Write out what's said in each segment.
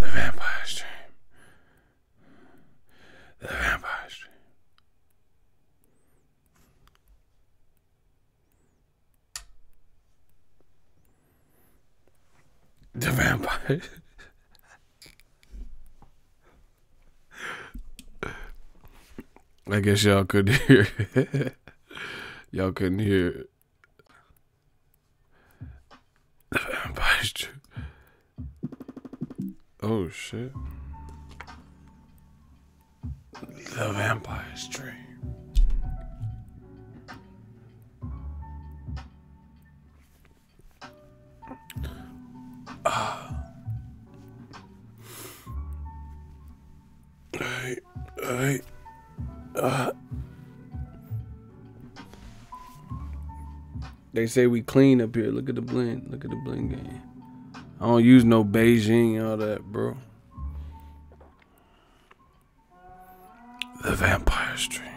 Vampire Stream. The Vampire Stream. The Vampire. I guess y'all couldn't hear it. Y'all couldn't hear it. The Vampire Stream. Oh shit. The Vampire Stream. Alright. They say we clean up here. Look at the blend. Look at the blend game. I don't use no Beijing, all that, bro. The Vampire Stream.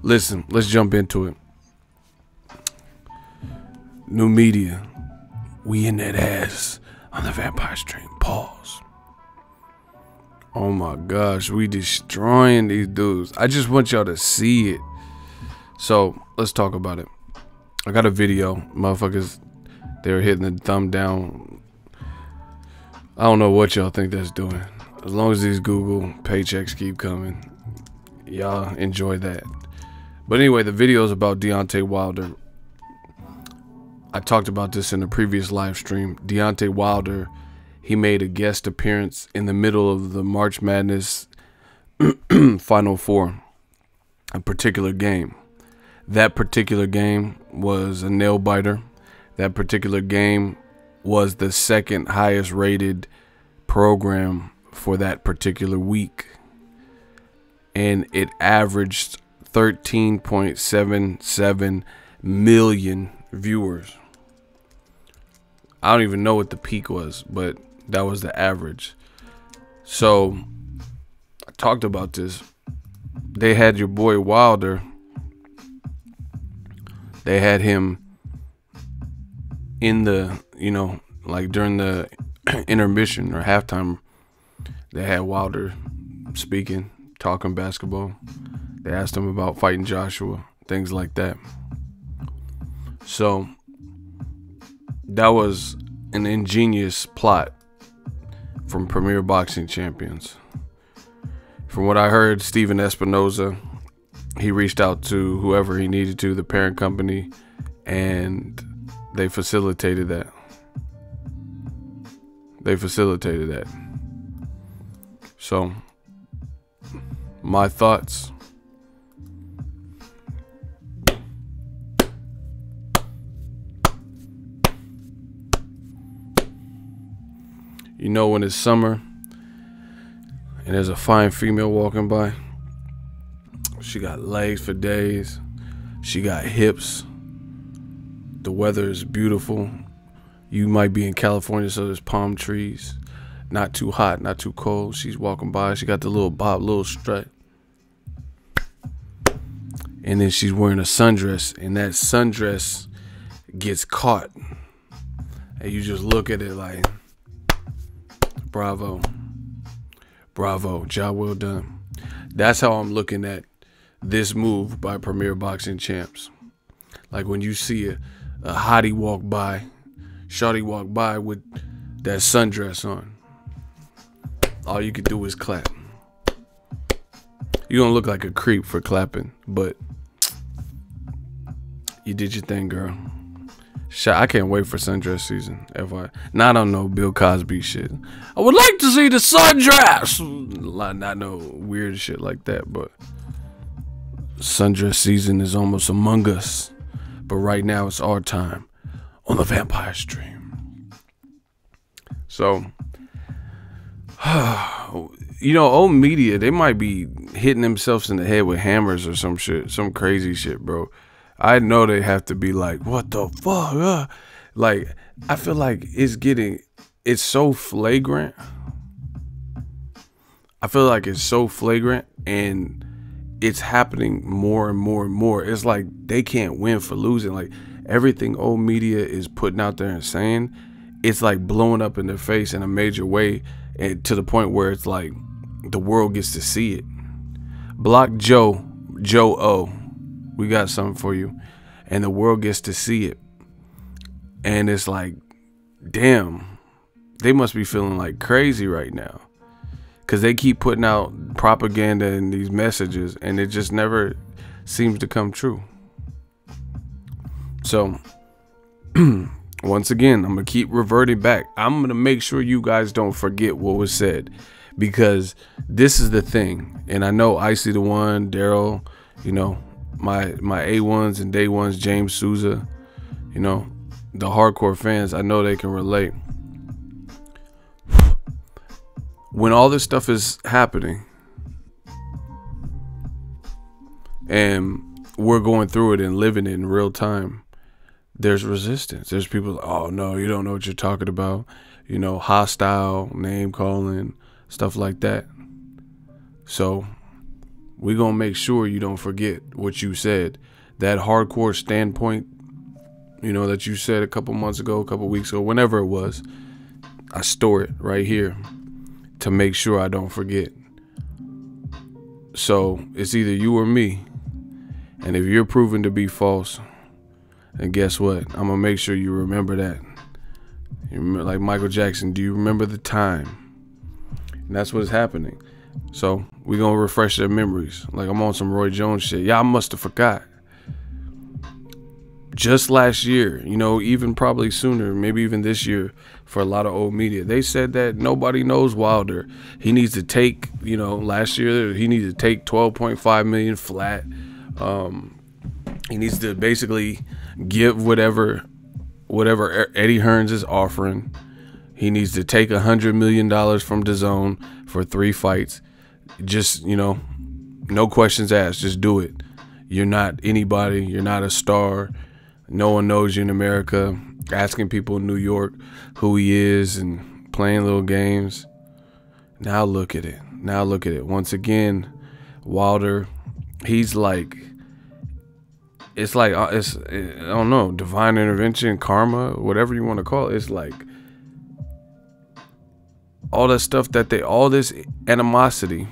Listen, let's jump into it. New media. We in that ass on the Vampire Stream. Pause. Oh my gosh, we destroying these dudes. I just want y'all to see it. So, let's talk about it. I got a video. Motherfuckers, they were hitting the thumb down. I don't know what y'all think that's doing. As long as these Google paychecks keep coming, y'all enjoy that. But anyway, the video is about Deontay Wilder. I talked about this in the previous live stream. Deontay Wilder, he made a guest appearance in the middle of the March Madness Final Four, a particular game. That particular game was a nail biter. That particular game was the second highest rated program for that particular week. And it averaged 13.77 million viewers. I don't even know what the peak was, but that was the average. So I talked about this. They had your boy Wilder. They had him in the, like during the intermission or halftime. They had Wilder speaking, talking basketball. They asked him about fighting Joshua, things like that. So that was an ingenious plot from Premier Boxing Champions. From what I heard, Steven Espinoza, he reached out to whoever he needed to, the parent company, and they facilitated that. So, my thoughts. You know when it's summer and there's a fine female walking by, she got legs for days, she got hips, the weather is beautiful, you might be in California, so there's palm trees, not too hot, not too cold, she's walking by, she got the little bob, little strut, and then she's wearing a sundress, and that sundress gets caught, and you just look at it like, bravo, job well done. That's how I'm looking at this move by Premier Boxing Champs. Like when you see a hottie walk by, shawty walk by with that sundress on, all you can do is clap. You don't look like a creep for clapping, but you did your thing, girl. I can't wait for sundress season. Now I don't know Bill Cosby shit. I would like to see the sundress. Not no weird shit like that, but sundress season is almost among us. But right now it's our time on the Vampire Stream. So, old media, they might be hitting themselves in the head with hammers or some shit, some crazy shit, bro. I know they have to be like, what the fuck? Like, I feel like it's so flagrant. I feel like it's so flagrant and it's happening more and more and more. It's like they can't win for losing. Like everything old media is putting out there and saying it's like blowing up in their face in a major way, and to the point where it's like the world gets to see it. Block Joe O, we got something for you, and the world gets to see it, and it's like, damn, they must be feeling like crazy right now, because they keep putting out propaganda and these messages, and it just never seems to come true. So once again, I'm gonna keep reverting back. I'm gonna make sure you guys don't forget what was said, because this is the thing. And I know Icy the One, Daryl, you know, my A1s and Day Ones, James Souza, you know, the hardcore fans, I know they can relate. When all this stuff is happening and we're going through it and living it in real time, there's resistance. There's people, oh no, you don't know what you're talking about. You know, hostile, name calling, stuff like that. So we're going to make sure you don't forget what you said. That hardcore standpoint, you know, that you said a couple months ago, a couple weeks ago, whenever it was, I store it right here to make sure I don't forget. So it's either you or me. And if you're proven to be false, and guess what? I'm going to make sure you remember that. You remember, like Michael Jackson, do you remember the time? And that's what's happening. So we're going to refresh their memories. Like I'm on some Roy Jones shit. Y'all must have forgot. Just last year, you know, even probably sooner, maybe even this year, for a lot of old media, they said that nobody knows Wilder. He needs to take, you know, last year, he needed to take 12.5 million flat. He needs to basically give whatever Eddie Hearns is offering. He needs to take $100 million from DAZN for 3 fights. Just, you know, no questions asked. Just do it. You're not anybody. You're not a star. No one knows you in America. Asking people in New York who he is and playing little games. Now look at it. Now look at it. Once again, Wilder, he's like, it's like, I don't know, divine intervention, karma, whatever you want to call it. It's like all that stuff that all this animosity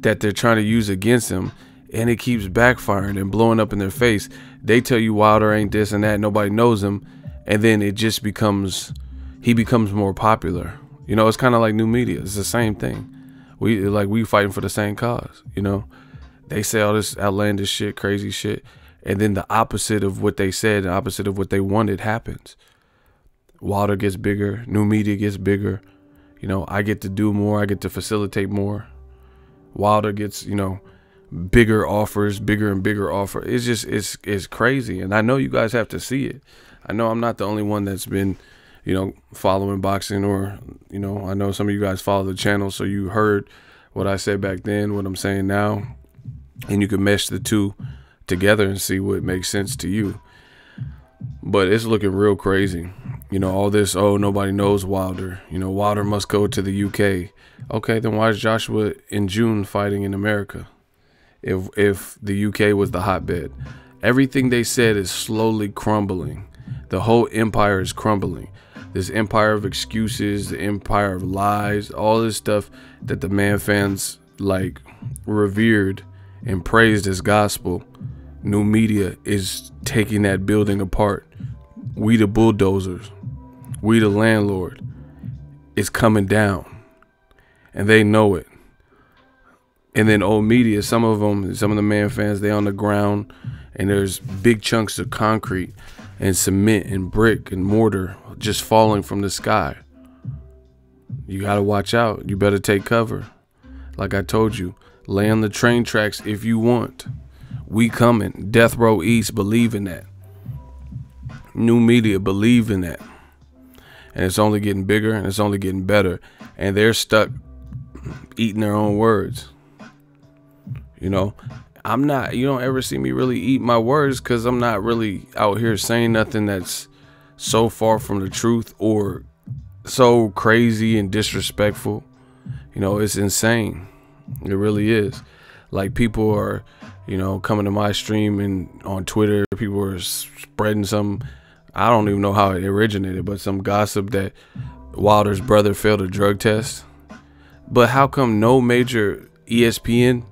that they're trying to use against him, and it keeps backfiring and blowing up in their face. They tell you Wilder ain't this and that, nobody knows him, and then it just becomes, he becomes more popular. You know, it's kind of like new media. It's the same thing. We fighting for the same cause, you know. They say all this outlandish shit, crazy shit, and then the opposite of what they said, the opposite of what they wanted happens. Wilder gets bigger, new media gets bigger. You know, I get to do more, I get to facilitate more. Wilder gets, you know, bigger offers, bigger and bigger offer. It's just, it's crazy. And I know you guys have to see it. I know I'm not the only one that's been, you know, following boxing, or, you know, I know some of you guys follow the channel, so you heard what I said back then, what I'm saying now, and you can mesh the two together and see what makes sense to you. But it's looking real crazy. You know, all this, oh, nobody knows Wilder. You know, Wilder must go to the UK. Okay, then why is Joshua in June fighting in America? If the UK was the hotbed. Everything they said is slowly crumbling. The whole empire is crumbling. This empire of excuses, the empire of lies, all this stuff that the man fans like revered and praised as gospel. New media is taking that building apart. We the bulldozers, we the landlord, is coming down, and they know it. And then old media, some of the man fans, they on the ground, and there's big chunks of concrete and cement and brick and mortar just falling from the sky. You gotta watch out. You better take cover. Like I told you, lay on the train tracks if you want. We coming. Death Row East, believe in that. New media, believe in that. And it's only getting bigger, and it's only getting better. And they're stuck eating their own words. You know, I'm not, you don't ever see me really eat my words, because I'm not really out here saying nothing that's so far from the truth or so crazy and disrespectful. You know, it's insane. It really is. Like, people are, you know, coming to my stream and on Twitter, people are spreading some I don't even know how it originated, but some gossip that Wilder's brother failed a drug test. But how come no major ESPN,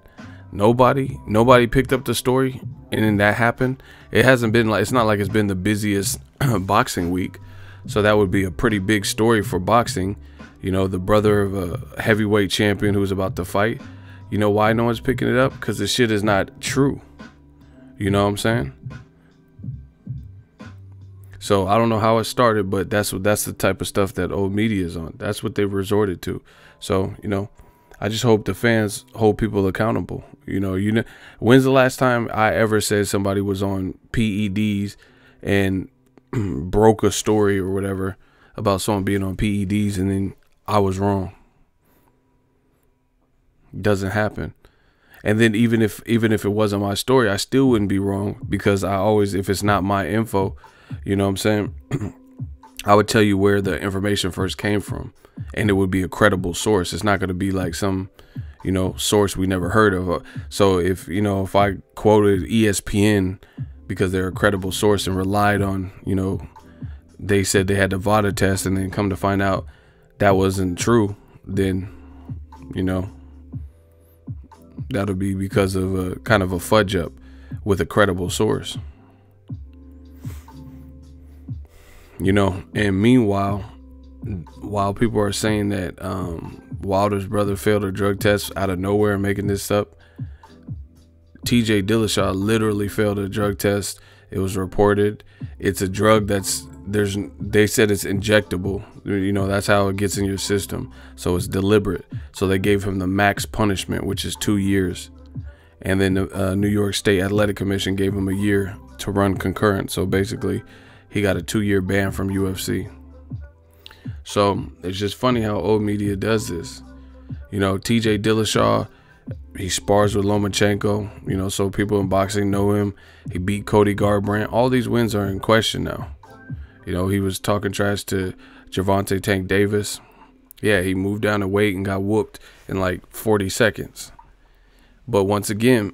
nobody picked up the story, and then that happened? It hasn't been like, it's not like it's been the busiest boxing week, so that would be a pretty big story for boxing. You know, the brother of a heavyweight champion who's about to fight. You know why no one's picking it up? Because the shit is not true. You know what I'm saying? So I don't know how it started, but that's the type of stuff that old media is on. That's what they've resorted to. So, you know, I just hope the fans hold people accountable. You know, when's the last time I ever said somebody was on PEDs and broke a story or whatever about someone being on PEDs and then I was wrong? Doesn't happen. And then even if it wasn't my story, I still wouldn't be wrong, because I always, if it's not my info, you know what I'm saying, I would tell you where the information first came from, and it would be a credible source. It's not going to be like some, you know, source we never heard of. So if, you know, if I quoted ESPN because they're a credible source and relied on, you know, they said they had the VADA test and then come to find out that wasn't true, then, you know, that'll be because of a kind of a fudge up with a credible source. You know, and meanwhile, while people are saying that Wilder's brother failed a drug test out of nowhere, making this up, TJ Dillashaw literally failed a drug test. It was reported. It's a drug they said it's injectable. You know, that's how it gets in your system. So it's deliberate. So they gave him the max punishment, which is 2 years. And then the New York State Athletic Commission gave him a year to run concurrent. So basically, he got a 2-year ban from UFC. So it's just funny how old media does this. You know, TJ Dillashaw, he spars with Lomachenko, you know, so people in boxing know him. He beat Cody Garbrandt. All these wins are in question now. You know, he was talking trash to Gervonta Tank Davis. Yeah, he moved down to weight and got whooped in like 40 seconds. But once again,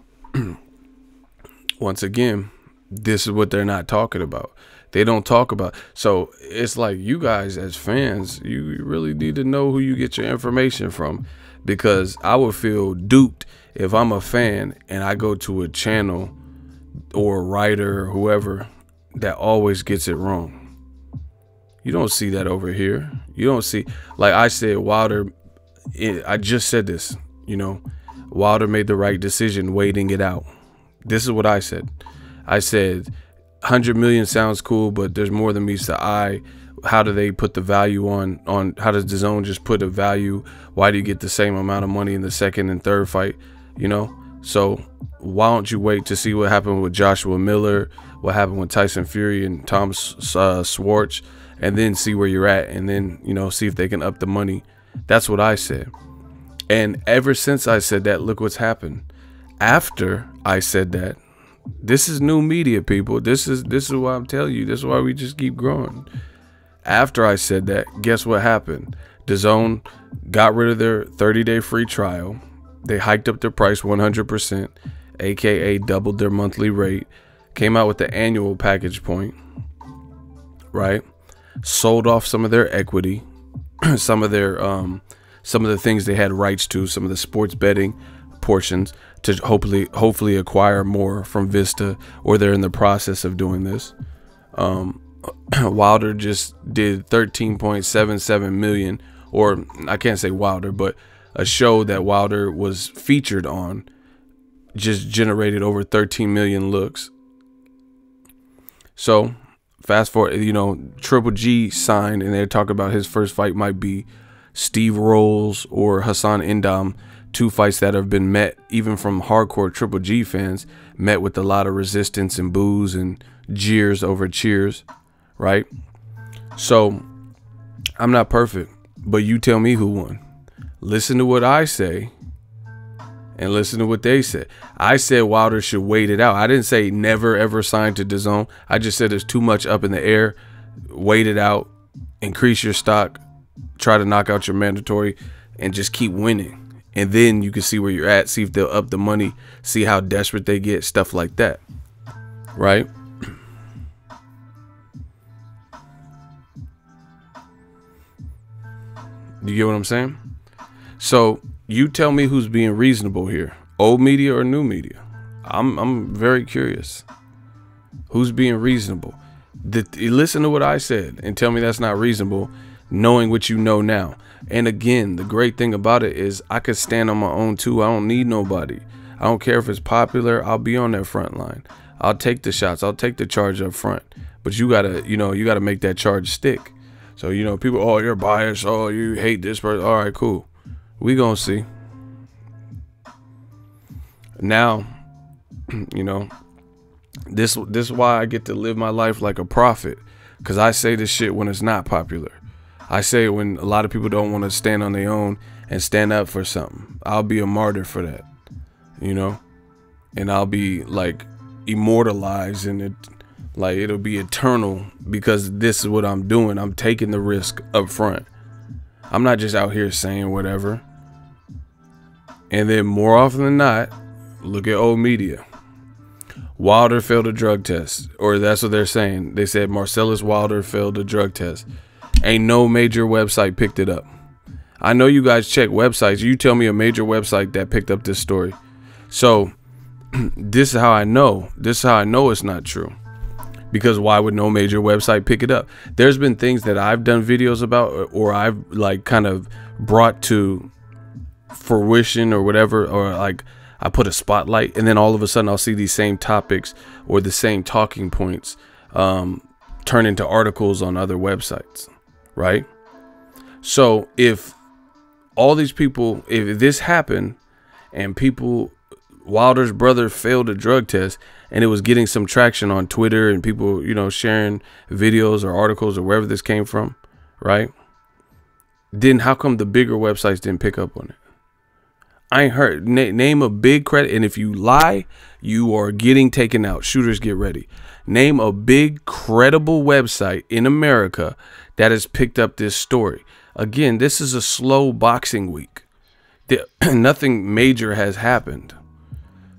this is what they're not talking about. They don't talk about. So it's like, you guys as fans, you really need to know who you get your information from, because I would feel duped if I'm a fan and I go to a channel or a writer or whoever that always gets it wrong. You don't see that over here. You don't see, like I said, Wilder, I just said this, you know, Wilder made the right decision waiting it out. This is what I said. I said, 100 million sounds cool, but there's more than meets the eye. How do they put the value on how does DAZN just put a value? Why do you get the same amount of money in the second and third fight? You know, so why don't you wait to see what happened with Joshua Miller, what happened with Tyson Fury and Tom Schwartz, and then see where you're at, and then, you know, see if they can up the money. That's what I said. And ever since I said that, look what's happened. After I said that, this is new media, people. This is why I'm telling you. This is why we just keep growing. After I said that, guess what happened? DAZN got rid of their 30-day free trial. They hiked up their price 100%, aka doubled their monthly rate. Came out with the annual package point, right? Sold off some of their equity, some of the things they had rights to, some of the sports betting portions, to hopefully acquire more from Vista, or they're in the process of doing this. Wilder just did 13.77 million, or I can't say Wilder, but a show that Wilder was featured on just generated over 13 million looks. So fast forward, you know, Triple G signed, and they're talking about his first fight might be Steve Rolls or Hassan Indam, 2 fights that have been met, even from hardcore Triple G fans, met with a lot of resistance and boos and jeers over cheers, right? So I'm not perfect, but you tell me who won. Listen to what I say and listen to what they said. I said Wilder should wait it out. I didn't say never ever sign to DAZN. I just said there's too much up in the air. Wait it out, increase your stock, try to knock out your mandatory, and just keep winning. And then you can see where you're at, see if they'll up the money, see how desperate they get, stuff like that, right? Do you get what I'm saying? So you tell me who's being reasonable here, old media or new media? I'm very curious. Who's being reasonable? Listen to what I said and tell me that's not reasonable, knowing what you know now. And again, the great thing about it is I could stand on my own too. I don't need nobody. I don't care if it's popular. I'll be on that front line. I'll take the shots. I'll take the charge up front. But you gotta, you gotta make that charge stick. So, people, oh, you're biased. Oh, you hate this person. All right, cool. We gonna see. Now, this is why I get to live my life like a prophet, because I say this shit when it's not popular. I say it when a lot of people don't want to stand on their own and stand up for something. I'll be a martyr for that, and I'll be like immortalized, and it'll be eternal, because this is what I'm doing. I'm taking the risk up front. I'm not just out here saying whatever. And then more often than not, look at old media. Wilder failed a drug test, or that's what they're saying. They said Marcellus Wilder failed a drug test. Ain't no major website picked it up. I know you guys check websites. You tell me a major website that picked up this story. So this is how I know. This is how I know it's not true. Because why would no major website pick it up? There's been things that I've done videos about, or I've kind of brought to fruition or whatever, or I put a spotlight, and then all of a sudden I'll see these same topics or the same talking points turn into articles on other websites, right? So if all these people, if this happened and Wilder's brother failed a drug test and it was getting some traction on Twitter and people, sharing videos or articles or wherever this came from, right? Then how come the bigger websites didn't pick up on it? I ain't heard. Name a big credit. And if you lie, you are getting taken out. Shooters, get ready. Name a big credible website in America that has picked up this story. Again, this is a slow boxing week. Nothing major has happened.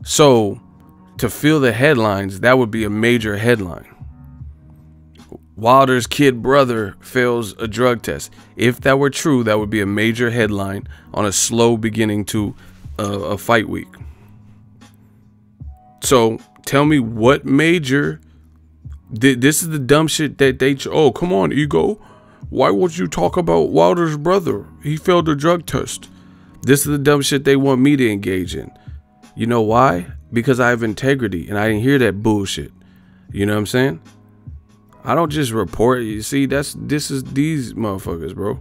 So to fill the headlines, that would be a major headline. Wilder's kid brother fails a drug test. If that were true, that would be a major headline on a slow beginning to a fight week. So tell me what major. This is the dumb shit that they. Oh, come on, ego. Why won't you talk about Wilder's brother? He failed a drug test. This is the dumb shit they want me to engage in. You know why? Because I have integrity and I didn't hear that bullshit. You know what I'm saying? I don't just report. You see, this is these motherfuckers, bro.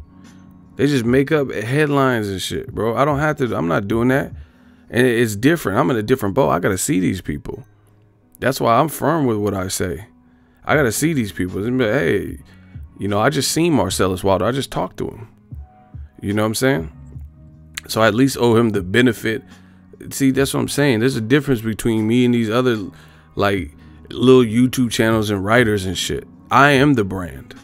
They just make up headlines and shit, bro. I don't have to. I'm not doing that. And it's different. I'm in a different boat. I got to see these people. That's why I'm firm with what I say. I got to see these people and be like, hey, I just seen Marcellus Wilder. I just talked to him. You know what I'm saying? So I at least owe him the benefit. See, that's what I'm saying. There's a difference between me and these other little YouTube channels and writers and shit. I am the brand.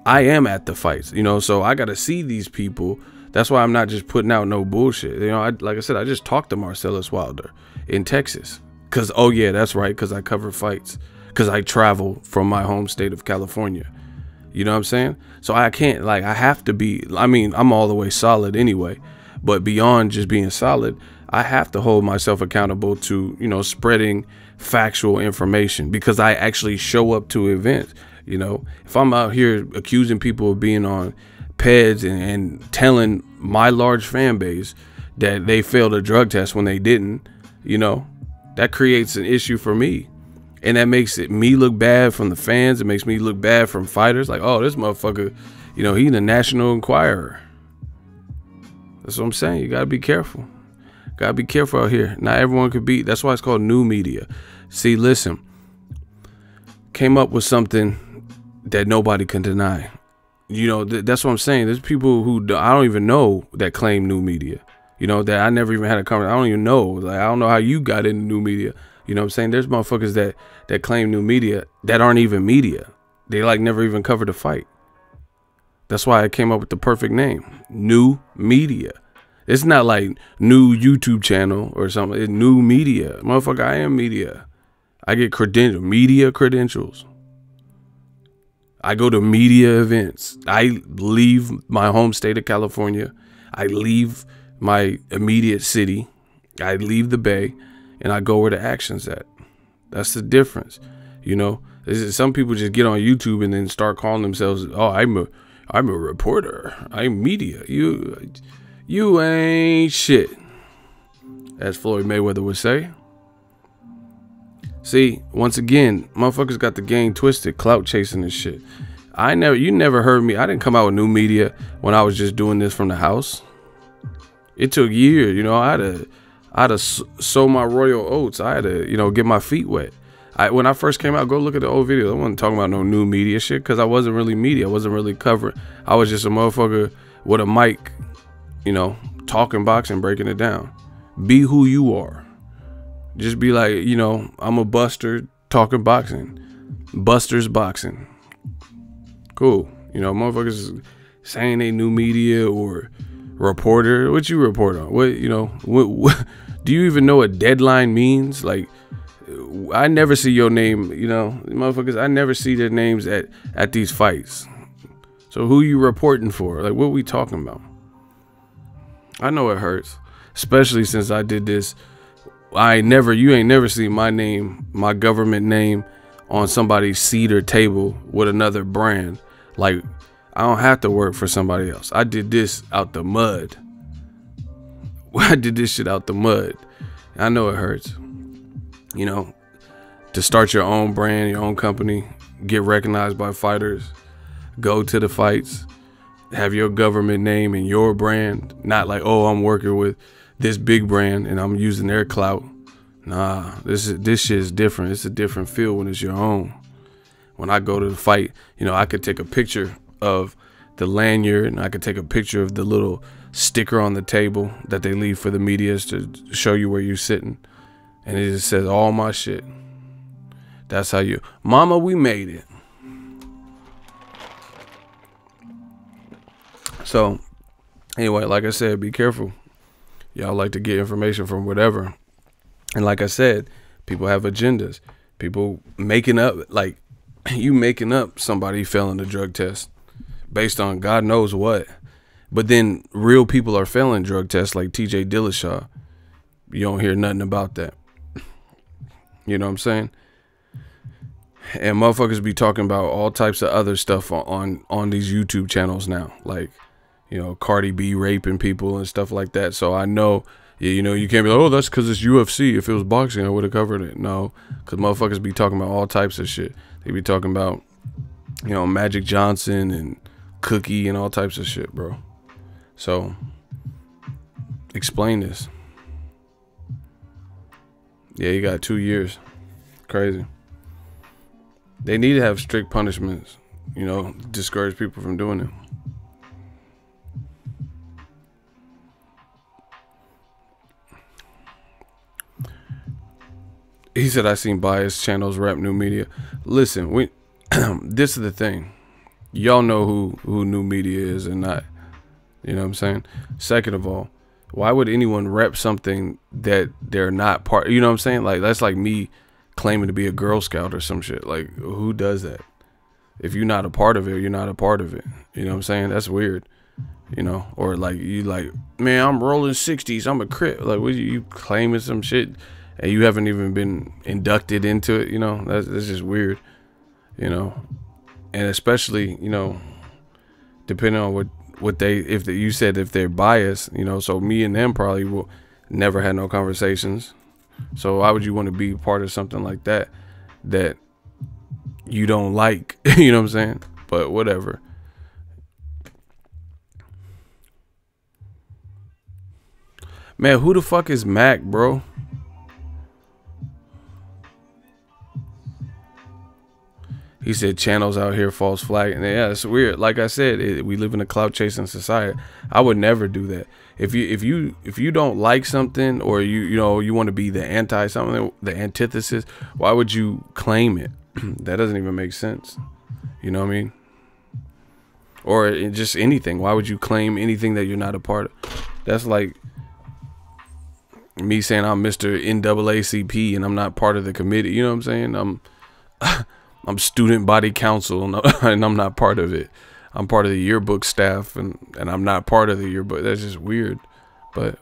I am at the fights, so I got to see these people. That's why I'm not just putting out no bullshit. Like I said, I just talked to Marcellus Wilder in Texas. Cause, oh yeah, that's right. Cause I cover fights. Cause I travel from my home state of California. You know what I'm saying? So I can't, I have to be, I'm all the way solid anyway, but beyond just being solid, I have to hold myself accountable to, spreading factual information, because I actually show up to events. If I'm out here accusing people of being on PEDs and telling my large fan base that they failed a drug test when they didn't, that creates an issue for me. And that makes me look bad from the fans. It makes me look bad from fighters. Like, oh, this motherfucker, he's the National Enquirer. That's what I'm saying. You got to be careful. Got to be careful out here. Not everyone could be. That's why it's called new media. See, listen. Came up with something that nobody can deny. That's what I'm saying. There's people who I don't even know that claim new media. That I never even had a conversation. I don't even know. I don't know how you got into new media. You know what I'm saying? There's motherfuckers that claim new media that aren't even media. They never even covered a fight. That's why I came up with the perfect name. New media. It's not like new YouTube channel or something. It's new media. Motherfucker, I am media. I get media credentials. I go to media events. I leave my home state of California. I leave my immediate city. I leave the Bay, and I go where the action's at. That's the difference. You know, some people just get on YouTube and then start calling themselves, oh, I'm a reporter. I'm media. You ain't shit, as Floyd Mayweather would say. See, once again, motherfuckers got the game twisted, clout chasing this shit. You never heard me. I didn't come out with new media when I was just doing this from the house. It took years, you know. I had to sow my royal oats. I had to, you know, get my feet wet. When I first came out, go look at the old videos. I wasn't talking about no new media shit because I wasn't really media. I wasn't really covering. I was just a motherfucker with a mic, you know, talking boxing, breaking it down. Be who you are. Just be like, you know, I'm a buster talking boxing. Buster's boxing. Cool. You know, motherfuckers saying they new media or reporter. What you report on? What, you know, what do you even know what deadline means? Like, I never see your name, you know, motherfuckers, I never see their names at these fights. So who you reporting for? Like, what we talking about? I know it hurts, especially since I did this. You ain't never seen my name, my government name on somebody's seat or table with another brand. Like, I don't have to work for somebody else. I did this out the mud. I did this shit out the mud. I know it hurts. You know, to start your own brand, your own company, get recognized by fighters, go to the fights, have your government name and your brand, not like, oh, I'm working with this big brand and I'm using their clout. Nah, this shit is different. It's a different feel when it's your own. When I go to the fight, you know, I could take a picture of the lanyard and I could take a picture of the little sticker on the table that they leave for the media to show you where you're sitting. And it just says all my shit. That's how you, mama, we made it. So, anyway, like I said, be careful. Y'all like to get information from whatever. And like I said, people have agendas. People making up, like, you making up somebody failing a drug test based on God knows what. But then real people are failing drug tests like TJ Dillashaw. You don't hear nothing about that. You know what I'm saying? And motherfuckers be talking about all types of other stuff on these YouTube channels now. Like, you know, Cardi B raping people and stuff like that. So I know, you know, you can't be like, oh, that's because it's UFC. If it was boxing, I would have covered it. No, because motherfuckers be talking about all types of shit. They be talking about, you know, Magic Johnson and Cookie and all types of shit, bro. So, explain this. Yeah, you got 2 years. Crazy. They need to have strict punishments, you know, discourage people from doing it. He said, I seen biased channels rap new media. Listen, this is the thing. Y'all know who new media is and not. You know what I'm saying? Second of all, why would anyone rep something that they're not part? You know what I'm saying? Like, that's like me claiming to be a Girl Scout or some shit. Like, who does that? If you're not a part of it, you're not a part of it. You know what I'm saying? That's weird. You know, or like you like, man, I'm rolling 60s. I'm a Crip. Like, what you claiming some shit and you haven't even been inducted into it? You know, that's just weird. You know, and especially, you know, depending on what they, you said if they're biased, you know, so me and them probably will never had no conversations. So why would you want to be part of something like that you don't like? You know what I'm saying? But whatever. Man, who the fuck is Mac, bro? He said channels out here false flag. And yeah, it's weird. Like I said, we live in a clout chasing society. I would never do that. If you don't like something, or you know you want to be the anti something, the antithesis, why would you claim it? That doesn't even make sense. You know what I mean? Or just anything. Why would you claim anything that you're not a part of? That's like me saying I'm Mr. NAACP and I'm not part of the committee. You know what I'm saying? I'm student body council, and I'm not part of it. I'm part of the yearbook staff, and I'm not part of the yearbook. That's just weird, but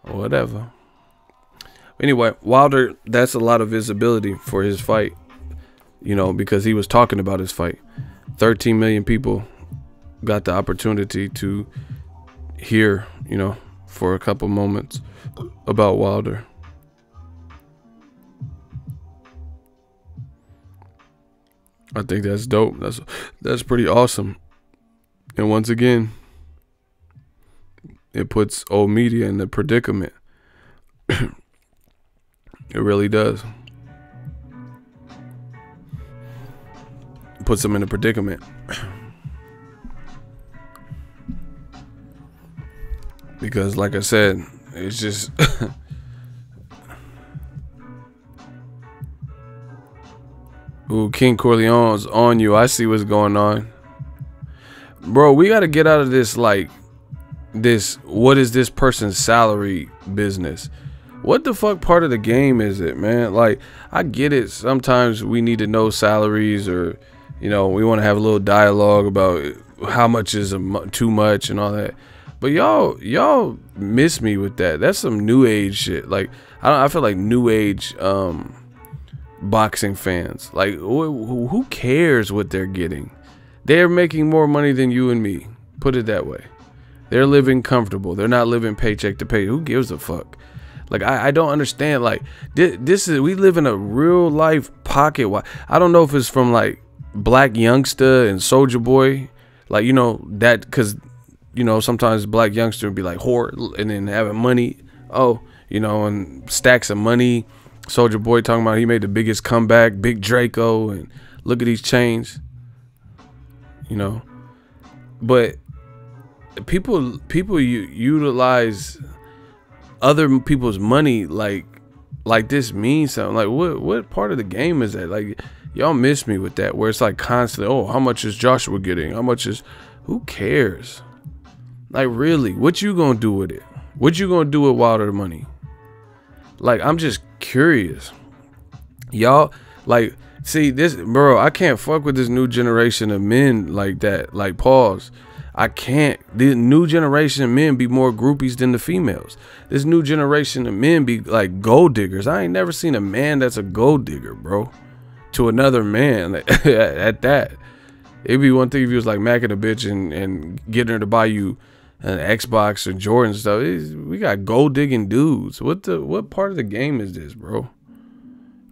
whatever. Anyway, Wilder, that's a lot of visibility for his fight, you know, because he was talking about his fight. 13 million people got the opportunity to hear, you know, for a couple moments about Wilder. I think that's dope. That's pretty awesome. And once again, it puts old media in the predicament. It really does. It puts them in a predicament. Because like I said, it's just ooh, King Corleone's on you. I see what's going on. Bro, we got to get out of this, like, this, what is this person's salary business? What the fuck part of the game is it, man? Like, I get it. Sometimes we need to know salaries, or, you know, we want to have a little dialogue about how much is too much and all that. But y'all miss me with that. That's some new age shit. Like, I feel like new age boxing fans. Like, who cares what they're getting? They're making more money than you and me. Put it that way. They're living comfortable. They're not living paycheck to pay. Who gives a fuck? Like, I don't understand. Like, this is, we live in a real life pocket. I don't know if it's from like Black Youngster and Soldier Boy. Like, you know, that, because, you know, sometimes Black Youngster would be like whore and then having money. Oh, you know, and stacks of money. Soldier Boy talking about he made the biggest comeback, Big Draco, and look at these chains. You know, but people utilize other people's money like this means something. Like, what part of the game is that? Like, y'all miss me with that, where it's like constantly, oh, how much is Joshua getting? How much is, who cares? Like, really, what you gonna do with it? What you gonna do with Wilder money? Like, I'm just curious. Y'all, like, see this, bro, I can't fuck with this new generation of men like that. Like, pause. I can't. The new generation of men be more groupies than the females. This new generation of men be like gold diggers. I ain't never seen a man that's a gold digger, bro, to another man. Like, at that. It'd be one thing if you was like macking a bitch and getting her to buy you an Xbox or Jordan stuff. We got gold digging dudes. What part of the game is this, bro?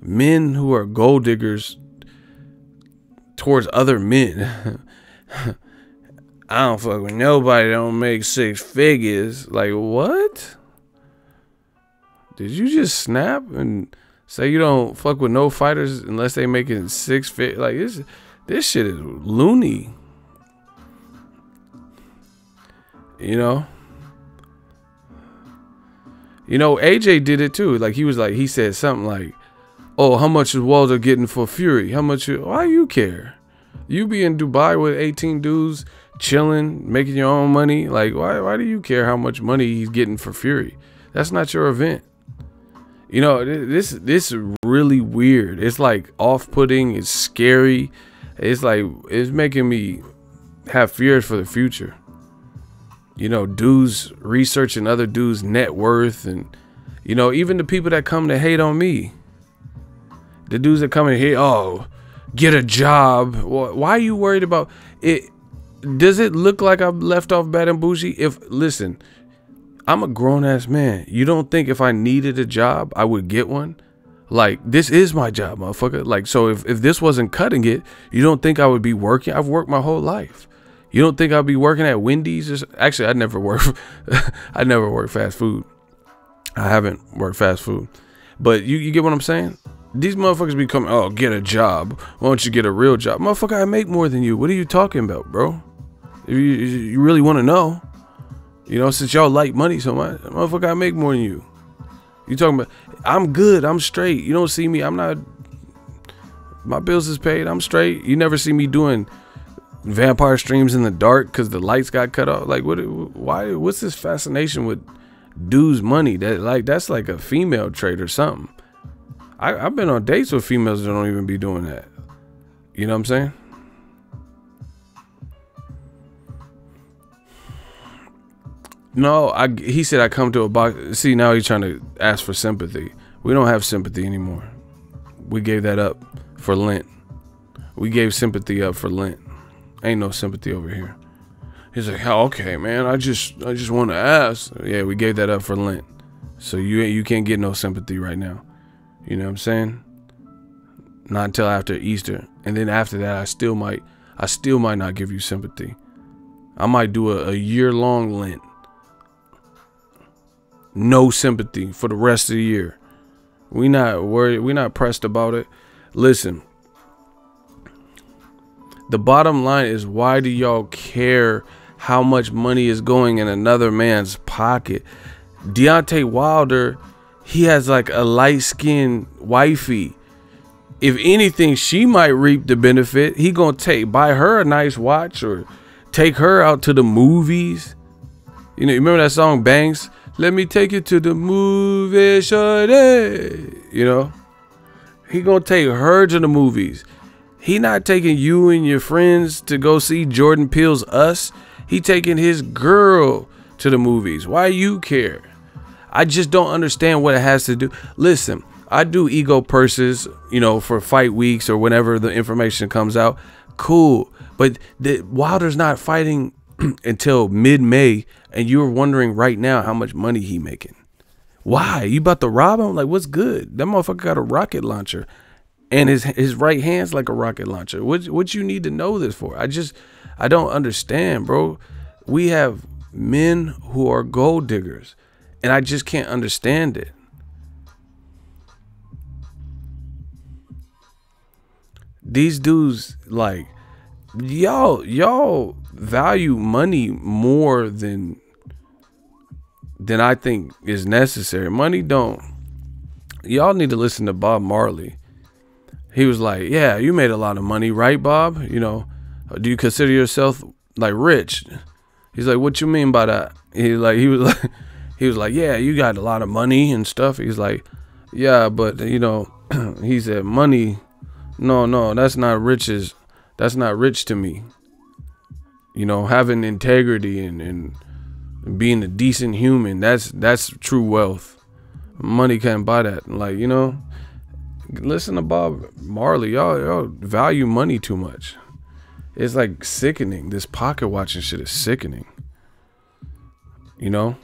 Men who are gold diggers towards other men. I don't fuck with nobody that don't make 6 figures. Like, what? Did you just snap and say you don't fuck with no fighters unless they making 6 figures? Like, this shit is loony. You know, AJ did it too. Like, he said something like, oh, how much is Wilder getting for Fury? How much? Why you care? You be in Dubai with 18 dudes chilling, making your own money. Like, why do you care how much money he's getting for Fury? That's not your event. You know, this is really weird. It's like off-putting. It's scary. It's like, it's making me have fears for the future. You know, dudes researching other dudes' net worth, and, you know, even the people that come to hate on me. The dudes that come in here, oh, get a job. Why are you worried about it? Does it look like I'm left off bad and bougie? Listen, I'm a grown ass man. You don't think if I needed a job, I would get one? Like, this is my job, motherfucker. Like, so if this wasn't cutting it, you don't think I would be working? I've worked my whole life. You don't think I'd be working at Wendy's? Actually, I never work fast food. I haven't worked fast food. But you get what I'm saying? These motherfuckers be coming, oh, get a job. Why don't you get a real job? Motherfucker, I make more than you. What are you talking about, bro? If you really want to know, you know, since y'all like money so much, motherfucker, I make more than you. You talking about, I'm good, I'm straight. You don't see me, I'm not, my bills is paid, I'm straight. You never see me doing vampire streams in the dark because the lights got cut off. Like, what's this fascination with dudes' money? That's like a female trait or something. I've been on dates with females that don't even be doing that. You know what I'm saying? No, he said I come to a box. See, now he's trying to ask for sympathy. We don't have sympathy anymore. We gave that up for Lent. We gave sympathy up for Lent. Ain't no sympathy over here. He's like, oh, okay, man. I just want to ask. Yeah, we gave that up for Lent. So you can't get no sympathy right now. You know what I'm saying? Not until after Easter. And then after that, I still might not give you sympathy. I might do a year-long Lent. No sympathy for the rest of the year. We not worried. We not pressed about it. Listen. The bottom line is, why do y'all care how much money is going in another man's pocket? Deontay Wilder, he has like a light-skinned wifey. If anything, she might reap the benefit. He gonna buy her a nice watch or take her out to the movies. You know, you remember that song Banks? Let me take you to the movie, shorty. You know, he gonna take her to the movies. He not taking you and your friends to go see Jordan Peele's Us. He taking his girl to the movies. Why you care? I just don't understand what it has to do. Listen, I do ego purses, you know, for fight weeks or whenever the information comes out. Cool. But Wilder's not fighting until mid-May, and you're wondering right now how much money he making. Why? You about to rob him? Like, what's good? That motherfucker got a rocket launcher, and his right hand's like a rocket launcher. What you need to know this for? I don't understand, bro. We have men who are gold diggers, and I just can't understand it. These dudes, like, y'all value money more than I think is necessary. Money don't. Y'all need to listen to Bob Marley. He was like, yeah, you made a lot of money, right, Bob? You know, do you consider yourself like rich? He's like, what you mean by that? He was like, yeah, you got a lot of money and stuff. He's like, yeah, but you know, he said, money, no, that's not riches. That's not rich to me. You know, having integrity and being a decent human, that's true wealth. Money can't buy that. Like, you know, listen to Bob Marley. Y'all value money too much. It's like sickening. This pocket watching shit is sickening. You know,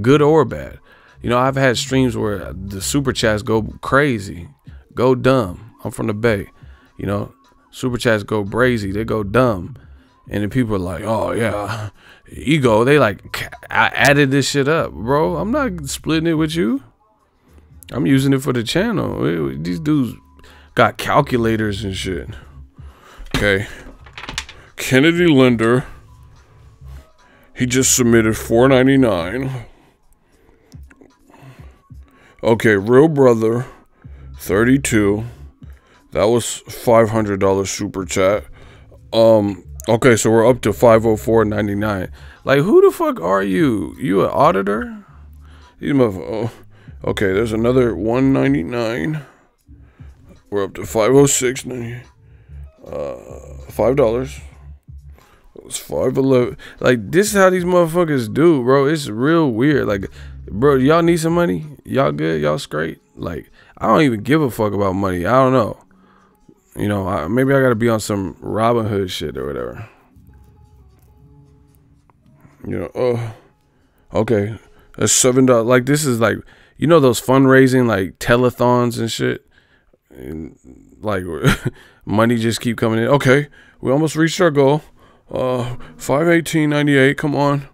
good or bad. You know, I've had streams where the super chats go crazy, go dumb. I'm from the Bay. You know, super chats go brazy. They go dumb. And then people are like, oh, yeah, ego. They like, I added this shit up, bro. I'm not splitting it with you. I'm using it for the channel. These dudes got calculators and shit. Okay. Kennedy Linder. He just submitted $4.99. Okay, Real Brother, 32. That was $500 super chat. Okay, so we're up to $504.99. Like, who the fuck are you? You an auditor? Oh, okay, there's another $1.99. We're up to $506.90. $5. It was $5.11. Like, this is how these motherfuckers do, bro. It's real weird. Like, bro, y'all need some money? Y'all good? Y'all straight? Like, I don't even give a fuck about money. I don't know. You know, maybe I gotta be on some Robin Hood shit or whatever. You know, okay, that's $7. Like, this is like, you know, those fundraising like telethons and shit, and like money just keep coming in. Okay, we almost reached our goal. $518.98. Come on.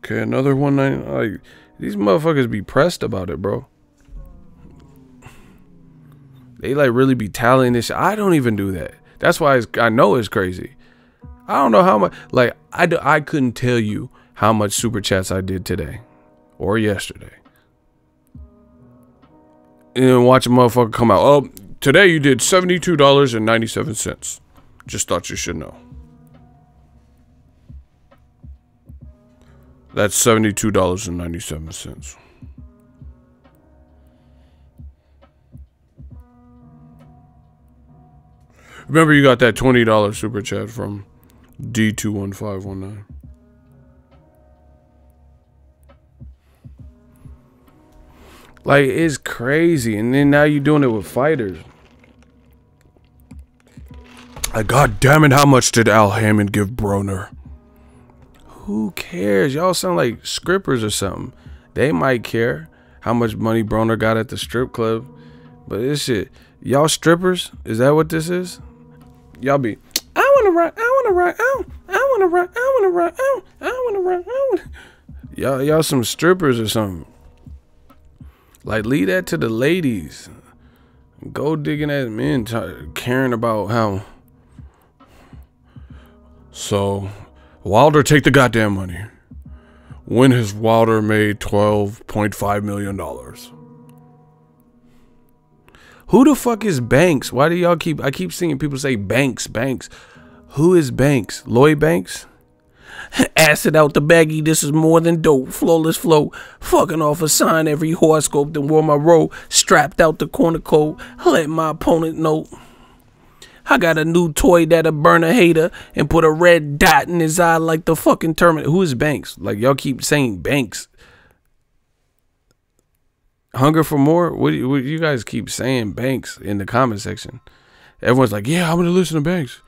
Okay, another $190. Like, these motherfuckers be pressed about it, bro. They like really be tallying this shit. I don't even do that. That's why I know it's crazy. I don't know how much. Like, I couldn't tell you how much super chats I did today or yesterday. And then watch a motherfucker come out. Oh, today you did $72.97. Just thought you should know. That's $72.97. Remember, you got that $20 super chat from D21519. Like, it's crazy. And then now you're doing it with fighters. Like, God damn it, how much did Al Hammond give Broner? Who cares? Y'all sound like scrippers or something. They might care how much money Broner got at the strip club. But this shit, y'all strippers? Is that what this is? Y'all be, I wanna rock, I wanna rock, I wanna rock, I wanna rock, I wanna rock, I wanna. Y'all some strippers or something. Like, leave that to the ladies. Go digging at men, caring about how. So, Wilder, take the goddamn money. When has Wilder made $12.5 million? Who the fuck is Banks? Why do y'all I keep seeing people say Banks. Who is Banks? Lloyd Banks? Acid out the baggie, this is more than dope. Flawless flow, fucking off a sign every horoscope, then wore my robe. Strapped out the corner code, let my opponent know. I got a new toy that'll burn a hater and put a red dot in his eye like the fucking Terminator. Who is Banks? Like, y'all keep saying Banks. Hunger for more? What you guys keep saying Banks in the comment section? Everyone's like, yeah, I'm gonna listen to Banks.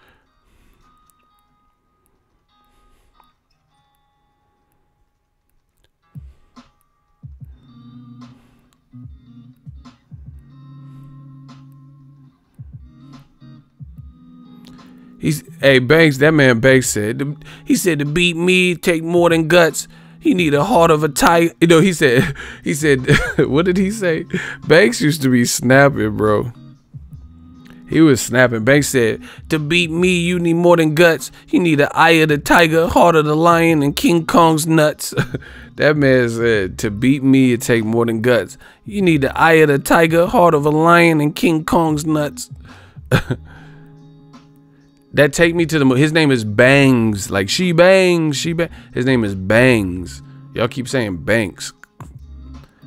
Hey, Banks, that man Banks said, he said to beat me, take more than guts. He need a heart of a tiger. You know, he said, what did he say? Banks used to be snapping, bro. He was snapping. Banks said, to beat me, you need more than guts. You need the eye of the tiger, heart of the lion, and King Kong's nuts. That man said, to beat me, it take more than guts. You need the eye of the tiger, heart of a lion, and King Kong's nuts. That take me to the moon. His name is Bangs. Like, she bangs, His name is Bangs. Y'all keep saying Banks.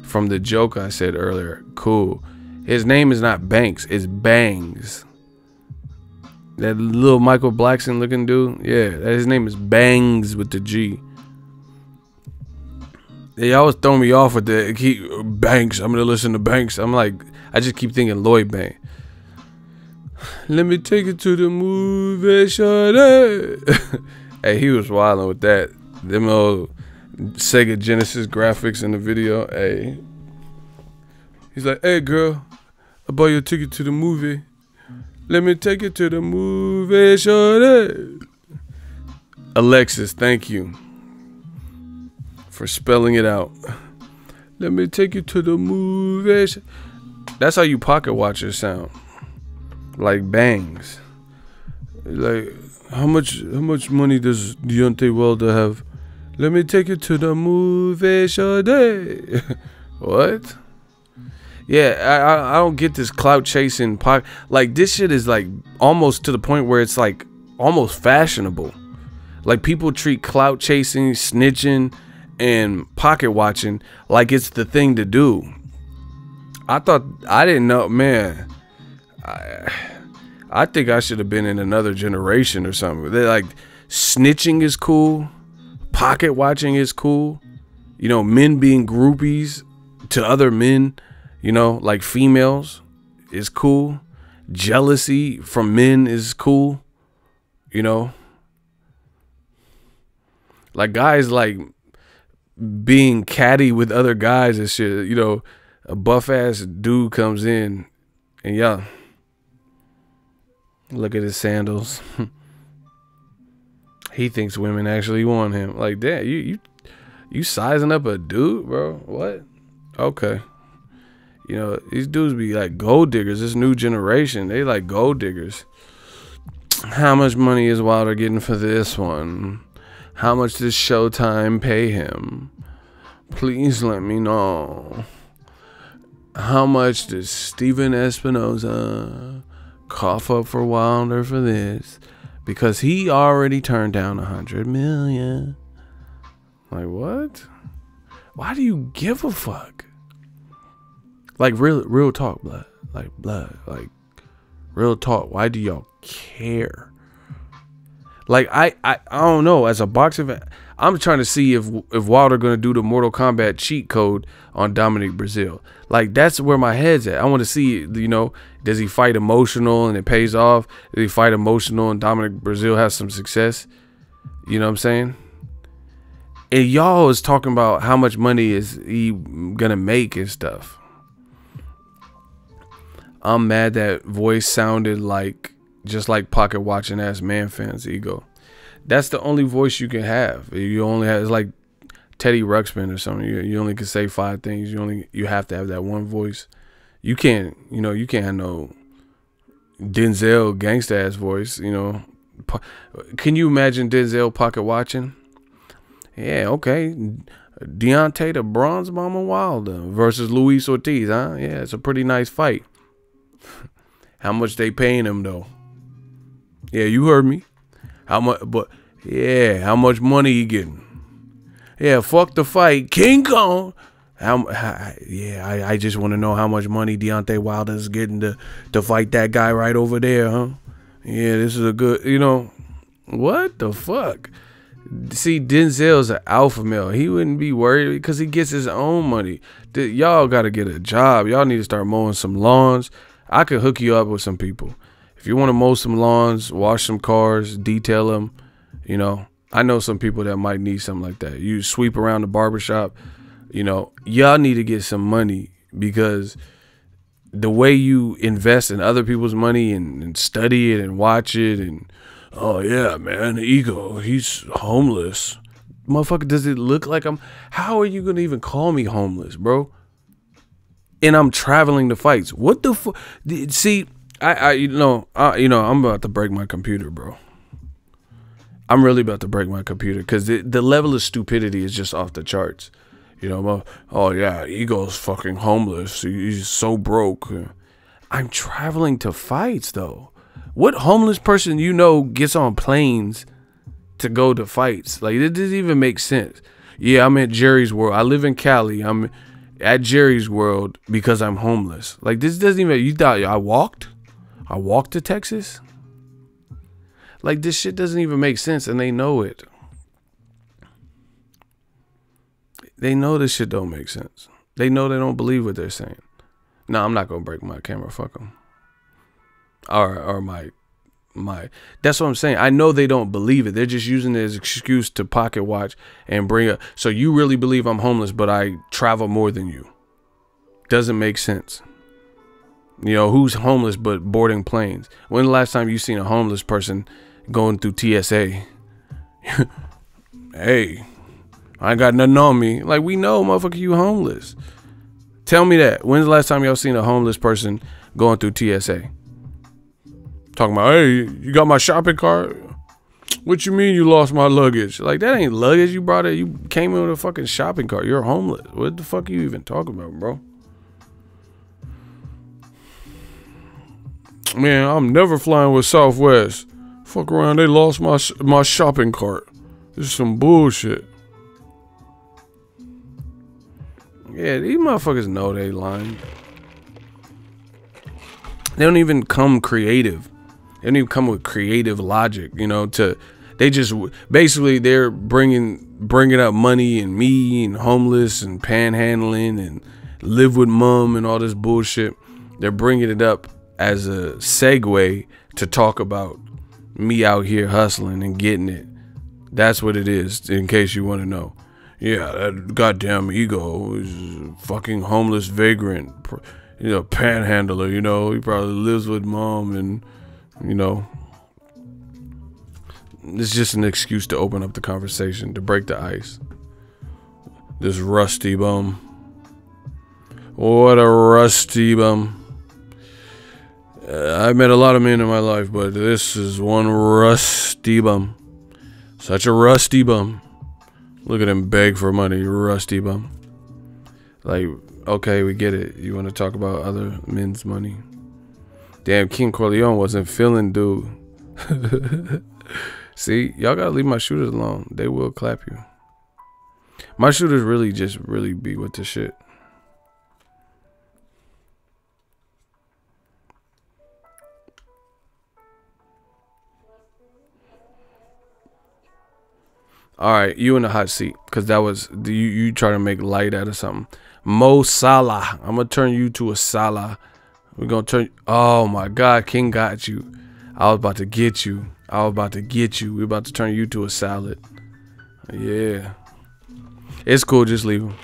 From the joke I said earlier. Cool. His name is not Banks. It's Bangs. That little Michael Blackson looking dude. Yeah, his name is Bangs with the G. They always throw me off with the Banks. I'm going to listen to Banks. I'm like, I just keep thinking Lloyd Banks. Let me take it to the movie, shawty. Hey, he was wilding with that. Them old Sega Genesis graphics in the video. Hey, he's like, hey girl, I bought you a ticket to the movie. Let me take it to the movie, shawty. Alexis, thank you for spelling it out. Let me take you to the movie. That's how you pocket watchers sound. Like Bangs. Like, how much money does Deontay Wilder have? Let me take you to the movie, shawty. What? Yeah, I don't get this clout chasing pocket. Like, this shit is like almost to the point where it's like almost fashionable. Like, people treat clout chasing, snitching, and pocket watching like it's the thing to do. I didn't know, man. I think I should have been in another generation or something. They're like, snitching is cool, pocket watching is cool, you know, men being groupies to other men, you know, like females is cool, jealousy from men is cool, you know, like guys like being catty with other guys and shit. You know, a buff ass dude comes in and y'all look at his sandals. He thinks women actually want him. Like, damn, you sizing up a dude, bro? What? Okay. You know, these dudes be like gold diggers. This new generation, they like gold diggers. How much money is Wilder getting for this one? How much does Showtime pay him? Please let me know. How much does Steven Espinoza cough up for Wilder for this? Because he already turned down $100 million. Like, what? Why do you give a fuck? Like, real talk, blood. Like, blood. Like, real talk. Why do y'all care. Like I don't know. As a boxing fan, I'm trying to see if Wilder gonna do the Mortal Kombat cheat code on Dominic Brazil. Like that's where my head's at. I want to see, you know, does he fight emotional and it pays off? Does he fight emotional and Dominic Brazil has some success? You know what I'm saying? And y'all is talking about how much money is he gonna make and stuff. I'm mad that voice sounded like just like pocket watching ass man fans ego. That's the only voice you can have. You only have, it's like Teddy Ruxpin or something. You only can say 5 things. You have to have that one voice. You can't, you know, you can't have no Denzel gangsta ass voice, you know. Can you imagine Denzel pocket watching? Yeah, okay. Deontay the Bronze Bomber Wilder versus Luis Ortiz, huh? Yeah, it's a pretty nice fight. How much they paying him though? Yeah, you heard me. How much? But yeah, how much money he getting? Yeah, fuck the fight, King Kong. I just want to know how much money Deontay Wilder is getting to fight that guy right over there, huh? Yeah, this is a good, you know, what the fuck? See, Denzel's an alpha male. He wouldn't be worried because he gets his own money. Y'all got to get a job. Y'all need to start mowing some lawns. I could hook you up with some people. If you want to mow some lawns, wash some cars, detail them, you know, I know some people that might need something like that. You sweep around the barbershop, you know, y'all need to get some money because the way you invest in other people's money and study it and watch it and, oh yeah, man, ego, he's homeless. Motherfucker, does it look like how are you going to even call me homeless, bro? And I'm traveling to fights. What the fuck? See, I'm about to break my computer, bro. I'm really about to break my computer because the level of stupidity is just off the charts. You know, oh yeah, ego's fucking homeless. He's so broke. I'm traveling to fights though. What homeless person you know gets on planes to go to fights? Like, it doesn't even make sense. Yeah, I'm at Jerry's World. I live in Cali. I'm at Jerry's World because I'm homeless. Like, this doesn't even, you thought I walked to Texas? Like, this shit doesn't even make sense, and they know it. They know this shit don't make sense. They know they don't believe what they're saying. No, I'm not gonna break my camera. Fuck them. Or my. That's what I'm saying. I know they don't believe it. They're just using it as an excuse to pocket watch and bring up. So you really believe I'm homeless, but I travel more than you? Doesn't make sense. You know, who's homeless but boarding planes? When the last time you seen a homeless person going through TSA? Hey, I ain't got nothing on me. Like, we know, motherfucker, you homeless. Tell me that. When's the last time y'all seen a homeless person going through TSA? Talking about, hey, you got my shopping cart? What you mean you lost my luggage? Like, that ain't luggage. You brought it. You came in with a fucking shopping cart. You're homeless. What the fuck are you even talking about, bro? Man, I'm never flying with Southwest. Fuck around, they lost my shopping cart. This is some bullshit. Yeah, these motherfuckers know they lying. They don't even come creative. They don't even come with creative logic, you know, they just, basically they're bringing up money and me and homeless and panhandling and live with mom and all this bullshit. They're bringing it up as a segue to talk about me out here hustling and getting it. That's what it is, in case you want to know. Yeah, that goddamn ego is a fucking homeless vagrant, you know, panhandler, you know. He probably lives with mom and, you know. It's just an excuse to open up the conversation, to break the ice. This rusty bum. What a rusty bum. I've met a lot of men in my life, but this is one rusty bum. Such a rusty bum. Look at him beg for money, rusty bum. Like, okay, we get it. You want to talk about other men's money? Damn, King Corleone wasn't feeling dude. See, y'all gotta leave my shooters alone. They will clap you. My shooters really be with the shit. All right, you in the hot seat because that was you trying to make light out of something. Mo Salah, I'm gonna turn you to a Salah. We're gonna turn. Oh my God, King got you. I was about to get you. I was about to get you. We're about to turn you to a salad. Yeah, it's cool. Just leave him.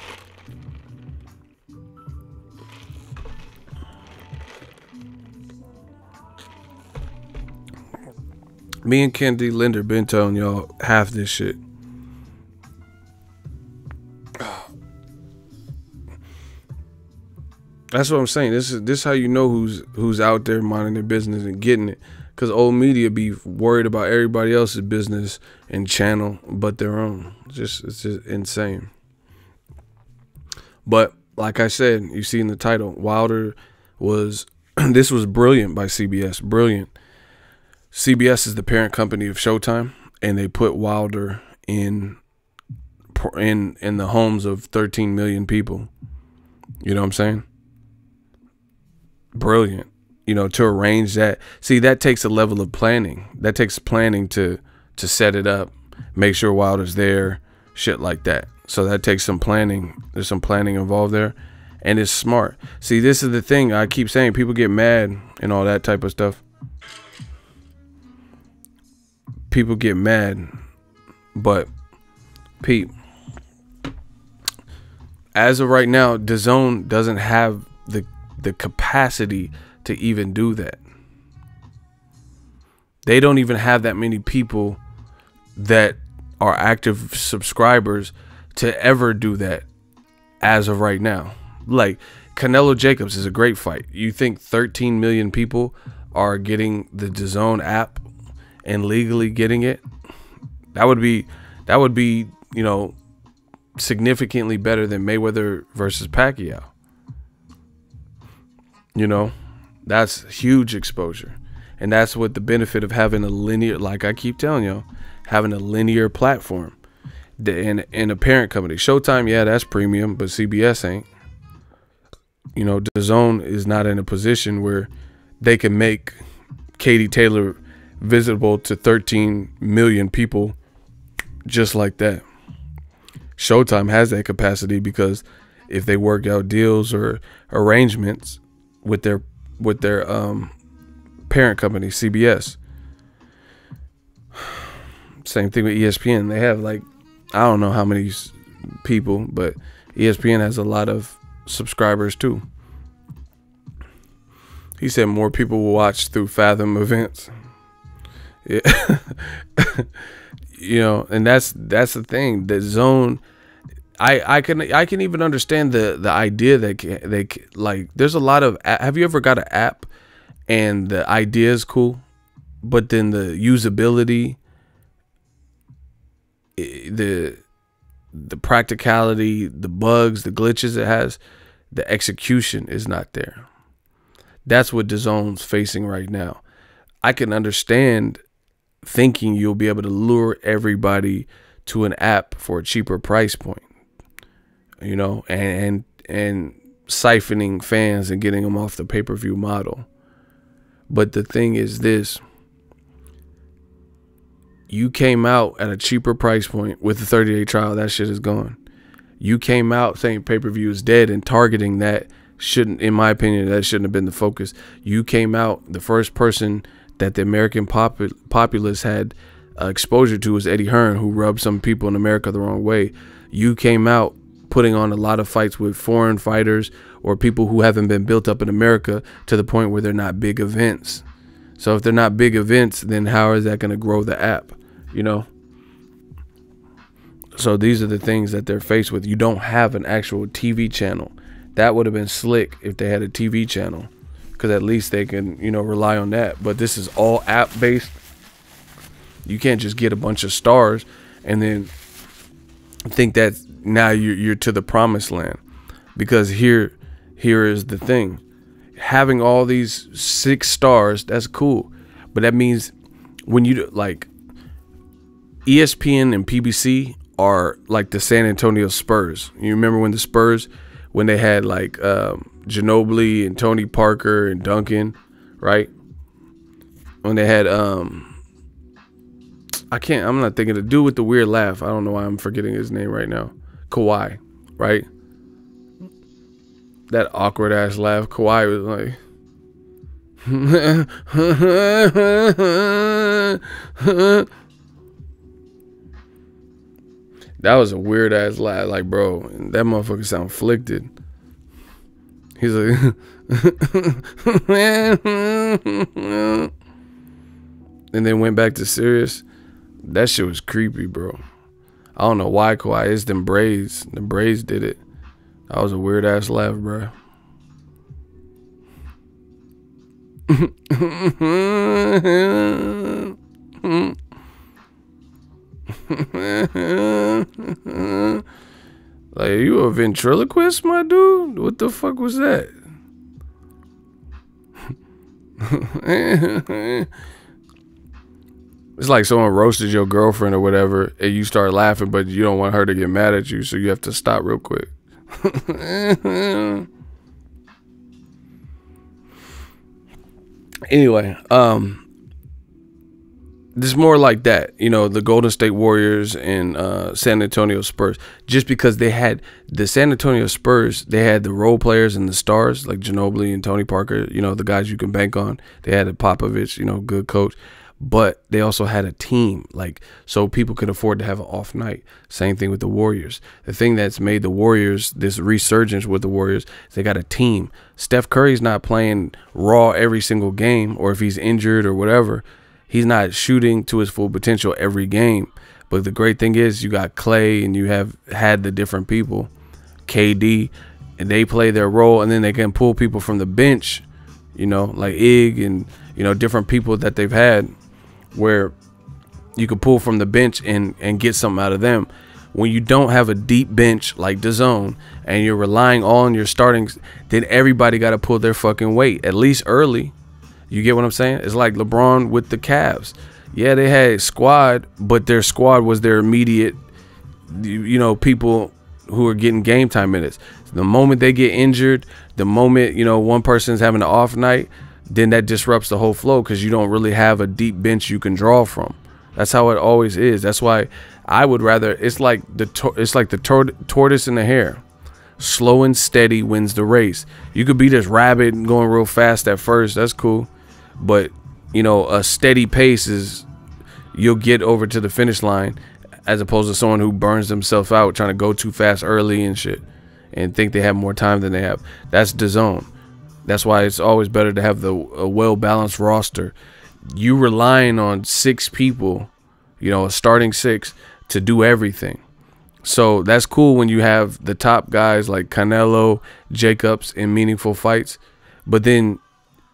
Me and Candy Linder been telling y'all half this shit. That's what I'm saying. This is how you know who's out there minding their business and getting it. Cause old media be worried about everybody else's business and channel but their own. It's just insane. But like I said, you see in the title, Wilder was this was brilliant by CBS. Brilliant. CBS is the parent company of Showtime, and they put Wilder in the homes of 13 million people. You know what I'm saying? Brilliant. You know, to arrange that. See, that takes a level of planning. That takes planning to set it up, make sure Wilder's there, shit like that. So that takes some planning. There's some planning involved there, and it's smart. See, this is the thing I keep saying. People get mad and all that type of stuff. People get mad, but Pete, as of right now, DAZN doesn't have the capacity to even do that. They don't even have that many people that are active subscribers to ever do that as of right now. Like Canelo Jacobs is a great fight. You think 13 million people are getting the DAZN app and legally getting it? That would be, you know, significantly better than Mayweather versus Pacquiao. You know, that's huge exposure. And that's what the benefit of having a linear, like I keep telling y'all, having a linear platform and a parent company. Showtime, yeah, that's premium, but CBS ain't. You know, DAZN is not in a position where they can make Katie Taylor visible to 13 million people just like that. Showtime has that capacity because if they work out deals or arrangements with their parent company, CBS. Same thing with ESPN. They have like, I don't know how many people, but ESPN has a lot of subscribers too. He said more people will watch through Fathom events. Yeah. You know, and that's the thing. The zone, I can even understand the idea that they like. There's a lot of. Have you ever got an app and the idea is cool, but then the usability, the practicality, the bugs, the glitches it has, the execution is not there. That's what DAZN's facing right now. I can understand thinking you'll be able to lure everybody to an app for a cheaper price point, you know, and siphoning fans and getting them off the pay-per-view model. But the thing is this: you came out at a cheaper price point with the 30-day trial. That shit is gone. You came out saying pay-per-view is dead and targeting that shouldn't, in my opinion, that shouldn't have been the focus. You came out, the first person that the American populace had exposure to was Eddie Hearn, who rubbed some people in America the wrong way. You came out putting on a lot of fights with foreign fighters or people who haven't been built up in America to the point where they're not big events. So if they're not big events, then how is that going to grow the app, you know? So these are the things that they're faced with. You don't have an actual TV channel. That would have been slick if they had a TV channel, because at least they can, you know, rely on that. But this is all app based. You can't just get a bunch of stars and then think that now you're to the promised land, because here is the thing: having all these 6 stars, that's cool, but that means when you like ESPN and PBC are like the San Antonio Spurs. You remember when the Spurs, when they had like Ginobili and Tony Parker and Duncan, right? When they had I'm not thinking the dude with the weird laugh. I don't know why I'm forgetting his name right now. Kawhi, right? That awkward ass laugh. Kawhi was like, that was a weird ass laugh. Like, bro, that motherfucker sound afflicted. He's like, and then went back to serious. That shit was creepy, bro. I don't know why Kawhi. It's them braids. The braids did it. That was a weird ass laugh, bro. Like, are you a ventriloquist, my dude? What the fuck was that? It's like someone roasted your girlfriend or whatever, and you start laughing, but you don't want her to get mad at you, so you have to stop real quick. Anyway, this is more like that, you know, the Golden State Warriors and San Antonio Spurs. Just because they had the San Antonio Spurs, they had the role players and the stars like Ginobili and Tony Parker, you know, the guys you can bank on. They had a Popovich, you know, good coach. But they also had a team, like, so people could afford to have an off night. Same thing with the Warriors. The thing that's made the Warriors, this resurgence with the Warriors, they got a team. Steph Curry's not playing raw every single game, or if he's injured or whatever, he's not shooting to his full potential every game. But the great thing is you got Clay and you have had the different people, KD, and they play their role, and then they can pull people from the bench, you know, like Ig and, you know, different people that they've had, where you could pull from the bench and get something out of them. When you don't have a deep bench like DAZN and you're relying on your startings, then everybody got to pull their fucking weight, at least early. You get what I'm saying? It's like LeBron with the Cavs. Yeah, they had squad, but their squad was their immediate, you know, people who are getting game time minutes. The moment they get injured, the moment, you know, one person's having an off night, then that disrupts the whole flow because you don't really have a deep bench you can draw from. That's how it always is. That's why I would rather, it's like the tortoise and the hare. Slow and steady wins the race. You could be this rabbit and going real fast at first. That's cool. But, you know, a steady pace is, you'll get over to the finish line, as opposed to someone who burns themselves out trying to go too fast early and shit and think they have more time than they have. That's DAZN. That's why it's always better to have a well-balanced roster. You relying on 6 people, you know, a starting 6 to do everything. So that's cool when you have the top guys like Canelo, Jacobs in meaningful fights. But then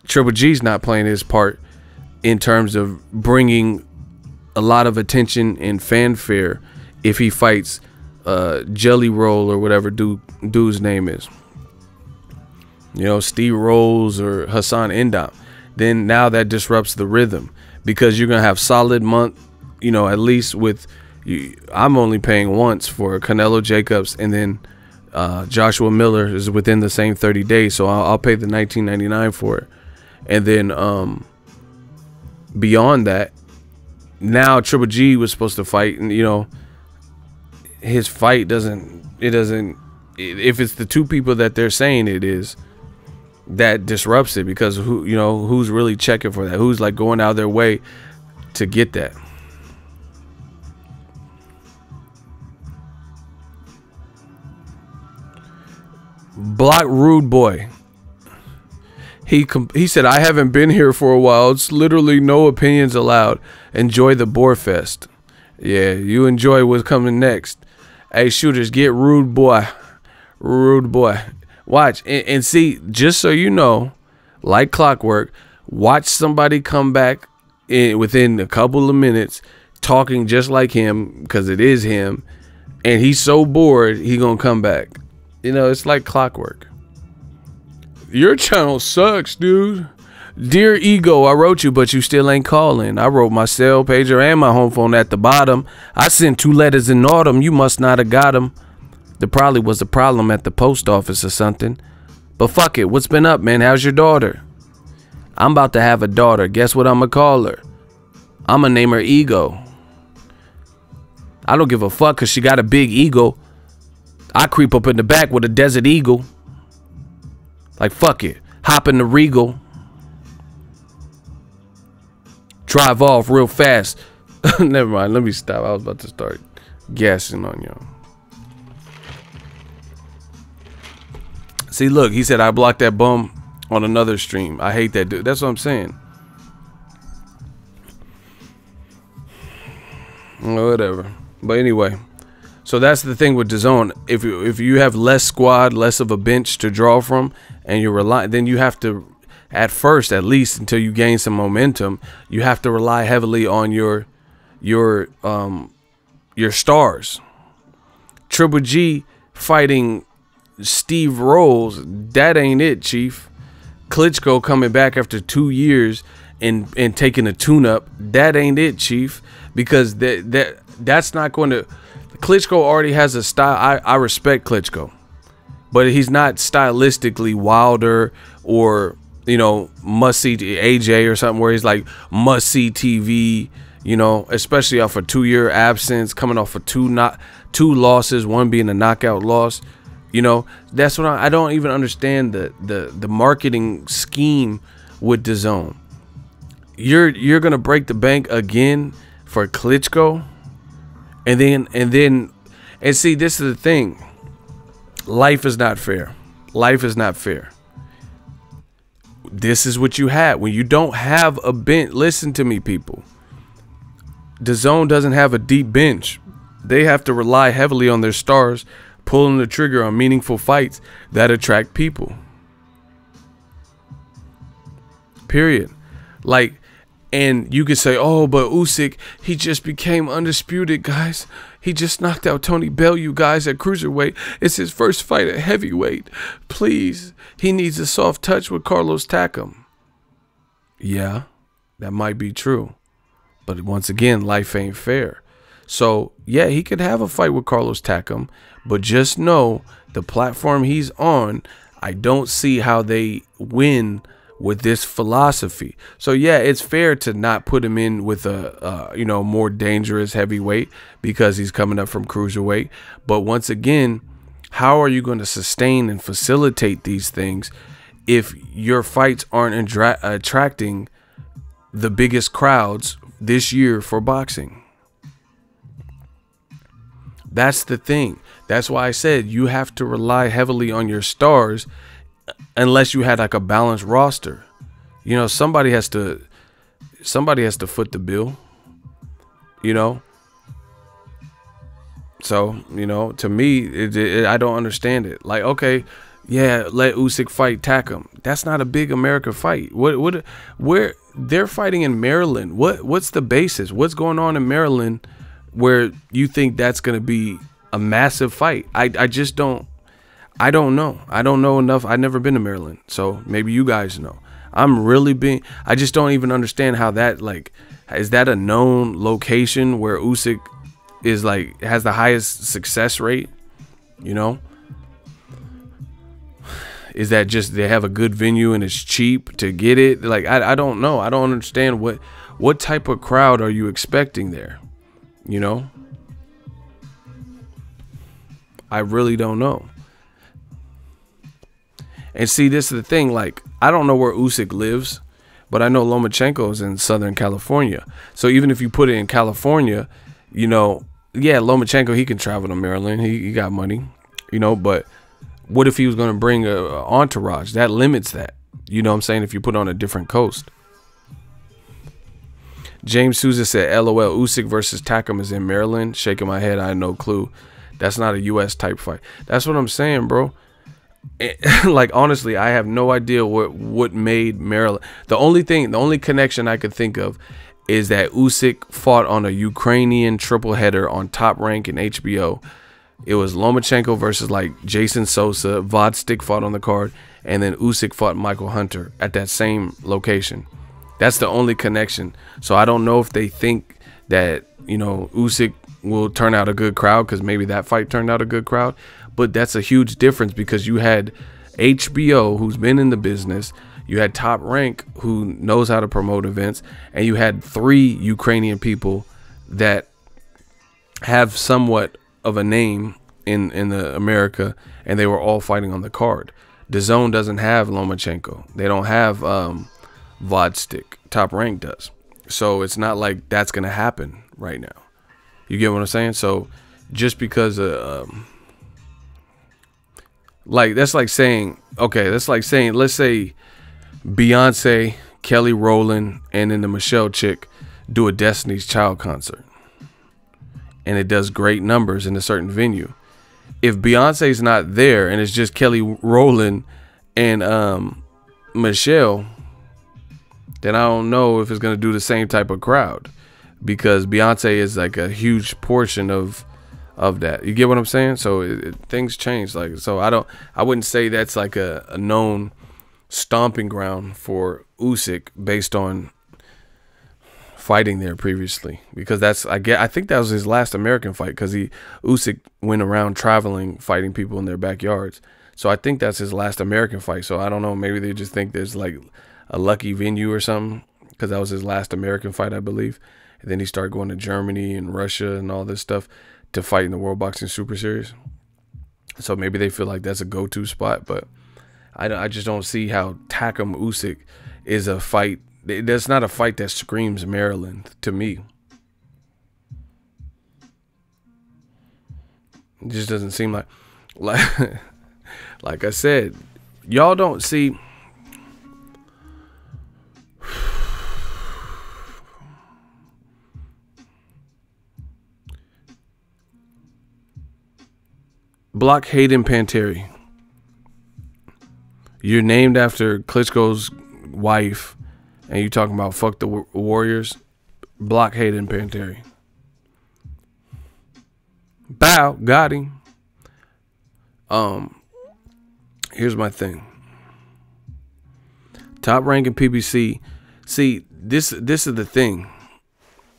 Triple G's not playing his part in terms of bringing a lot of attention and fanfare if he fights Jelly Roll or whatever dude's name is. You know, Steve Rolls or Hassan Endam. Then now that disrupts the rhythm because you're going to have solid month, you know, at least with, I'm only paying once for Canelo Jacobs, and then Joshua Miller is within the same 30 days. So I'll pay the $19.99 for it. And then beyond that, now Triple G was supposed to fight, and, you know, his fight doesn't, if it's the 2 people that they're saying it is, that disrupts it because who's really checking for that? Who's like going out of their way to get that? Block Rude Boy. He said, I haven't been here for a while. It's literally no opinions allowed. Enjoy the Boar Fest. Yeah, you enjoy what's coming next. Hey, shooters, get Rude Boy. Rude Boy. Watch and see, just so you know, like clockwork, watch somebody come back within a couple of minutes talking just like him, because it is him, and he's so bored he gonna come back. You know, it's like clockwork. Your channel sucks, dude. Dear Ego, I wrote you, but you still ain't calling. I wrote my cell pager and my home phone at the bottom. I sent 2 letters in autumn. You must not have got them. There probably was a problem at the post office or something. But fuck it. What's been up, man? How's your daughter? I'm about to have a daughter. Guess what I'm going to call her? I'm going to name her Ego. I don't give a fuck because she got a big ego. I creep up in the back with a Desert Eagle. Like, fuck it. Hop in the Regal. Drive off real fast. Never mind. Let me stop. I was about to start gassing on y'all. See, look. He said, I blocked that bum on another stream. I hate that dude. That's what I'm saying. Whatever. But anyway. So that's the thing with DAZN. If you have less squad, less of a bench to draw from, and you're relying, then you have to, at first at least, until you gain some momentum, you have to rely heavily on your stars. Triple G fighting Steve Rolls, that ain't it, Chief. Klitschko coming back after 2 years and taking a tune-up, that ain't it, Chief. Because that's not going to. Klitschko already has a style. I respect Klitschko, but he's not stylistically Wilder or, you know, must see AJ or something where he's like must see TV, you know, especially off a 2-year absence, coming off of two losses, one being a knockout loss. You know, that's what I don't even understand the marketing scheme with DAZN. You're gonna break the bank again for Klitschko. And see, this is the thing. Life is not fair. Life is not fair. This is what you have. When you don't have a bench, listen to me, people. DAZN doesn't have a deep bench. They have to rely heavily on their stars, pulling the trigger on meaningful fights that attract people. Period. Like, and you could say, oh, but Usyk, he just became undisputed, guys. He just knocked out Tony Bellew, guys, at cruiserweight. It's his first fight at heavyweight. Please, he needs a soft touch with Carlos Takam. Yeah, that might be true. But once again, life ain't fair. So, yeah, he could have a fight with Carlos Takam. But just know, the platform he's on, I don't see how they win with this philosophy. So yeah, it's fair to not put him in with a you know, more dangerous heavyweight because he's coming up from cruiserweight. But once again, how are you going to sustain and facilitate these things if your fights aren't attracting the biggest crowds this year for boxing? That's the thing. That's why I said you have to rely heavily on your stars. Unless you had like a balanced roster, you know, somebody has to foot the bill, you know. So, you know, to me, I don't understand it. Like, okay, yeah, let Usyk fight Takam. That's not a big America fight. Where they're fighting in Maryland? What's the basis? What's going on in Maryland where you think that's going to be a massive fight? I just don't. I don't know. I don't know enough. I've never been to Maryland, so maybe you guys know. I just don't even understand how that, like, is that a known location where Usyk is like, has the highest success rate, you know? Is that just they have a good venue and it's cheap to get it? Like, I don't know. I don't understand what type of crowd are you expecting there, you know? I really don't know. And see, this is the thing, like, I don't know where Usyk lives, but I know Lomachenko's in Southern California. So even if you put it in California, you know, yeah, Lomachenko, he can travel to Maryland. He got money, you know, but what if he was going to bring a entourage? That limits that. You know what I'm saying? If you put on a different coast. James Souza said, LOL, Usyk versus Takam is in Maryland. Shaking my head, I had no clue. That's not a U.S. type fight. That's what I'm saying, bro. Like, honestly, I have no idea what made Maryland. The only connection I could think of is that Usyk fought on a Ukrainian triple header on Top Rank in HBO. It was Lomachenko versus like Jason Sosa. Vodstick fought on the card, and then Usyk fought Michael Hunter at that same location. That's the only connection. So I don't know if they think that, you know, Usyk will turn out a good crowd because maybe that fight turned out a good crowd. But that's a huge difference because you had HBO, who's been in the business. You had Top Rank, who knows how to promote events. And you had 3 Ukrainian people that have somewhat of a name in the America, and they were all fighting on the card. DAZN doesn't have Lomachenko. They don't have Vodstick. Top Rank does. So it's not like that's gonna happen right now. You get what I'm saying? So just because like that's like saying, okay, that's like saying, let's say Beyonce, Kelly Rowland, and then the Michelle chick do a Destiny's Child concert, and it does great numbers in a certain venue. If Beyonce's not there and it's just Kelly Rowland and Michelle, then I don't know if it's gonna do the same type of crowd, because Beyonce is like a huge portion of that. You get what I'm saying? So things change. Like, so I wouldn't say that's like a known stomping ground for Usyk based on fighting there previously, because I think that was his last American fight, because Usyk went around traveling fighting people in their backyards. So I think that's his last American fight. So I don't know, maybe they just think there's like a lucky venue or something, because that was his last American fight, I believe. And then he started going to Germany and Russia and all this stuff to fight in the World Boxing Super Series. So maybe they feel like that's a go-to spot, but I just don't see how Takam Usyk is a fight. That's not a fight that screams Maryland to me. It just doesn't seem like like I said, y'all don't see. Block Hayden Panettiere. You're named after Klitschko's wife, and you talking about fuck the Warriors. Block Hayden Panettiere. Bow, got him. Here's my thing. Top Rank and PBC. See, this is the thing.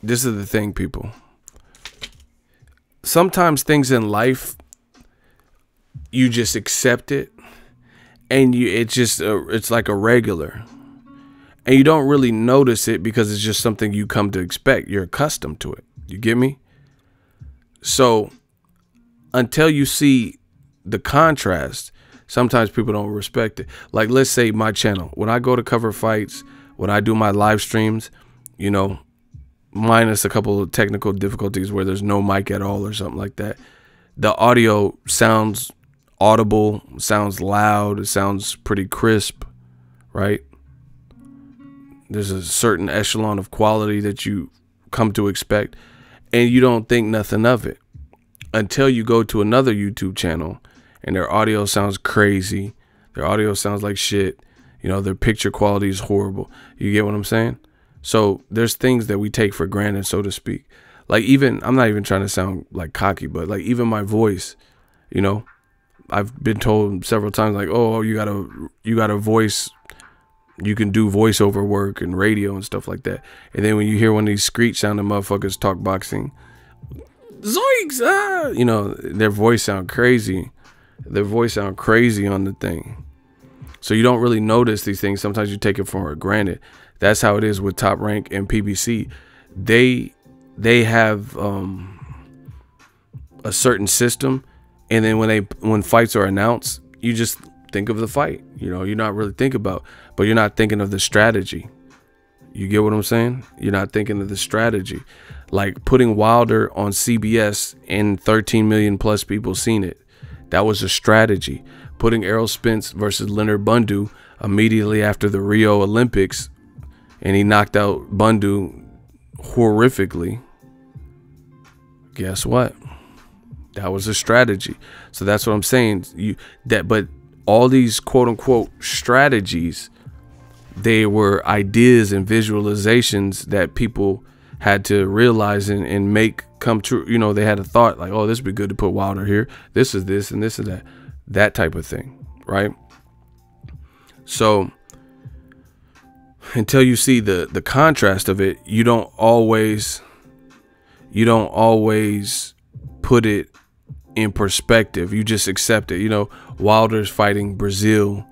This is the thing, people. Sometimes things in life, you just accept it, and it's like a regular, and you don't really notice it because it's just something you come to expect. You're accustomed to it. You get me? So until you see the contrast, sometimes people don't respect it. Like, let's say my channel, when I go to cover fights, when I do my live streams, you know, minus a couple of technical difficulties where there's no mic at all or something like that, the audio sounds audible, sounds loud, it sounds pretty crisp, right? There's a certain echelon of quality that you come to expect, and you don't think nothing of it until you go to another YouTube channel and their audio sounds crazy, their audio sounds like shit, you know, their picture quality is horrible. You get what I'm saying? So there's things that we take for granted, so to speak. Like, even, I'm not even trying to sound like cocky, but like even my voice, you know, I've been told several times, like, oh, you got a voice, you can do voiceover work and radio and stuff like that. And then when you hear one of these screech sounding motherfuckers talk boxing, zoinks, ah, you know, their voice sound crazy. Their voice sound crazy on the thing. So you don't really notice these things. Sometimes you take it for granted. That's how it is with Top Rank and PBC. They have a certain system. And then when fights are announced, you just think of the fight. You know, you're not really thinking about, but you're not thinking of the strategy. You get what I'm saying? You're not thinking of the strategy. Like putting Wilder on CBS and 13 million plus people seen it. That was a strategy. Putting Errol Spence versus Leonard Bundu immediately after the Rio Olympics, and he knocked out Bundu horrifically. Guess what? That was a strategy. So that's what I'm saying. But all these quote unquote strategies, they were ideas and visualizations that people had to realize and make come true. You know, they had a thought like, oh, this would be good to put Wilder here. This is this and this is that. That type of thing, right? So until you see the contrast of it, you don't always put it in perspective. You just accept it. You know, Wilder's fighting Brazil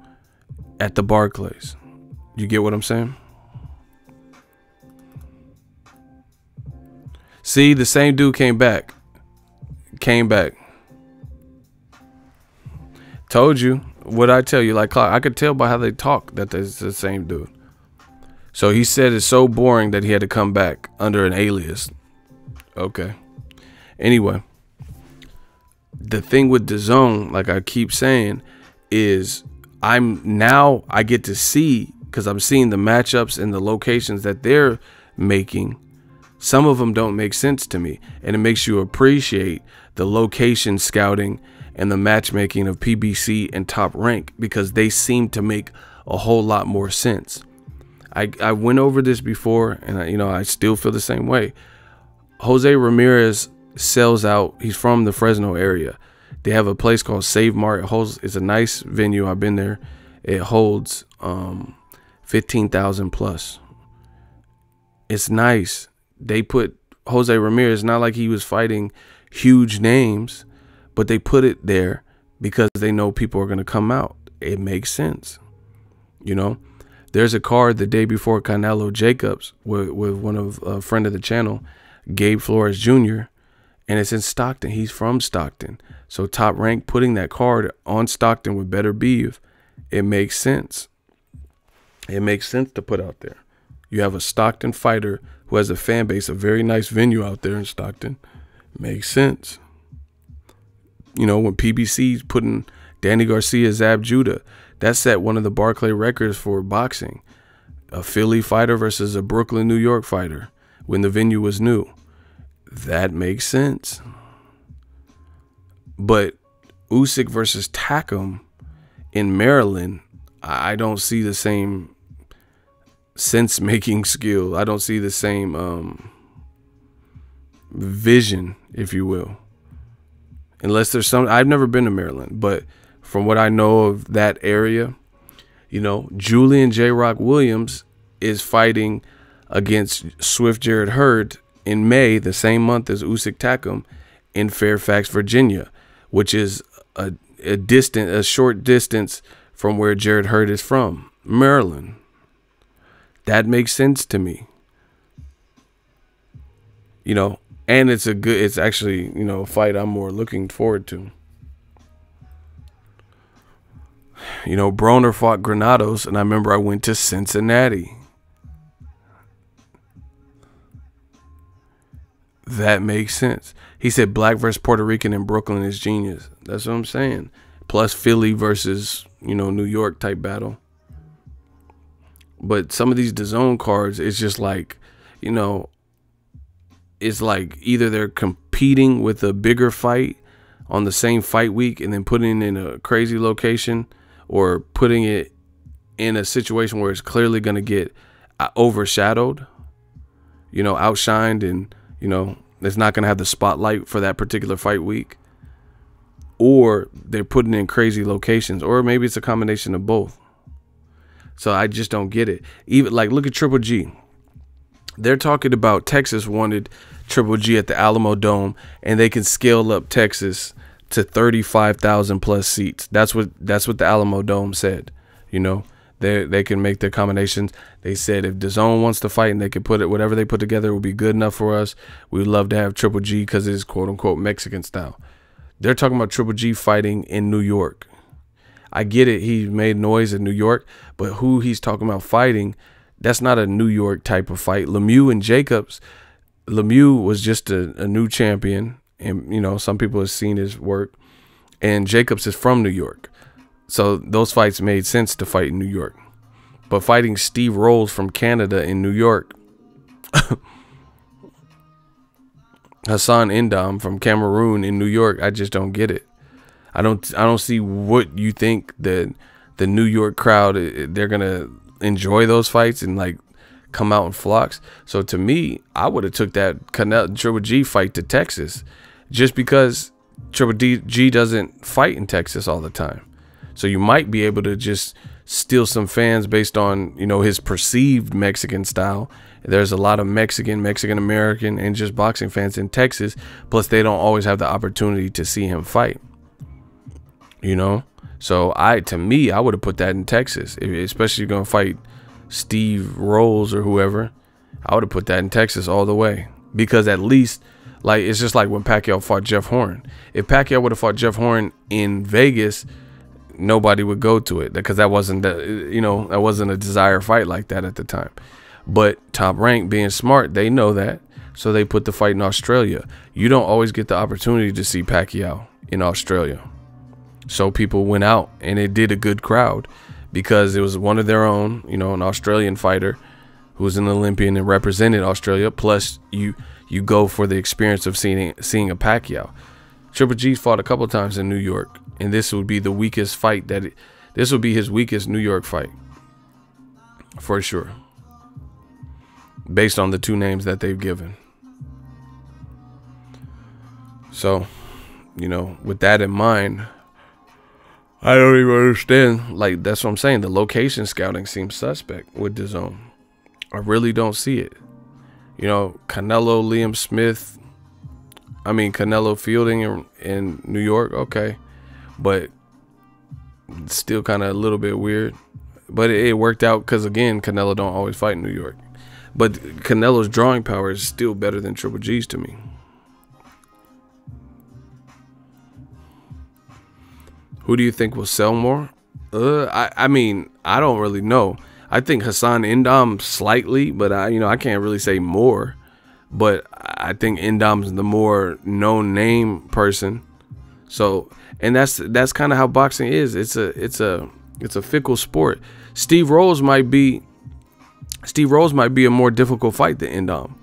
at the Barclays. You get what I'm saying? See, the same dude came back. came back. Told you. What I tell you, like, I could tell by how they talk that it's the same dude. So he said it's so boring that he had to come back under an alias. Okay. Anyway, the thing with DAZN, like I keep saying, is I get to see, because I'm seeing the matchups and the locations that they're making. Some of them don't make sense to me, and it makes you appreciate the location scouting and the matchmaking of PBC and Top Rank, because they seem to make a whole lot more sense. I went over this before, and I still feel the same way. Jose Ramirez sells out. He's from the Fresno area. They have a place called Save Mart. It's a nice venue. I've been there. It holds 15,000 plus. It's nice. They put Jose Ramirez, not like he was fighting huge names, but they put it there because they know people are going to come out. It makes sense. There's a card the day before Canelo Jacobs with one of a friend of the channel, Gabe Flores Jr., and it's in Stockton. He's from Stockton. So Top Rank putting that card on Stockton with better beef, it makes sense. It makes sense to put out there. You have a Stockton fighter who has a fan base, a very nice venue out there in Stockton. Makes sense. When PBC's putting Danny Garcia, Zab Judah, that set one of the Barclay records for boxing. A Philly fighter versus a Brooklyn, New York fighter when the venue was new. That makes sense. But Usyk versus Takam in Maryland, I don't see the same sense-making skill. I don't see the same vision, if you will. Unless there's some, I've never been to Maryland, but from what I know of that area, Julian J. Rock Williams is fighting against Swift Jared Hurd in May, the same month as Usyk Takam, in Fairfax, Virginia, which is a short distance from where Jared Hurd is from, Maryland. That makes sense to me. And it's actually, a fight I'm more looking forward to. Broner fought Granados, and I remember I went to Cincinnati. That makes sense. He said black versus Puerto Rican in Brooklyn is genius. That's what I'm saying. Plus Philly versus, New York type battle. But some of these DAZN cards, it's just like, it's like either they're competing with a bigger fight on the same fight week and then putting it in a crazy location, or putting it in a situation where it's clearly going to get overshadowed, outshined, and, it's not going to have the spotlight for that particular fight week. Or they're putting in crazy locations, or maybe it's a combination of both. So I just don't get it. Even like, look at Triple G. They're talking about Texas wanted Triple G at the Alamo Dome, and they can scale up Texas to 35,000 plus seats. That's what the Alamo Dome said. They can make their combinations. They said if DAZN wants to fight and they can put it, whatever they put together will be good enough for us. We would love to have Triple G because it's quote unquote Mexican style. They're talking about Triple G fighting in New York. I get it. He made noise in New York, but who he's talking about fighting, that's not a New York type of fight. Lemieux and Jacobs. Lemieux was just a new champion, and some people have seen his work, and Jacobs is from New York, so those fights made sense to fight in New York. But fighting Steve Rolls from Canada in New York, Hassan Indam from Cameroon in New York, I just don't get it. I don't see what you think that the New York crowd, they're gonna enjoy those fights and like come out in flocks. So to me, I would have took that Triple G fight to Texas, just because Triple G doesn't fight in Texas all the time. So you might be able to just steal some fans based on, his perceived Mexican style. There's a lot of Mexican American, and just boxing fans in Texas. Plus, they don't always have the opportunity to see him fight. So to me, I would have put that in Texas, especially if you're gonna fight Steve Rolls or whoever. I would have put that in Texas all the way, because at least Like, it's just like when Pacquiao fought Jeff Horn. If Pacquiao would have fought Jeff Horn in Vegas, nobody would go to it because that wasn't that wasn't a desire fight like that at the time. But Top Rank, being smart, they know that, so they put the fight in Australia. You don't always get the opportunity to see Pacquiao in Australia, so people went out, and it did a good crowd because it was one of their own, an Australian fighter who was an Olympian and represented Australia. Plus, you go for the experience of seeing a Pacquiao. Triple G's fought a couple times in New York, and this would be the weakest fight this would be his weakest New York fight for sure, based on the two names that they've given. So, with that in mind, I don't even understand. Like, that's what I'm saying. The location scouting seems suspect with DAZN. I really don't see it. Canelo, Liam Smith. Canelo fielding in New York, okay, but still kind of a little bit weird. But it worked out because, again, Canelo don't always fight in New York. But Canelo's drawing power is still better than Triple G's to me. Who do you think will sell more? I don't really know. I think Hassan Indam slightly, but I can't really say more. But I think Indam's the more known name person. So, and that's kind of how boxing is. It's a fickle sport. Steve Rolls might be a more difficult fight than Indam.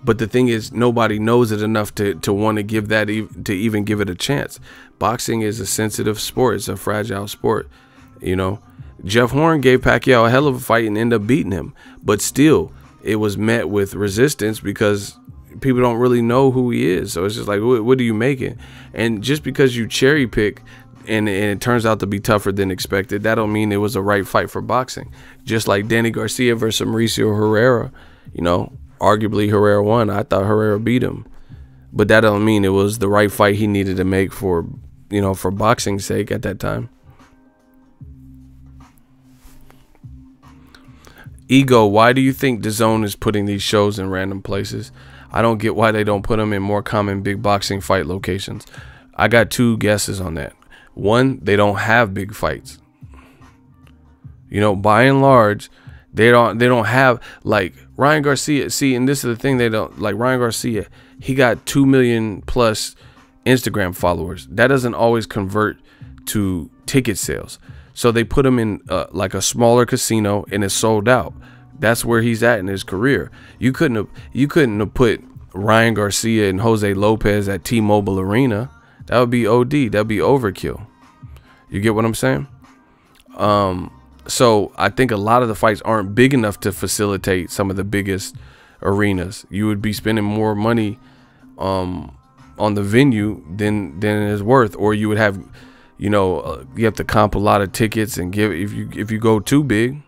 But the thing is, nobody knows it enough to want to give that to even give it a chance. Boxing is a sensitive sport. It's a fragile sport. Jeff Horn gave Pacquiao a hell of a fight and ended up beating him. But still, it was met with resistance because people don't really know who he is. So it's just like, what do you make it? And just because you cherry pick and it turns out to be tougher than expected, that don't mean it was a right fight for boxing. Just like Danny Garcia versus Mauricio Herrera, arguably Herrera won. I thought Herrera beat him, but that don't mean it was the right fight he needed to make for boxing's sake at that time. Ego, why do you think DAZN is putting these shows in random places? I don't get why they don't put them in more common big boxing fight locations. I got two guesses on that. One, they don't have big fights. By and large, they don't have, like, Ryan Garcia. See, and this is the thing, they don't like Ryan Garcia. He got 2 million plus Instagram followers. That doesn't always convert to ticket sales. So they put him in like a smaller casino, and it's sold out. That's where he's at in his career. You couldn't have put Ryan Garcia and Jose Lopez at T-Mobile Arena. That would be OD. That'd be overkill. You get what I'm saying? So I think a lot of the fights aren't big enough to facilitate some of the biggest arenas. You would be spending more money on the venue than it is worth, or you would have, you have to comp a lot of tickets and give. If you go too big,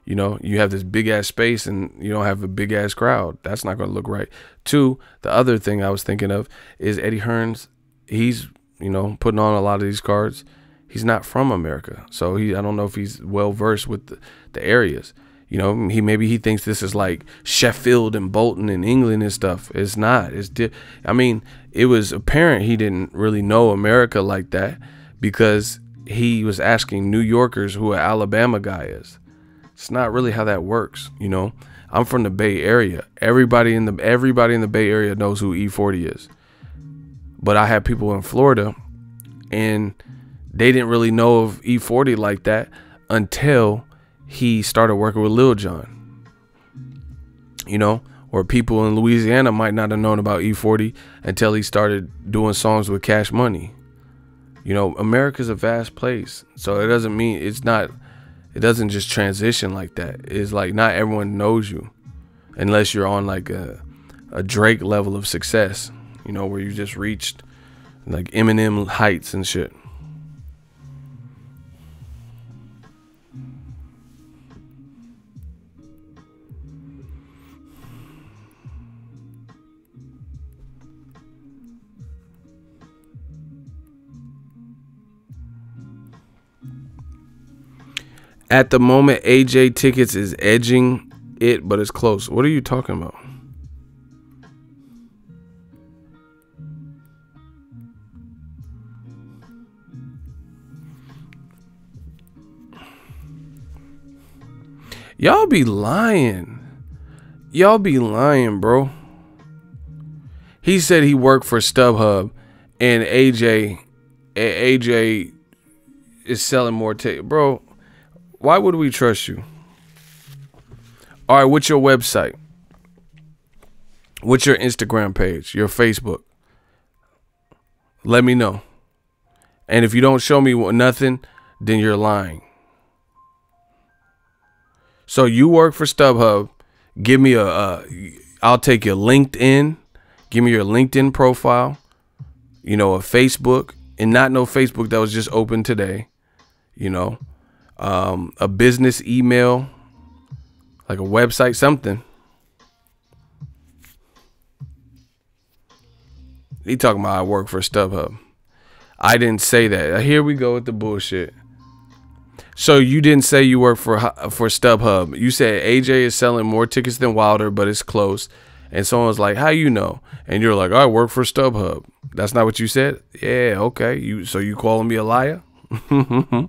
you have this big ass space and you don't have a big ass crowd. That's not going to look right. Two, the other thing I was thinking of is Eddie Hearns. He's putting on a lot of these cards. He's not from America, so I don't know if he's well versed with the areas. Maybe he thinks this is like Sheffield and Bolton in England and stuff. It's not. It was apparent he didn't really know America like that because he was asking New Yorkers who an Alabama guy is. It's not really how that works. I'm from the Bay Area. Everybody in the Bay Area knows who E40 is. But I have people in Florida, and they didn't really know of E40 like that until he started working with Lil Jon. Or people in Louisiana might not have known about E40 until he started doing songs with Cash Money. America's a vast place, so it doesn't mean it doesn't just transition like that. It's like not everyone knows you unless you're on like a Drake level of success, where you just reached like Eminem heights and shit. At the moment, AJ Tickets is edging it, but it's close. What are you talking about? Y'all be lying. Y'all be lying, bro. He said he worked for StubHub, and AJ is selling more tickets. Bro, why would we trust you? All right, what's your website? What's your Instagram page? Your Facebook? Let me know. And if you don't show me nothing, then you're lying. So you work for StubHub. Give me I'll take your LinkedIn. Give me your LinkedIn profile. You know, a Facebook, and not no Facebook that was just open today. You know, a business email, like a website, something. He talking about I work for StubHub. I didn't say that. Here we go with the bullshit. So you didn't say you work for StubHub. You said AJ is selling more tickets than Wilder, but it's close. And someone's like, "How you know?" And you're like, "I work for StubHub." That's not what you said. Yeah, okay. So you calling me a liar? Yeah,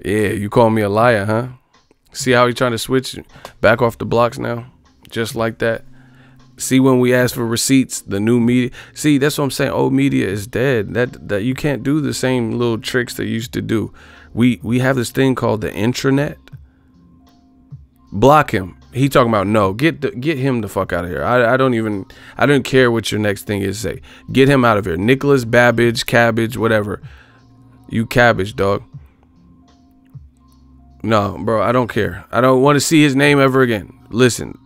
you calling me a liar, huh? See how he's trying to switch back off the blocks now, just like that. See, when we ask for receipts, the new media. See, that's what I'm saying. Old media is dead. That you can't do the same little tricks they used to do. We have this thing called the intranet. Block him. He talking about no. Get him the fuck out of here. I don't care what your next thing is. Say, get him out of here. Nicholas Babbage, Cabbage, whatever. You cabbage, dog. No, bro. I don't care. I don't want to see his name ever again. Listen.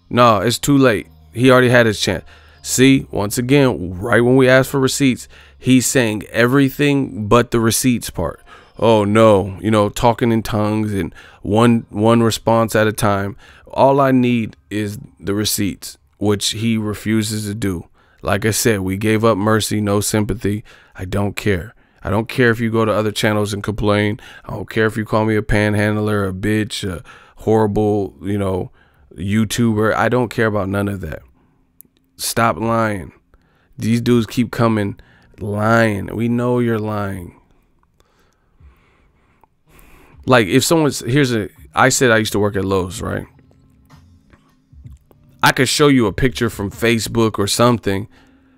No, it's too late. He already had his chance. See, once again, right when we ask for receipts, he's saying everything but the receipts part. Oh no, you know, talking in tongues and one response at a time. All I need is the receipts, which he refuses to do. Like I said, we gave up mercy, no sympathy. I don't care. I don't care if you go to other channels and complain. I don't care if you call me a panhandler, a bitch, a horrible, you know, YouTuber. I don't care about none of that. Stop lying. These dudes keep coming lying. We know you're lying. Like if someone's I said I used to work at Lowe's, right? I could show you a picture from Facebook or something,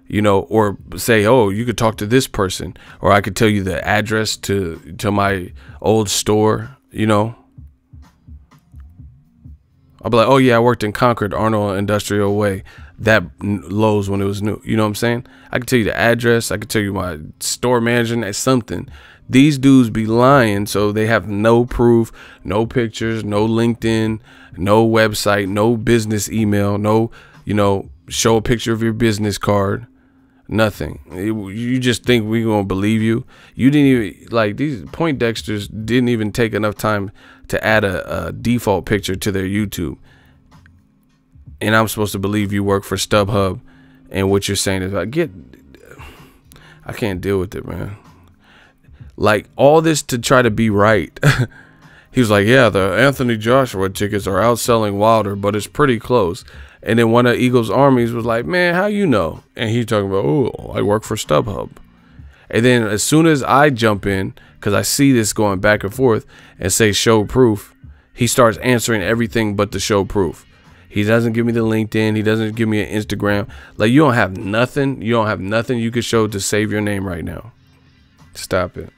you know, or say, oh, you could talk to this person, or I could tell you the address to my old store, you know. I'll be like, oh yeah, I worked in Concord, Arnold Industrial Way, that Lowe's when it was new. You know what I'm saying? I could tell you the address. I could tell you my store manager and something. These dudes be lying, so they have no proof, no pictures, no LinkedIn, no website, no business email, no, you know, show a picture of your business card, nothing. You just think we gonna believe you? You didn't even, like, these Poindexters didn't even take enough time to add a default picture to their YouTube. And I'm supposed to believe you work for StubHub, and what you're saying is like, I can't deal with it, man. Like, all this to try to be right. He was like, yeah, the Anthony Joshua tickets are outselling Wilder, but it's pretty close. And then one of Eagle's armies was like, man, how you know? And he talking about, oh, I work for StubHub. And then as soon as I jump in, because I see this going back and forth, and say show proof, he starts answering everything but the show proof. He doesn't give me the LinkedIn. He doesn't give me an Instagram. Like, you don't have nothing. You don't have nothing you could show to save your name right now. Stop it.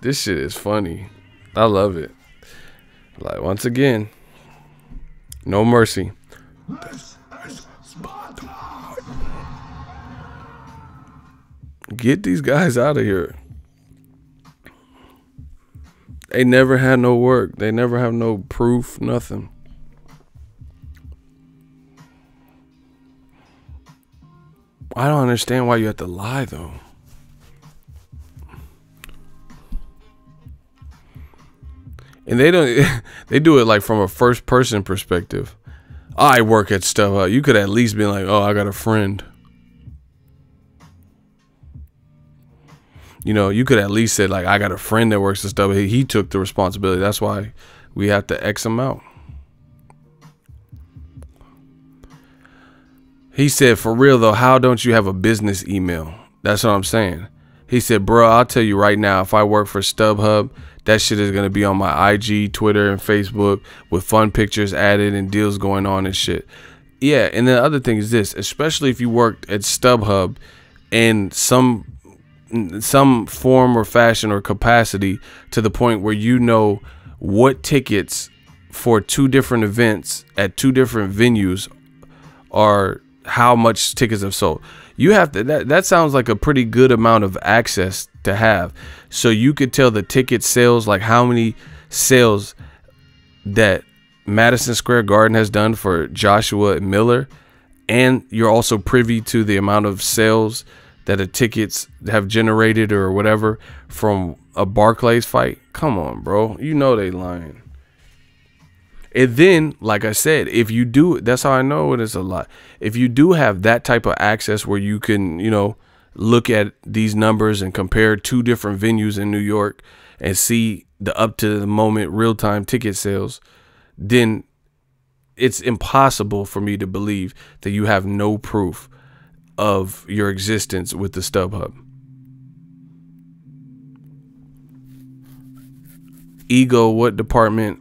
This shit is funny. I love it. Like, once again, no mercy. Get these guys out of here. They never had no work. They never have no proof, nothing. I don't understand why you have to lie, though. And they don't, they do it like from a first person perspective. I work at StubHub. You could at least be like, oh, I got a friend. You know, you could at least say, like, I got a friend that works at StubHub. He took the responsibility. That's why we have to X him out. He said, for real, though, how don't you have a business email? That's what I'm saying. He said, bro, I'll tell you right now, if I work for StubHub, that shit is going to be on my IG, Twitter, and Facebook with fun pictures added and deals going on and shit. Yeah, and the other thing is this, especially if you worked at StubHub in some form or fashion or capacity, to the point where you know what tickets for 2 different events at 2 different venues are, how much tickets have sold. You have to, that sounds like a pretty good amount of access to have. So you could tell the ticket sales, like how many sales that Madison Square Garden has done for Joshua Miller, and you're also privy to the amount of sales that the tickets have generated or whatever from a Barclays fight. Come on, bro. You know they lying. And then, like I said, if you do, that's how I know it is a lot. If you do have that type of access where you can, you know, look at these numbers and compare 2 different venues in New York and see the up to the moment real-time ticket sales, then it's impossible for me to believe that you have no proof of your existence with the StubHub. Ego, what department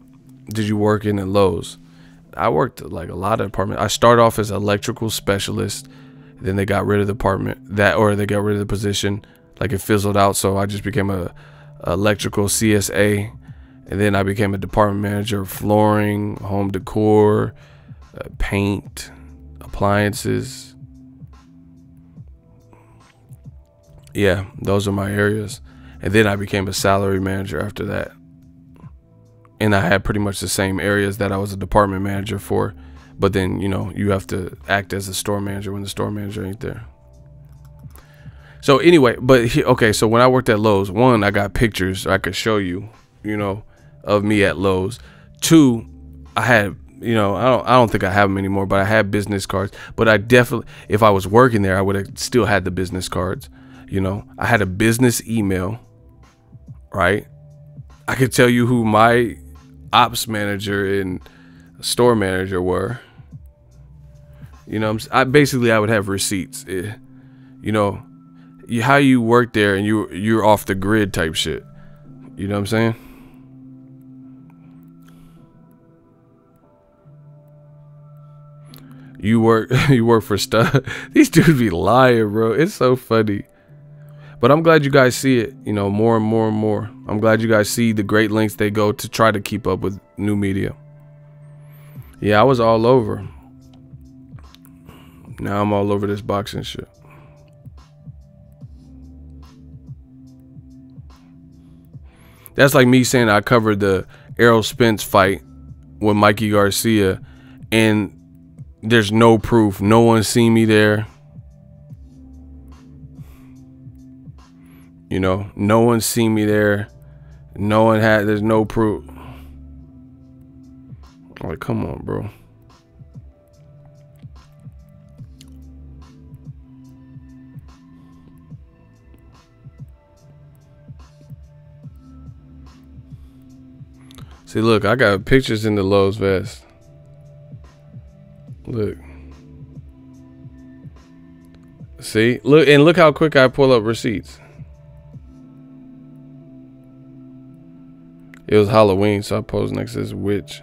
did you work in at Lowe's? I worked like a lot of departments. I started off as an electrical specialist. Then they got rid of the department, they got rid of the position. Like it fizzled out. So I just became a electrical CSA. And then I became a department manager of flooring, home decor, paint, appliances. Yeah, those are my areas. And then I became a salary manager after that. And I had pretty much the same areas that I was a department manager for. But then, you know, you have to act as a store manager when the store manager ain't there. So anyway, okay, so when I worked at Lowe's, 1, I got pictures I could show you, you know, of me at Lowe's. 2, I had, you know, I don't think I have them anymore, but I had business cards. But I definitely, if I was working there, I would have still had the business cards. You know, I had a business email, right? I could tell you who my ops manager and store manager were. You know, I would have receipts. You know, how you work there and you're off the grid type shit. You know what I'm saying? You work for stuff. These dudes be lying, bro. It's so funny. But I'm glad you guys see it, you know, more and more and more. I'm glad you guys see the great lengths they go to try to keep up with new media. Yeah, I was all over. Now I'm all over this boxing shit. That's like me saying I covered the Errol Spence fight with Mikey Garcia, and there's no proof. No one seen me there. You know, no one seen me there. No one had, there's no proof. Like, come on, bro. See, look, I got pictures in the Lowe's vest. Look. See? Look, and look how quick I pull up receipts. It was Halloween, so I posed next to this witch.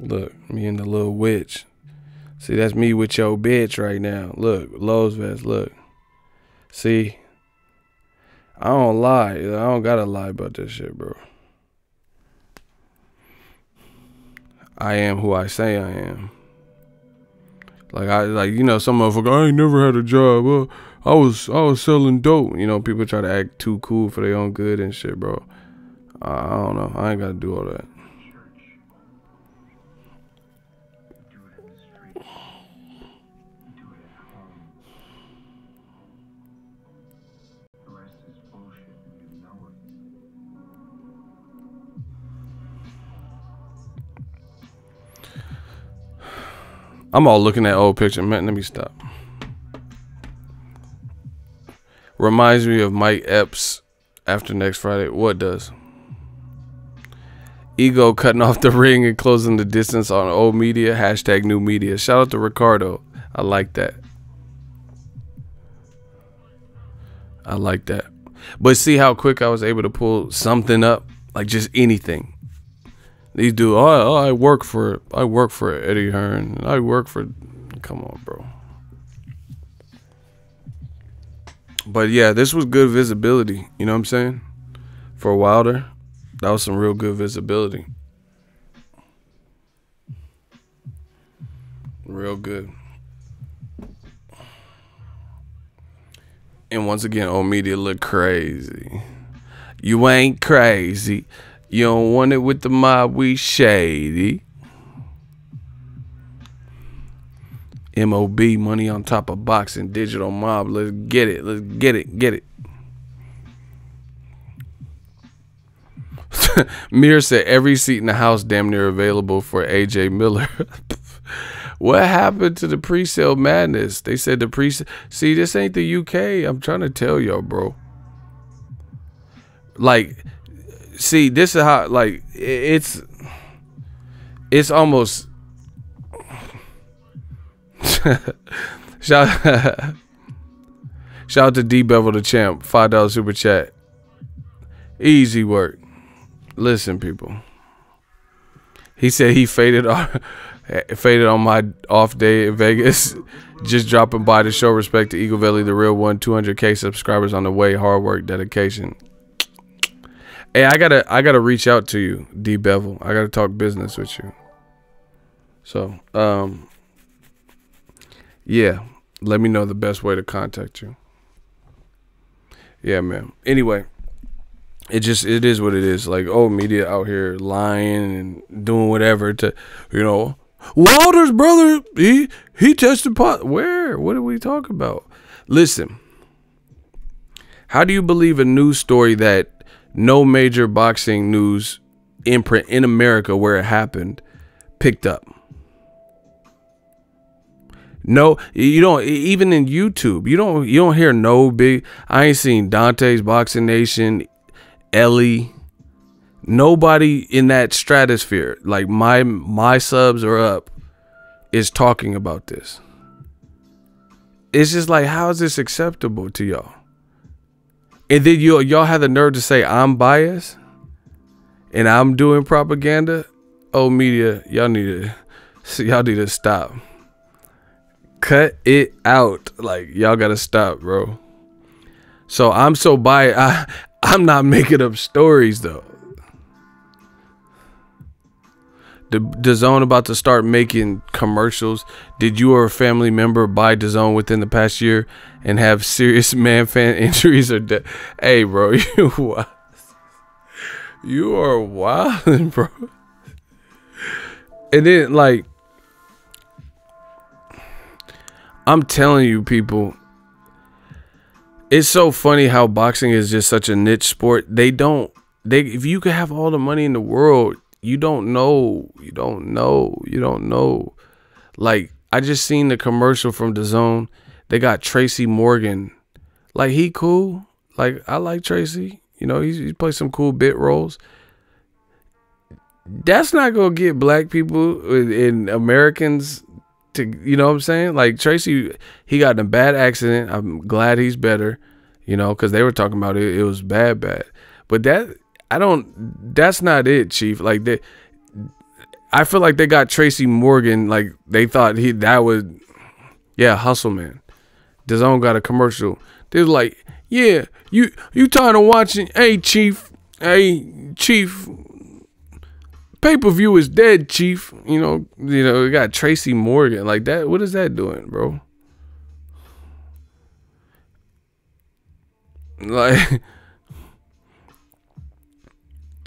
Look, me and the little witch. See, that's me with your bitch right now. Look, Lowe's vest, look. See? I don't lie. I don't gotta lie about this shit, bro. I am who I say I am. Like you know, some motherfucker, I ain't never had a job. I was selling dope. You know, people try to act too cool for their own good and shit, bro. I don't know. I ain't gotta do all that. I'm all looking at old picture. Man, let me stop. Reminds me of Mike Epps after next Friday. What does? Ego cutting off the ring and closing the distance on old media. Hashtag new media. Shout out to Ricardo. I like that. I like that. But see how quick I was able to pull something up, like just anything. These dudes, I work for Eddie Hearn. Come on, bro. But yeah, this was good visibility. You know what I'm saying? For Wilder, that was some real good visibility. Real good. And once again, old media look crazy. You ain't crazy. You don't want it with the mob, we shady. MOB, money on top of boxing, digital mob. Let's get it. Let's get it. Get it. Mir said every seat in the house damn near available for AJ Miller. What happened to the pre-sale madness? They said the pre-sale. See, this ain't the UK. I'm trying to tell y'all, bro. Like, see, this is how, like, it's almost. Shout out to D Bevel the champ, $5 super chat. Easy work. Listen, people. He said he faded on my off day in Vegas. Just dropping by to show respect to Eagle Valley, the real one. 200K subscribers on the way. Hard work, dedication. Hey, I gotta reach out to you, D Bevel. I gotta talk business with you. So, yeah, let me know the best way to contact you. Yeah, man. Anyway, it is what it is. Like, old media out here lying and doing whatever to, you know, Wilder's brother, he tested pot. Where? What are we talking about? Listen, how do you believe a news story that no major boxing news imprint in America where it happened picked up? No, you don't. Even in YouTube, you don't hear no big. I ain't seen Dante's Boxing Nation, Ellie, nobody in that stratosphere. Like my subs are up, is talking about this. It's just like, how is this acceptable to y'all? And then y'all have the nerve to say I'm biased and I'm doing propaganda. Oh, media, y'all need to stop. Cut it out. Like, y'all gotta stop, bro. So I'm so biased. I'm not making up stories though. The DAZN about to start making commercials. Did you or a family member buy DAZN within the past year and have serious fan injuries or death? Hey, bro, you are wild, bro. And then, like, I'm telling you, people, it's so funny how boxing is just such a niche sport. If you could have all the money in the world, you don't know. Like, I just seen the commercial from DAZN. They got Tracy Morgan. Like, he cool. Like, I like Tracy. You know, he plays some cool bit roles. That's not gonna get black people and Americans to, you know what I'm saying? Like, Tracy, he got in a bad accident. I'm glad he's better, you know, because they were talking about it was bad. But that's not it, Chief. Like, I feel like they got Tracy Morgan, like, they thought Hustle Man. DAZN got a commercial. They're like, yeah, you tired of watching, hey, Chief, pay-per-view is dead, Chief. You know, we got Tracy Morgan. Like, that, what is that doing, bro?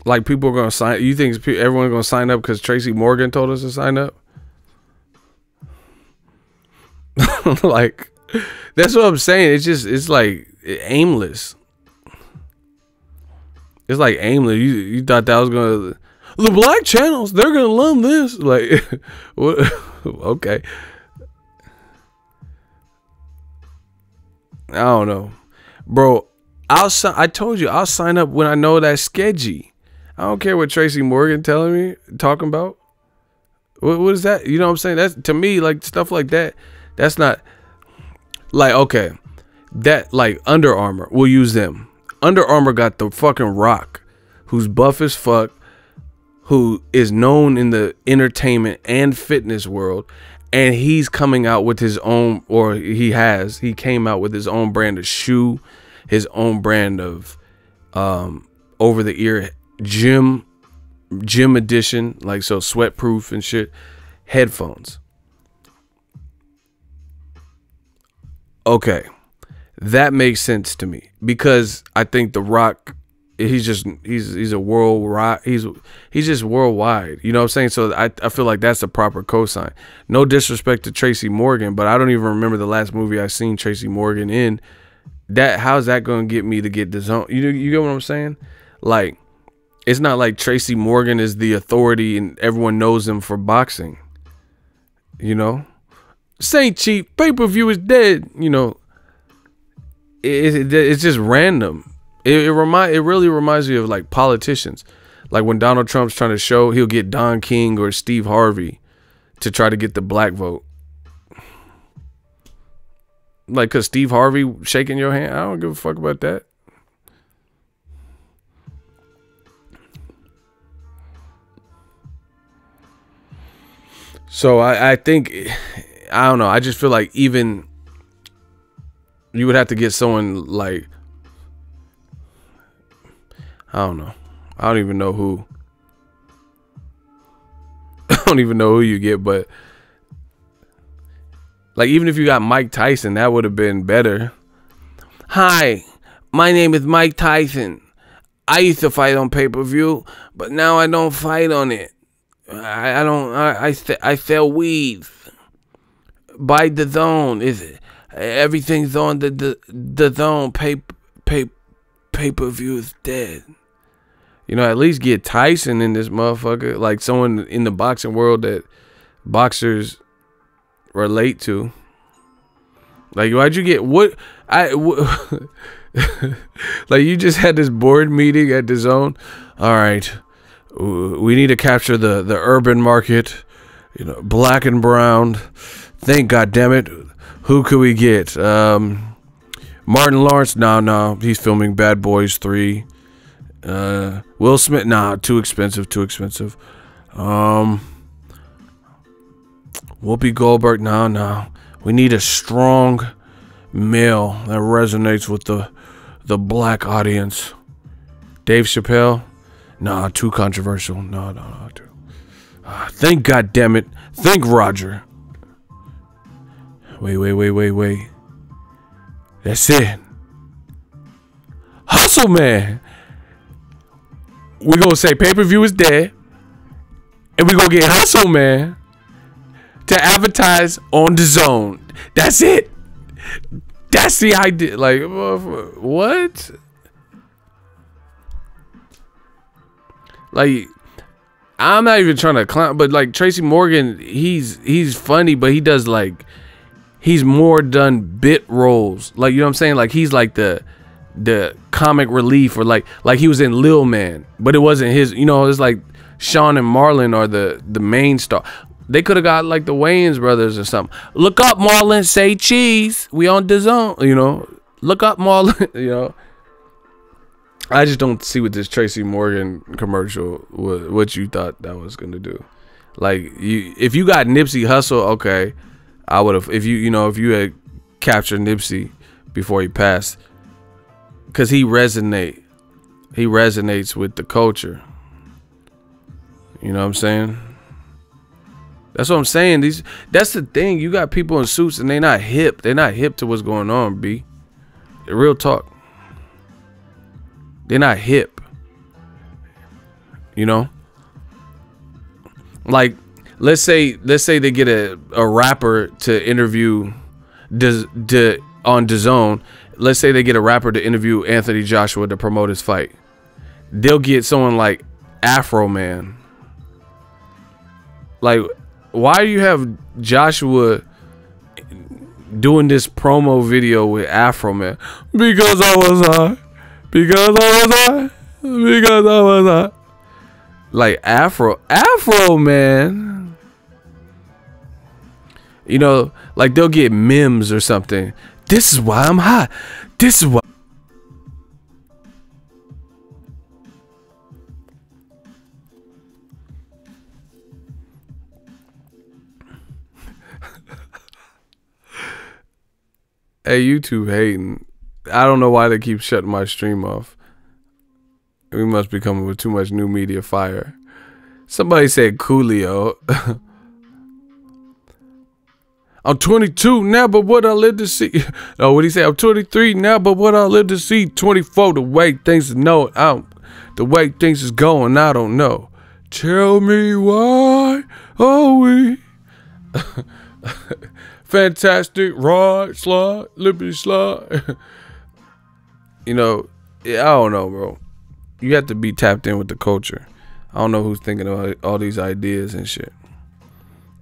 Like people are gonna sign. You think everyone's gonna sign up because Tracy Morgan told us to sign up? Like, that's what I'm saying. It's like aimless. It's like aimless. You thought that was gonna, the black channels, they're gonna love this. Like, what? Okay. I don't know, bro. I told you I'll sign up when I know that's sketchy. I don't care what Tracy Morgan talking about. What is that? You know what I'm saying? That's, to me, like, stuff like that. That's not like, okay, that, like, Under Armour. We'll use them. Under Armour got the fucking Rock, who's buff as fuck, who is known in the entertainment and fitness world, and he's coming out with his own, or he came out with his own brand of shoe, his own brand of over the ear gym edition, like, so sweat proof and shit, headphones. Okay, that makes sense to me, because I think The Rock, he's a world, he's just worldwide, you know what I'm saying? So I feel like that's a proper cosign. No disrespect to Tracy Morgan, but I don't even remember the last movie I seen Tracy Morgan in. That, how's that gonna get me to get DAZN? You get what I'm saying? Like, it's not like Tracy Morgan is the authority and everyone knows him for boxing. You know, this ain't cheap. Pay-per-view is dead. You know, it's just random. It really reminds me of, like, politicians. Like when Donald Trump's trying to show, he'll get Don King or Steve Harvey to try to get the black vote. Like, cause Steve Harvey shaking your hand, I don't give a fuck about that. So I think, I don't know, I just feel like even you would have to get someone like, I don't know. I don't even know who. I don't even know who you get, but like, even if you got Mike Tyson, that would have been better. Hi, my name is Mike Tyson. I used to fight on pay-per-view, but now I don't fight on it. I sell weed. Buy DAZN. Everything's on the DAZN. Pay-per-view is dead. You know, at least get Tyson in this motherfucker, like someone in the boxing world that boxers relate to. Like, why'd you get like, you just had this board meeting at DAZN. All right, we need to capture the urban market, you know, black and brown. Thank God damn it. Who could we get? Martin Lawrence? No, he's filming Bad Boys 3. Will Smith? Nah, too expensive. Whoopi Goldberg? No. We need a strong male that resonates with the black audience. Dave Chappelle? Nah, too controversial. No. Thank God damn it. Think Roger. Wait. That's it. Hustle Man. We're going to say pay-per-view is dead. And we're going to get Hustle Man to advertise on DAZN. That's it. That's the idea. Like, what? Like, I'm not even trying to clown, but like Tracy Morgan, he's funny, but he does, like, he's more done bit roles. Like, you know what I'm saying? Like, he's like the comic relief, or like he was in Lil Man, but it wasn't his, you know, it's like Sean and Marlon are the main star. They could have got like the Wayans brothers or something. Look up Marlon, say cheese. We on DAZN, you know. Look up Marlon, you know. I just don't see with this Tracy Morgan commercial what you thought that was gonna do. Like, if you got Nipsey Hussle, okay, I would have. If you had captured Nipsey before he passed, because he resonates with the culture. You know what I'm saying? That's what I'm saying. That's the thing. You got people in suits and they're not hip. They're not hip to what's going on, B. Real talk. They're not hip. You know? Like, let's say they get a rapper to interview on DAZN. Let's say they get a rapper to interview Anthony Joshua to promote his fight. They'll get someone like Afro Man. Like, why do you have Joshua doing this promo video with Afro Man? Because I was high. Like Afro, man. You know, like they'll get memes or something. This is why I'm hot. This is why. Hey, YouTube hating. I don't know why they keep shutting my stream off. We must be coming with too much new media fire. Somebody said Coolio. I'm 22 now, but what I live to see. Oh, what do he say? I'm 23 now, but what I live to see. 24, the way things is know. The way things is going, I don't know. Tell me why are we fantastic ride, slide, liberty slide. You know, I don't know, bro. You have to be tapped in with the culture. I don't know who's thinking about all these ideas and shit.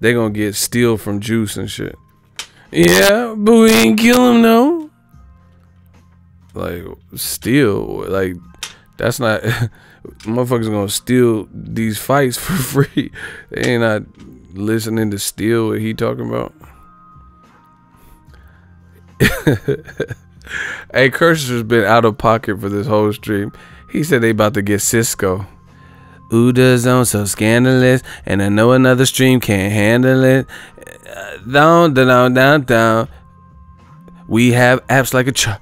They gonna get steel from Juice and shit. Yeah, but we ain't kill him, no. Like, steal. Like, that's not... Motherfuckers gonna steal these fights for free. They ain't not listening to steal what he talking about. Hey, Cursor's been out of pocket for this whole stream. He said they about to get Cisco. Ooh, DAZN so scandalous, and I know another stream can't handle it. Down. We have apps like a cha.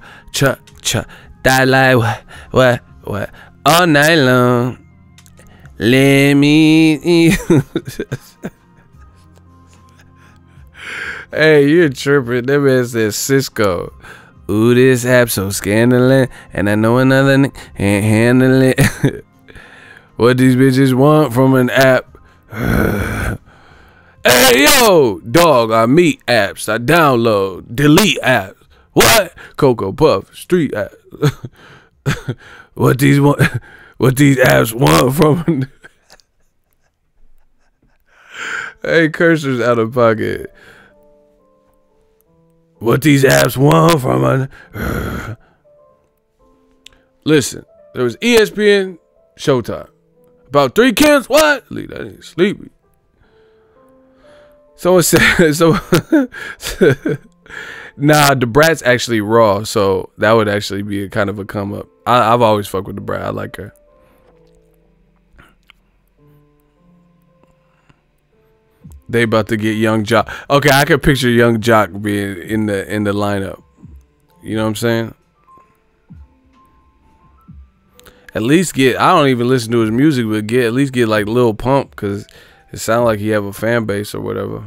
Die like what? All night long. Let me. Hey, you're tripping. That man said Cisco. Ooh, this app so scandalous, and I know another can't handle it. What these bitches want from an app? Hey, yo, dog, I meet apps. I download, delete apps. What? Cocoa Puff, street apps. What these apps want from? Hey, Cursor's out of pocket. What these apps want from an? Listen, there was ESPN, Showtime. About 3 cans. What? Leave that nigga sleepy. Someone said so. Nah, the Brat's actually raw, so that would actually be a kind of a come up. I've always fucked with the Brat. I like her. They about to get Young Jock. Okay, I can picture Young Jock being in the lineup. You know what I'm saying? At least get, I don't even listen to his music, but at least get like Lil Pump, because it sounds like he have a fan base or whatever.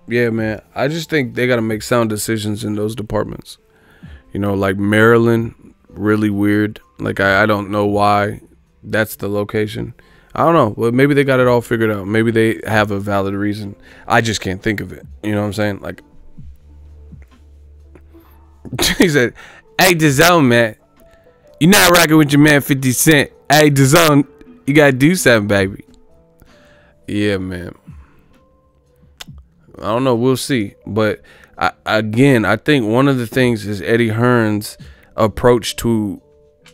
Yeah, man. I just think they got to make sound decisions in those departments. You know, like Maryland, really weird. Like, I don't know why that's the location. I don't know. Well, maybe they got it all figured out. Maybe they have a valid reason. I just can't think of it. You know what I'm saying? Like, he said, hey, DAZN, man. You're not rocking with your man 50 Cent. Hey, DAZN, you got to do something, baby. Yeah, man. I don't know. We'll see. But, I think one of the things is Eddie Hearn's approach to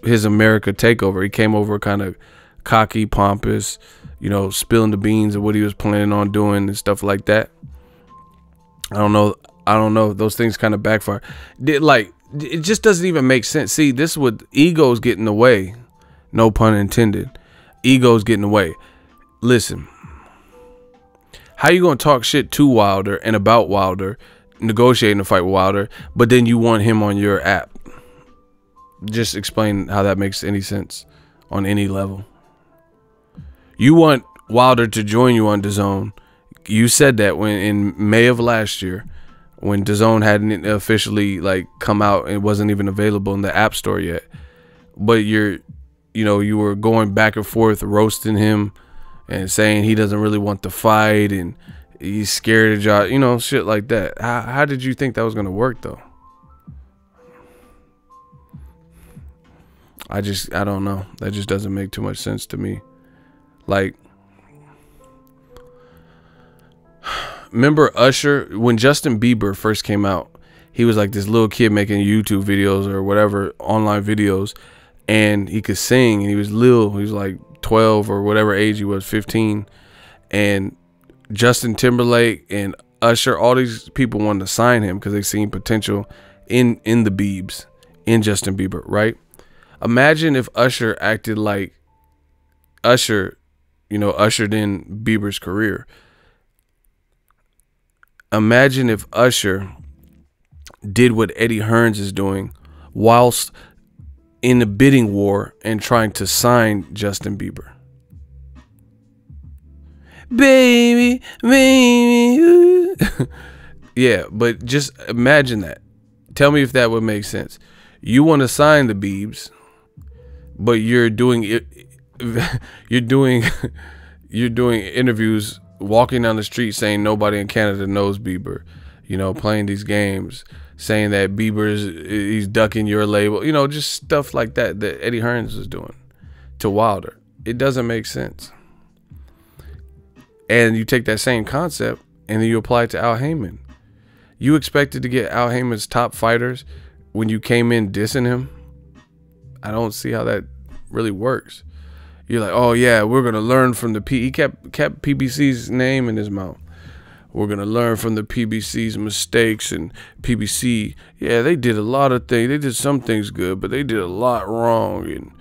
his America takeover. He came over kind of cocky, pompous, you know, spilling the beans of what he was planning on doing and stuff like that. I don't know. Those things kind of backfire. It just doesn't even make sense. See, this is what egos get in the way. No pun intended. Egos get in the way. Listen, how you gonna talk shit to Wilder and about Wilder, negotiating a fight with Wilder, but then you want him on your app? Just explain how that makes any sense on any level. You want Wilder to join you on DAZN. You said that when in May of last year, when DAZN hadn't officially like come out and wasn't even available in the App Store yet. But you were going back and forth roasting him and saying he doesn't really want to fight and he's scared of y'all, you know, shit like that. How did you think that was gonna work though? I don't know. That just doesn't make too much sense to me. Like, remember Usher, when Justin Bieber first came out, he was like this little kid making YouTube videos or whatever, online videos, and he could sing, and he was little. He was like 12 or whatever age he was, 15, and Justin Timberlake and Usher, all these people wanted to sign him because they seen potential in the Biebs, in Justin Bieber, right? Imagine if Usher acted like Usher, ushered in Bieber's career. Imagine if Usher did what Eddie Hearns is doing whilst in the bidding war and trying to sign Justin Bieber. Baby, baby. Yeah, but just imagine that. Tell me if that would make sense. You want to sign the Biebs, but you're doing it. You're doing interviews, walking down the street saying nobody in Canada knows Bieber. Playing these games, saying that he's ducking your label. Just stuff like that Eddie Hearns is doing to Wilder. It doesn't make sense. And you take that same concept and then you apply it to Al Heyman. You expected to get Al Heyman's top fighters when you came in dissing him? I don't see how that really works. You're like, oh yeah, we're gonna learn from the He kept PBC's name in his mouth. We're gonna learn from the PBC's mistakes, and PBC, yeah, they did a lot of things. They did some things good, but they did a lot wrong, and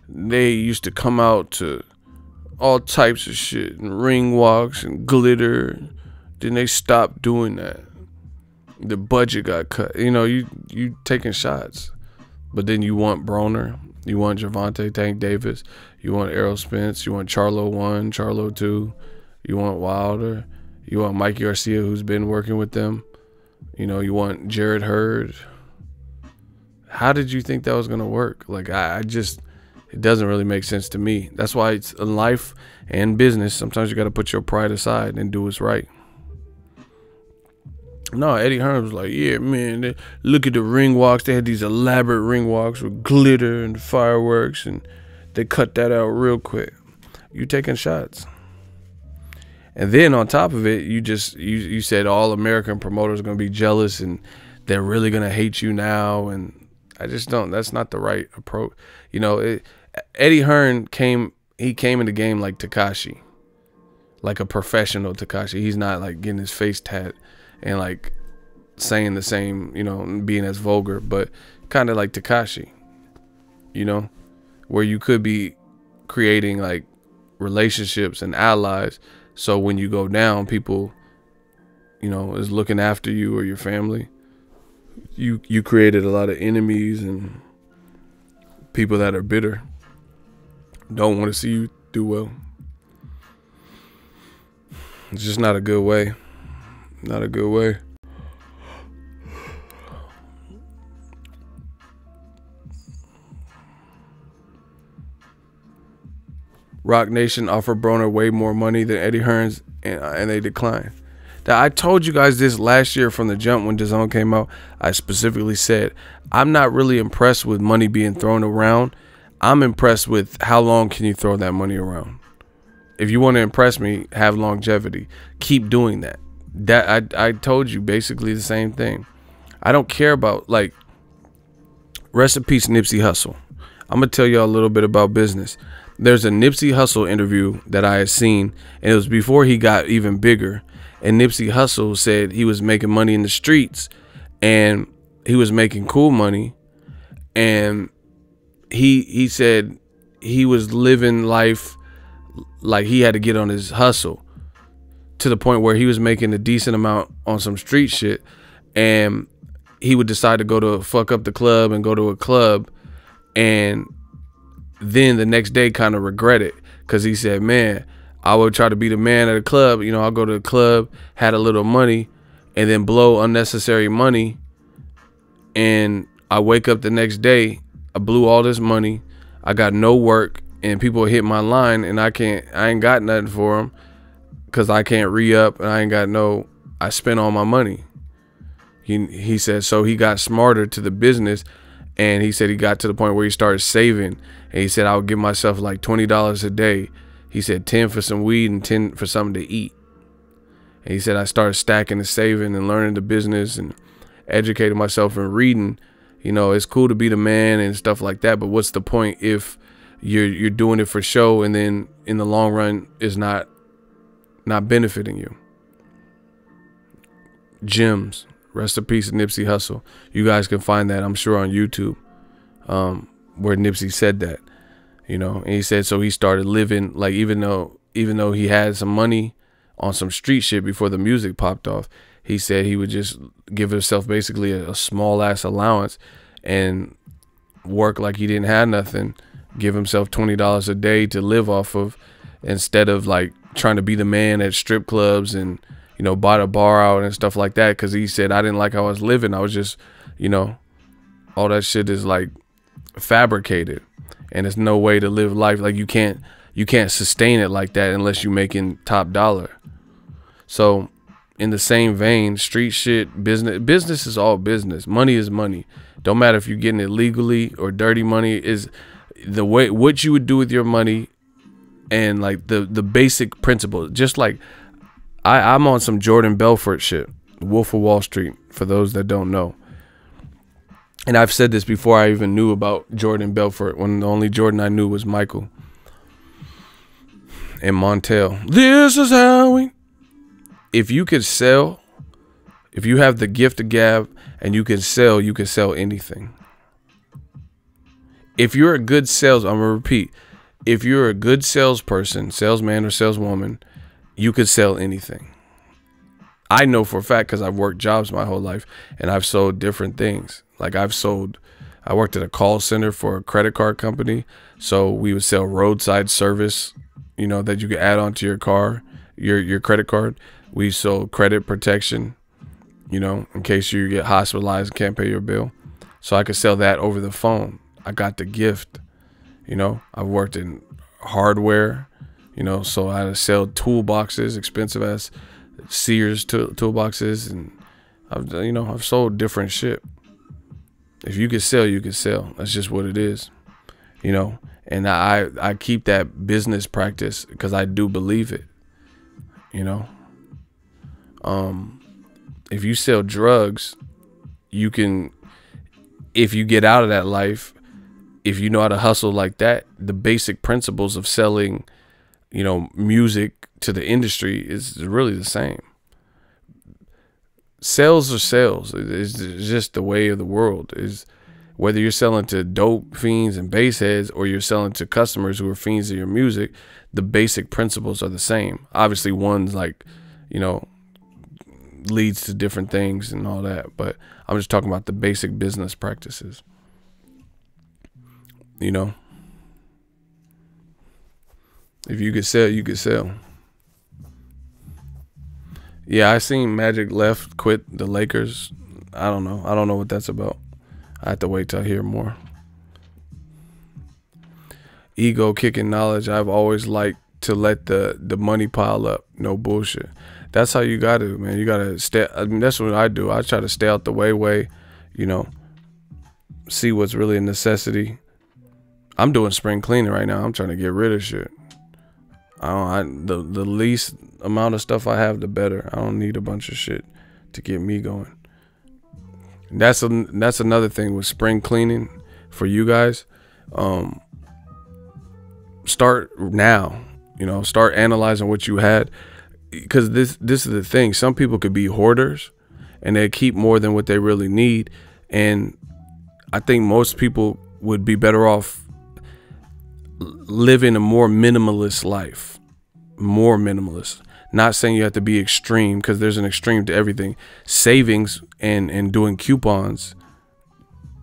they used to come out to all types of shit and ring walks and glitter. Then they stopped doing that. The budget got cut. You taking shots, but then you want Broner, you want Gervonta Tank Davis, you want Errol Spence, you want Charlo 1, Charlo 2, you want Wilder, you want Mikey Garcia, who's been working with them, you want Jared Hurd. How did you think that was gonna work? Like, it doesn't really make sense to me. That's why it's in life and business, sometimes you got to put your pride aside and do what's right. No, Eddie Hearns was like, yeah, man, look at the ring walks. They had these elaborate ring walks with glitter and fireworks, and they cut that out real quick. You taking shots. And then on top of it, you said all American promoters are going to be jealous and they're really going to hate you now. And I just don't, that's not the right approach. Eddie Hearn came in the game like Tekashi, like a professional Tekashi. He's not like getting his face tat and like saying the same, being as vulgar, but kind of like Tekashi, where you could be creating like relationships and allies. So when you go down, people, is looking after you or your family. You created a lot of enemies and people that are bitter, don't want to see you do well. It's just not a good way. Not a good way. Rock Nation offered Broner way more money than Eddie Hearns, and they declined. Now, I told you guys this last year from the jump when DAZN came out. I specifically said, I'm not really impressed with money being thrown around. I'm impressed with how long can you throw that money around. If you want to impress me, have longevity. Keep doing that. I told you basically the same thing. I don't care about, like, rest in peace Nipsey Hussle. I'm going to tell you all a little bit about business. There's a Nipsey Hussle interview that I had seen, and it was before he got even bigger. And Nipsey Hussle said he was making money in the streets, and he was making cool money. And he said he was living life like he had to get on his hustle, to the point where he was making a decent amount on some street shit, and he would decide to go to fuck up the club and go to a club, and then the next day kind of regret it, because he said, man, I would try to be the man at a club. I'll go to the club, had a little money, and then blow unnecessary money, and I wake up the next day, I blew all this money, I got no work, and people hit my line, and I ain't got nothing for them, because I can't re-up, and I spent all my money. He said, so he got smarter to the business, and he said he got to the point where he started saving, and he said, I would give myself like $20 a day. He said 10 for some weed and 10 for something to eat. And he said, I started stacking and saving and learning the business and educating myself and reading. It's cool to be the man and stuff like that, but what's the point if you're doing it for show, and then in the long run is not benefiting you. Gyms, rest in peace, Nipsey Hussle. You guys can find that, I'm sure, on YouTube, where Nipsey said that, you know, and he said so he started living like, even though he had some money on some street shit before the music popped off, he said he would just give himself basically a small ass allowance and work like he didn't have nothing, give himself $20 a day to live off of, instead of like trying to be the man at strip clubs and, you know, buy the bar out and stuff like that. Because he said, I didn't like how I was living. I was just, you know, all that shit is like fabricated, and there's no way to live life. Like you can't sustain it like that unless you're making top dollar. So in the same vein, street shit, business is all business. Money is money. Don't matter if you're getting it legally or dirty money. Is the way what you would do with your money, and like the basic principle. Just like I'm on some Jordan Belfort shit, Wolf of Wall Street, for those that don't know. And I've said this before I even knew about Jordan Belfort, when the only Jordan I knew was Michael and Montel. This is how we... If you could sell, if you have the gift of gab and you can sell anything. If you're a good I'm going to repeat. If you're a good salesperson, salesman or saleswoman, you could sell anything. I know for a fact because I've worked jobs my whole life and I've sold different things. Like I worked at a call center for a credit card company. So we would sell roadside service, you know, that you could add onto your car, your credit card. We sold credit protection, you know, in case you get hospitalized and can't pay your bill. So I could sell that over the phone. I got the gift, you know. I've worked in hardware, you know, so I had to sell toolboxes, expensive ass Sears toolboxes, and I've sold different shit. If you could sell, you could sell. That's just what it is, you know. And I keep that business practice because I do believe it, you know. If you sell drugs, you can, if you get out of that life, if you know how to hustle like that, the basic principles of selling, you know, music to the industry is really the same. Sales are sales. It's just the way of the world. Is whether you're selling to dope fiends and bass heads or you're selling to customers who are fiends of your music, the basic principles are the same. Obviously, one's like, you know, leads to different things and all that, but I'm just talking about the basic business practices, you know. If you could sell, you could sell. Yeah, I seen Magic quit the Lakers. I don't know what that's about. I have to wait till I hear more. Ego kicking knowledge. I've always liked to let the money pile up. No bullshit. That's how you got to, man. You got to stay. I mean, that's what I do. I try to stay out the way, you know, see what's really a necessity. I'm doing spring cleaning right now. I'm trying to get rid of shit. The least amount of stuff I have, the better. I don't need a bunch of shit to get me going. That's another thing with spring cleaning for you guys. Start now. You know, start analyzing what you had. Because this is the thing. Some people could be hoarders and they keep more than what they really need. And I think most people would be better off living a more minimalist life. More minimalist. Not saying you have to be extreme, because there's an extreme to everything. Savings and doing coupons,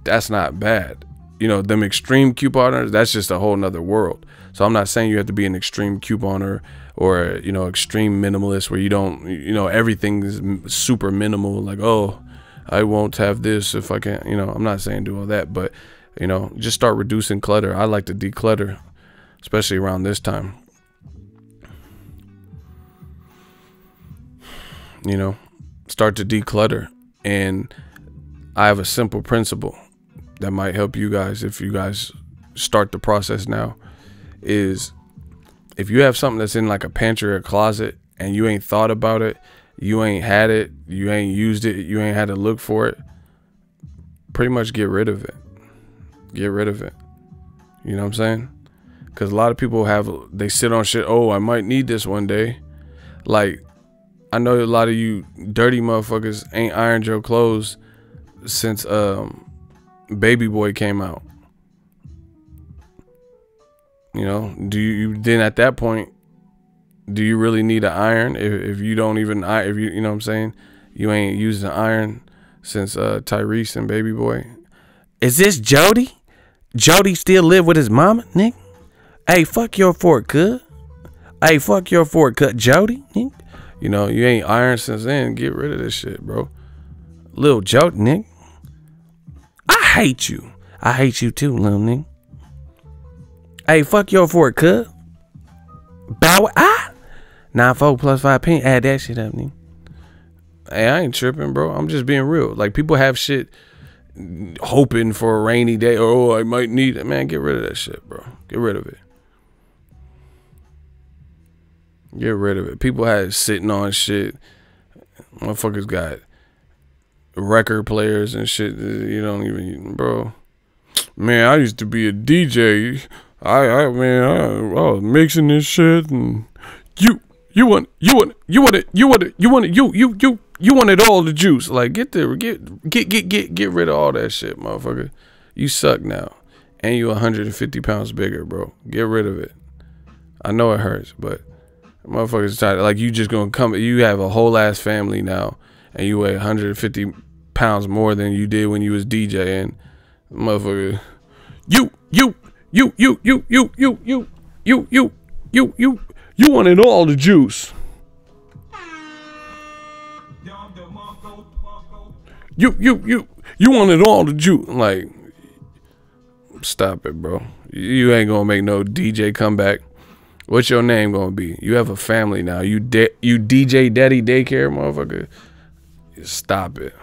that's not bad. You know, them extreme couponers, that's just a whole nother world. So I'm not saying you have to be an extreme couponer or, you know, extreme minimalist where you don't, you know, everything is super minimal. Like, oh, I won't have this if I can't, you know. I'm not saying do all that, but, you know, just start reducing clutter. I like to declutter, especially around this time. You know, start to declutter. And I have a simple principle that might help you guys if you guys start the process now. Is if you have something that's in like a pantry or a closet and you ain't thought about it, you ain't had it, you ain't used it, you ain't had to look for it, pretty much get rid of it. Get rid of it. You know what I'm saying? Because a lot of people they sit on shit. Oh, I might need this one day. Like, I know a lot of you dirty motherfuckers ain't ironed your clothes since Baby Boy came out. You know, then at that point, do you really need an iron if you don't even iron? If you know what I'm saying, you ain't used an iron since Tyrese and Baby Boy. Is this Jody? Jody still live with his mama, nigga? Hey, fuck your fork, cuz. Hey, fuck your fork, cut, Jody. Nigga. You know, you ain't ironed since then. Get rid of this shit, bro. Little Jody, nigga. I hate you. I hate you too, little nigga. Hey, fuck your fork, cuz. Bow. 9-4 plus 5 pence. Add that shit up, nigga. Hey, I ain't tripping, bro. I'm just being real. Like, people have shit hoping for a rainy day. Oh, I might need it. Man, get rid of that shit, bro. Get rid of it. Get rid of it. People had sitting on shit. Motherfuckers got record players and shit. You don't even, bro. Man, I used to be a DJ. I was mixing this shit, and you wanted all the juice. Like, get rid of all that shit, motherfucker. You suck now, and you 150 pounds bigger, bro. Get rid of it. I know it hurts, but motherfuckers try, like, you just gonna come. You have a whole ass family now, and you weigh 150 pounds more than you did when you was DJing, motherfucker. You wanted all the juice. You wanted all the juice. Like, stop it, bro. You ain't gonna make no DJ comeback. What's your name gonna be? You have a family now. You DJ Daddy Daycare, motherfucker. Stop it.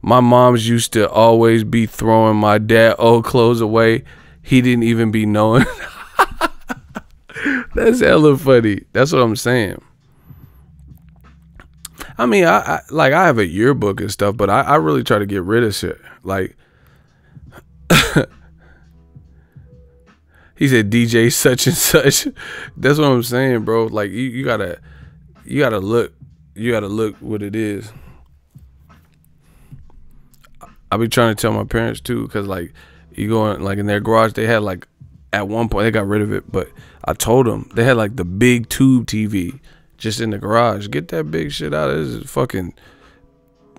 My moms used to always be throwing my dad old clothes away. He didn't even be knowing. That's hella funny. That's what I'm saying. I mean, I have a yearbook and stuff, but I really try to get rid of shit. Like, he said DJ such and such. That's what I'm saying, bro. Like, you gotta look what it is. I be trying to tell my parents too, cause like, you go in, like, in their garage, they had, like, at one point they got rid of it, but I told them they had, like, the big tube TV just in the garage. Get that big shit out. This is fucking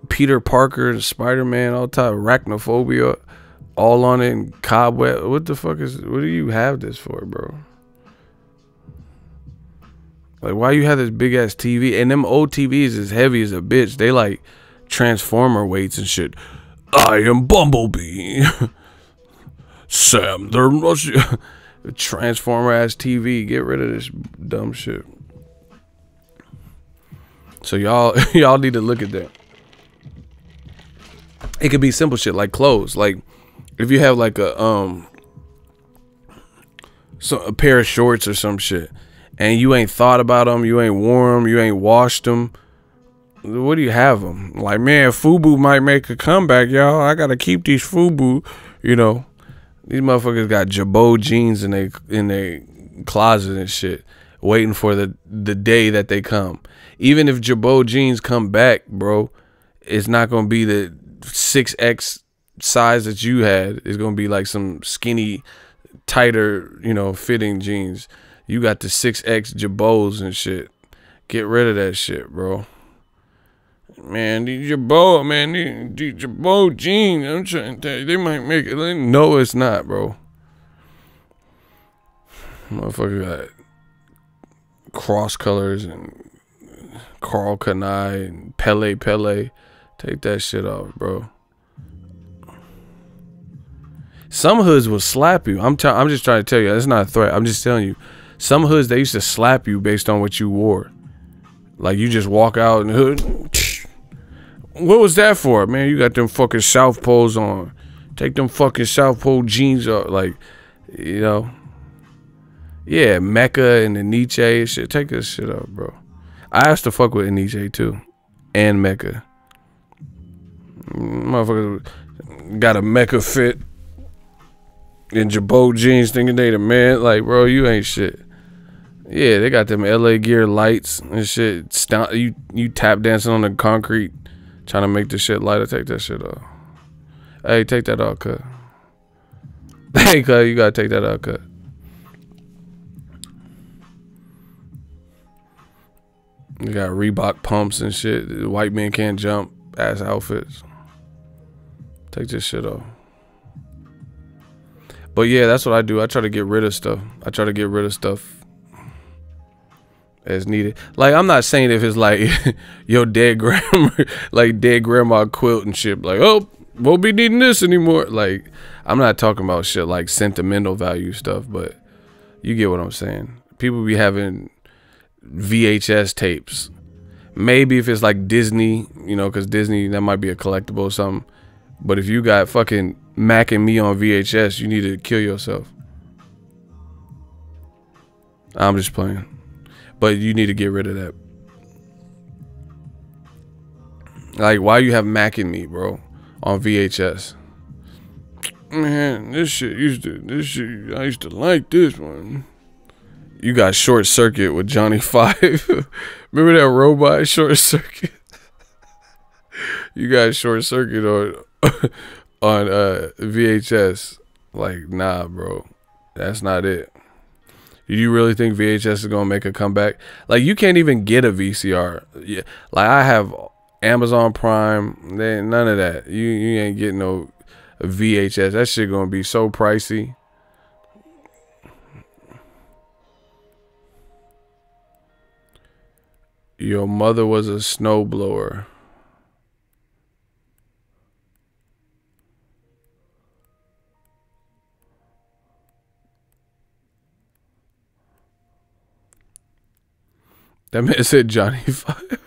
Peter Parker and Spider-Man, all type of arachnophobia all on it, and cobweb. What do you have this for, bro? Like, why you have this big ass TV? And them old TVs is heavy as a bitch. They like Transformer weights and shit. I am Bumblebee. Sam the Transformer ass TV. Get rid of this dumb shit. So y'all need to look at that. It could be simple shit like clothes. Like, if you have like a pair of shorts or some shit, and you ain't thought about them, you ain't worn them, you ain't washed them, what do you have them? Like, man, FUBU might make a comeback, y'all. I gotta keep these FUBU. You know, these motherfuckers got Jabot jeans in their closet and shit, waiting for the day that they come. Even if Jabot jeans come back, bro, it's not gonna be the 6X size that you had. It's gonna be like some skinny, tighter, you know, fitting jeans. You got the 6X Jabots and shit. Get rid of that shit, bro. Man, these Jabot, man, these Jabot jeans, I'm trying to tell you, they might make it. No, it's not, bro. Motherfucker got cross colors and Carl Kanai and Pele. Take that shit off, bro. Some hoods will slap you. I'm just trying to tell you. That's not a threat. I'm just telling you. Some hoods, they used to slap you based on what you wore. Like, you just walk out in the hood. What was that for, man? You got them fucking South Poles on. Take them fucking South Pole jeans off. Like, you know. Yeah, Mecca and the Nietzsche and shit. Take this shit off, bro. I used to fuck with Nietzsche too. And Mecca. Motherfuckers got a Mecca fit. in Jabot jeans thinking they the man. Like, bro, you ain't shit. Yeah, they got them LA Gear lights and shit. You tap dancing on the concrete, trying to make the shit lighter. Take that shit off. Hey, take that off, cut. Hey, cut, you gotta take that off, cut. You got Reebok pumps and shit. White men can't jump ass outfits. Take this shit off. But yeah, that's what I do. I try to get rid of stuff. I try to get rid of stuff as needed. Like, I'm not saying if it's like your dead grandma, like dead grandma quilt and shit. Like, oh, won't be needing this anymore. Like, I'm not talking about shit like sentimental value stuff, but you get what I'm saying. People be having VHS tapes. Maybe if it's like Disney, you know, because Disney, that might be a collectible or something. But if you got fucking Mac and Me on VHS, you need to kill yourself. I'm just playing. But you need to get rid of that. Like, why you have Mac and Me, bro, on VHS? Man, I used to like this one. You got Short Circuit with Johnny Five. Remember that robot Short Circuit? You got Short Circuit on VHS. Like, nah, bro, that's not it. Do you really think VHS is gonna make a comeback? Like, you can't even get a VCR. Yeah, like I have Amazon Prime. None of that. You ain't getting no VHS. That shit gonna be so pricey. Your mother was a snowblower. That man said Johnny Five.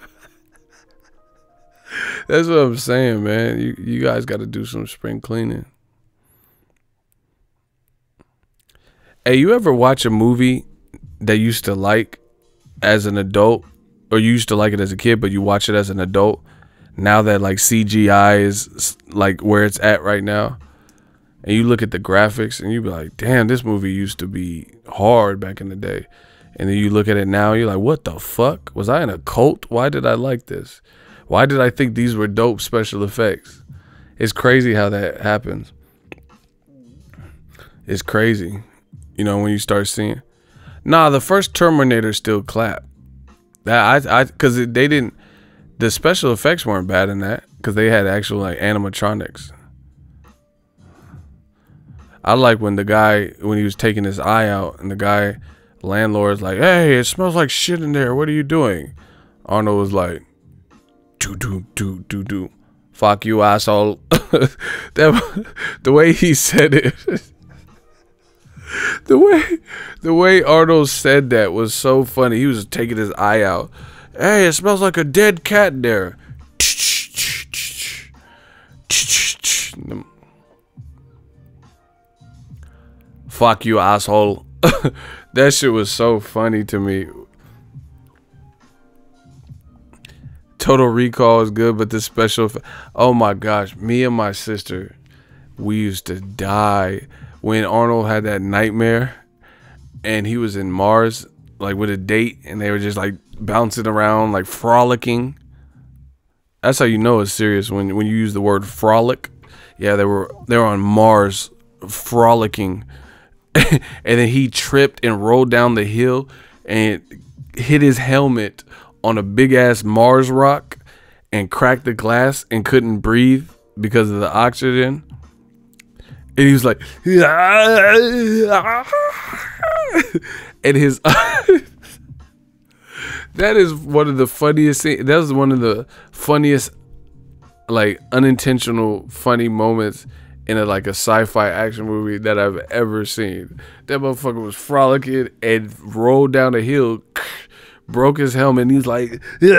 That's what I'm saying, man. You guys got to do some spring cleaning. Hey, you ever watch a movie that you used to like as an adult, or you used to like it as a kid, but you watch it as an adult now that like CGI is like where it's at right now, and you look at the graphics and you be like, damn, this movie used to be hard back in the day. And then you look at it now, you're like, what the fuck? Was I in a cult? Why did I like this? Why did I think these were dope special effects? It's crazy how that happens. It's crazy. You know, when you start seeing. Nah, the first Terminator still clapped. Because they didn't, the special effects weren't bad in that, because they had actual like animatronics. I like when the guy, when he was taking his eye out, and the guy, landlord's like, hey, it smells like shit in there. What are you doing? Arnold was like, do. Fuck you, asshole. The way he said it. The way Arnold said that was so funny. He was taking his eye out. Hey, it smells like a dead cat in there. Fuck you, asshole. That shit was so funny to me. Total Recall is good, but this special, oh my gosh, me and my sister, we used to die when Arnold had that nightmare and he was in Mars, like with a date, and they were just like bouncing around, like frolicking. That's how you know it's serious, when you use the word frolic. Yeah, they were on Mars frolicking. And then he tripped and rolled down the hill and hit his helmet on a big ass Mars rock and cracked the glass and couldn't breathe because of the oxygen. And he was like, and his that is one of the funniest things. That was one of the funniest, like, unintentional funny moments in a sci-fi action movie that I've ever seen. That motherfucker was frolicking and rolled down a hill, broke his helmet, and he's like, and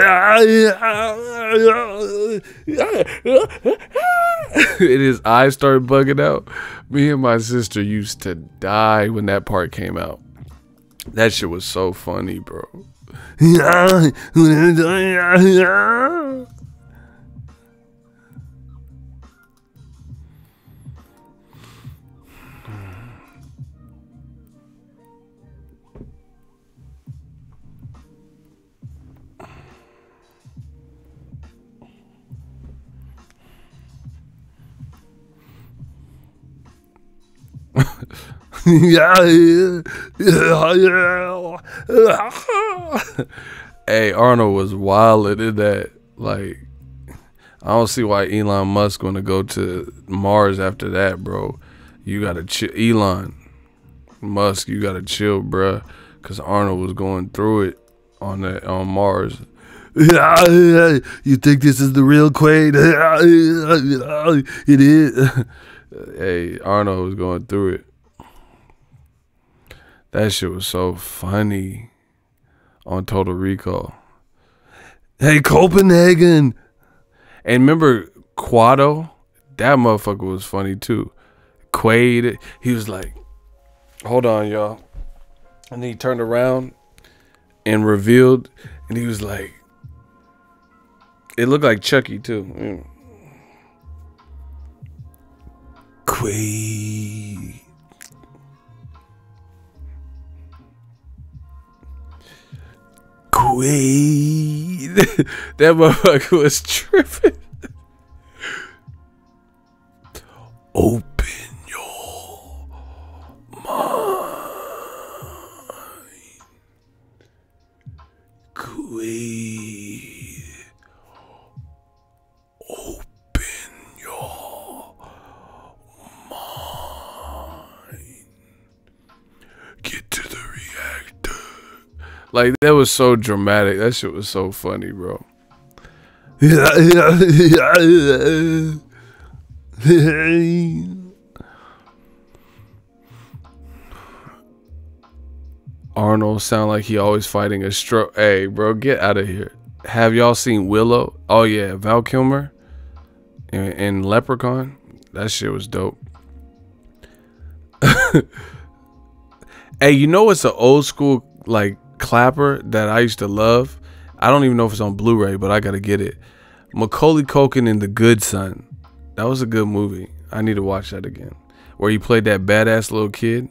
his eyes started bugging out. Me and my sister used to die when that part came out. That shit was so funny, bro. Hey, Arnold was wild in that. Like, I don't see why Elon Musk gonna go to Mars after that, bro. You gotta chill, Elon Musk. You gotta chill, bruh, cause Arnold was going through it on Mars. You think this is the real Quaid? It is. Hey, Arnold was going through it. That shit was so funny on Total Recall. Hey, Copenhagen. And remember Quado? That motherfucker was funny too. Quaid, he was like, hold on, y'all. And then he turned around and revealed, and he was like, it looked like Chucky too. Quaid. Quaid. That motherfucker was tripping. Open your mind. Quaid. Open your mind. Get to the reactor. Like, that was so dramatic. That shit was so funny, bro. Arnold sound like he always fighting a stroke. Hey, bro, get out of here. Have y'all seen Willow? Oh, yeah, Val Kilmer in Leprechaun. That shit was dope. Hey, you know what's an old school, like, clapper that I used to love? I don't even know if it's on Blu-ray, but I gotta get it. Macaulay Culkin in The Good Son. That was a good movie. I need to watch that again. Where he played that badass little kid.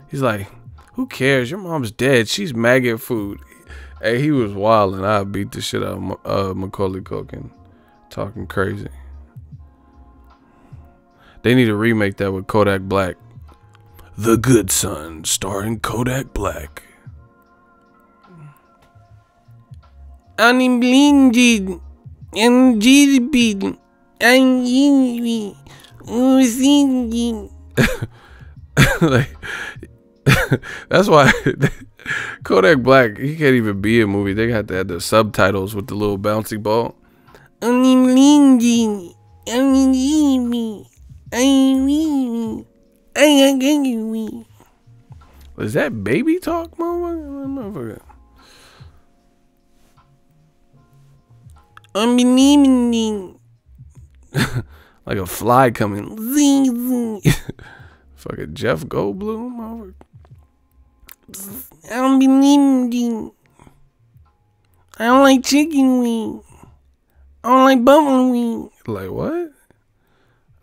He's like, who cares? Your mom's dead. She's maggot food. Hey, he was wild, and I beat the shit out of Macaulay Culkin. Talking crazy. They need to remake that with Kodak Black. The Good Son, starring Kodak Black. I'm blinded and jittery. Like, that's why Kodak Black, he can't even be a movie. They got to add the subtitles with the little bouncy ball. Is that baby talk, motherfucker? Unbelievable. Like a fly coming. Fucking Jeff Goldblum. Unbelievable. I don't like chicken wing. I don't like buffalo wing. Like what?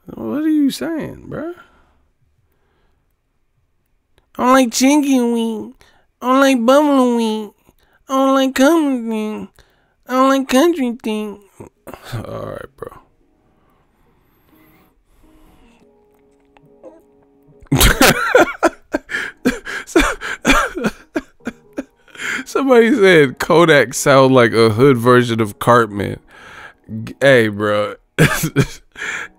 What are you saying, bruh? I don't like chicken wing. I don't like buffalo wing. I don't like country thing. I don't like country thing. Alright, bro. Somebody said Kodak sound like a hood version of Cartman. Hey, bro.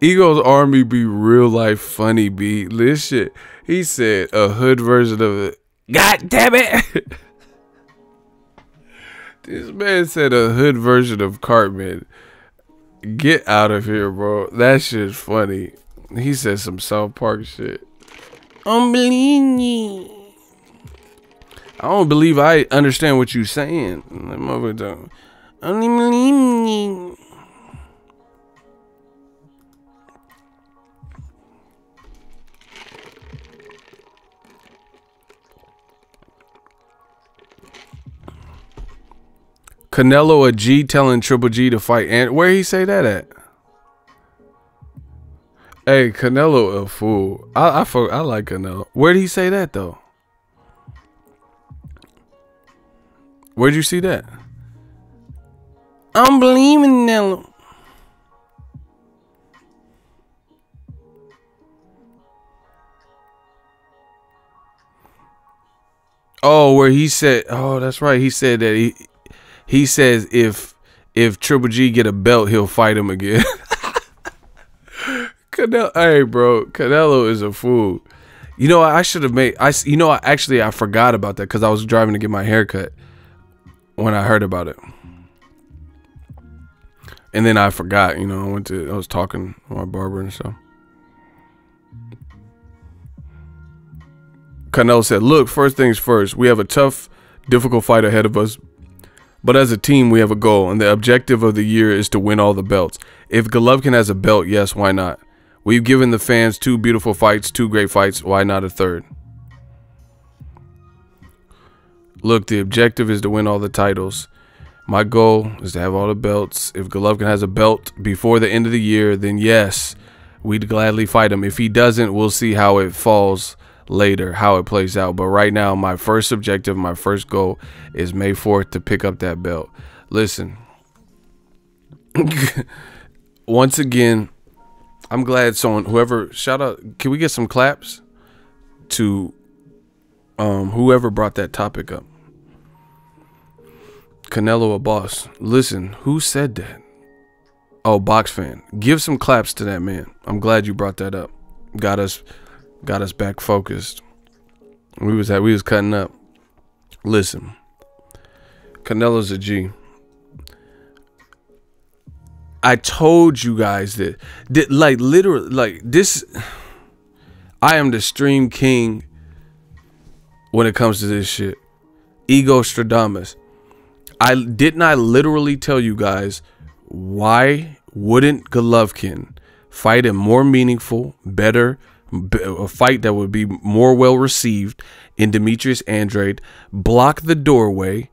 Ego's Army be real life funny, B. This shit. He said a hood version of it. God damn it. This man said a hood version of Cartman. Get out of here, bro. That shit's funny. He said some South Park shit. Unbelievable. I don't believe I understand what you saying. Unbelievable. Canelo a G telling Triple G to fight. And where he say that at? Hey, Canelo a fool. I like Canelo. Where did he say that though? Where'd you see that? I'm believing Canelo. Oh, where he said, oh, that's right. He said that he says if Triple G get a belt, he'll fight him again. Canelo, hey, bro, Canelo is a fool. You know, I should have made, I forgot about that because I was driving to get my hair cut when I heard about it. And then I forgot, you know, I was talking to my barber and stuff. Canelo said, look, first things first, we have a tough, difficult fight ahead of us. But as a team, we have a goal, and the objective of the year is to win all the belts. If Golovkin has a belt, yes, why not? We've given the fans 2 beautiful fights, 2 great fights. Why not a third? Look, the objective is to win all the titles. My goal is to have all the belts. If Golovkin has a belt before the end of the year, then yes, we'd gladly fight him. If he doesn't, we'll see how it falls later, how it plays out. But right now, my first objective, my first goal is May 4th to pick up that belt. Listen, once again, I'm glad whoever, shout out, can we get some claps to whoever brought that topic up? Canelo a boss. Listen, who said that? Oh, Box Fan. Give some claps to that man. I'm glad you brought that up. Got us back focused. We was cutting up. Listen, Canelo's a G. I told you guys that like literally, like this, I am the stream king when it comes to this shit. Ego Stradamus. I literally tell you guys, why wouldn't Golovkin fight a more meaningful, better, a fight that would be more well received in Demetrius Andrade, block the doorway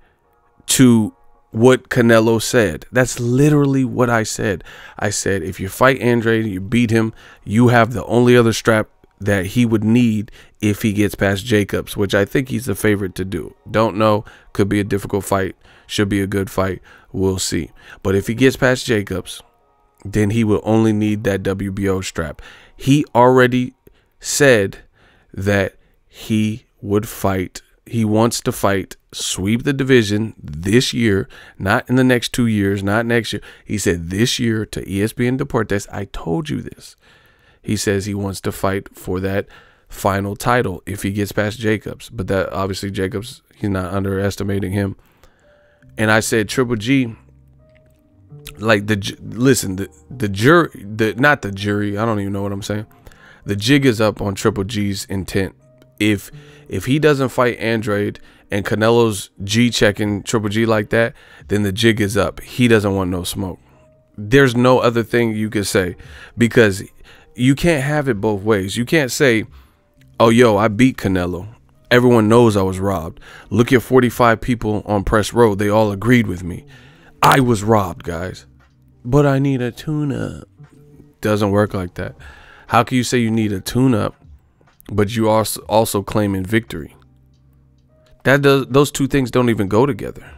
to what Canelo said? That's literally what I said. I said, if you fight Andrade and you beat him, you have the only other strap that he would need if he gets past Jacobs, which I think he's the favorite to do. Don't know. Could be a difficult fight. Should be a good fight. We'll see. But if he gets past Jacobs, then he will only need that WBO strap. He already said that he would fight. He wants to fight, sweep the division this year, not in the next 2 years, not next year. He said this year to ESPN Deportes. I told you this. He says he wants to fight for that final title if he gets past Jacobs. But that obviously Jacobs, he's not underestimating him. And I said Triple G, like the jury, not the jury. I don't even know what I'm saying. The jig is up on Triple G's intent. If he doesn't fight Andrade and Canelo's G checking Triple G like that, then the jig is up. He doesn't want no smoke. There's no other thing you could say, because you can't have it both ways. You can't say, oh, yo, I beat Canelo. Everyone knows I was robbed. Look at 45 people on Press Road. They all agreed with me. I was robbed, guys. But I need a tune-up. Doesn't work like that. How can you say you need a tune-up, but you are also claiming victory? Those two things don't even go together.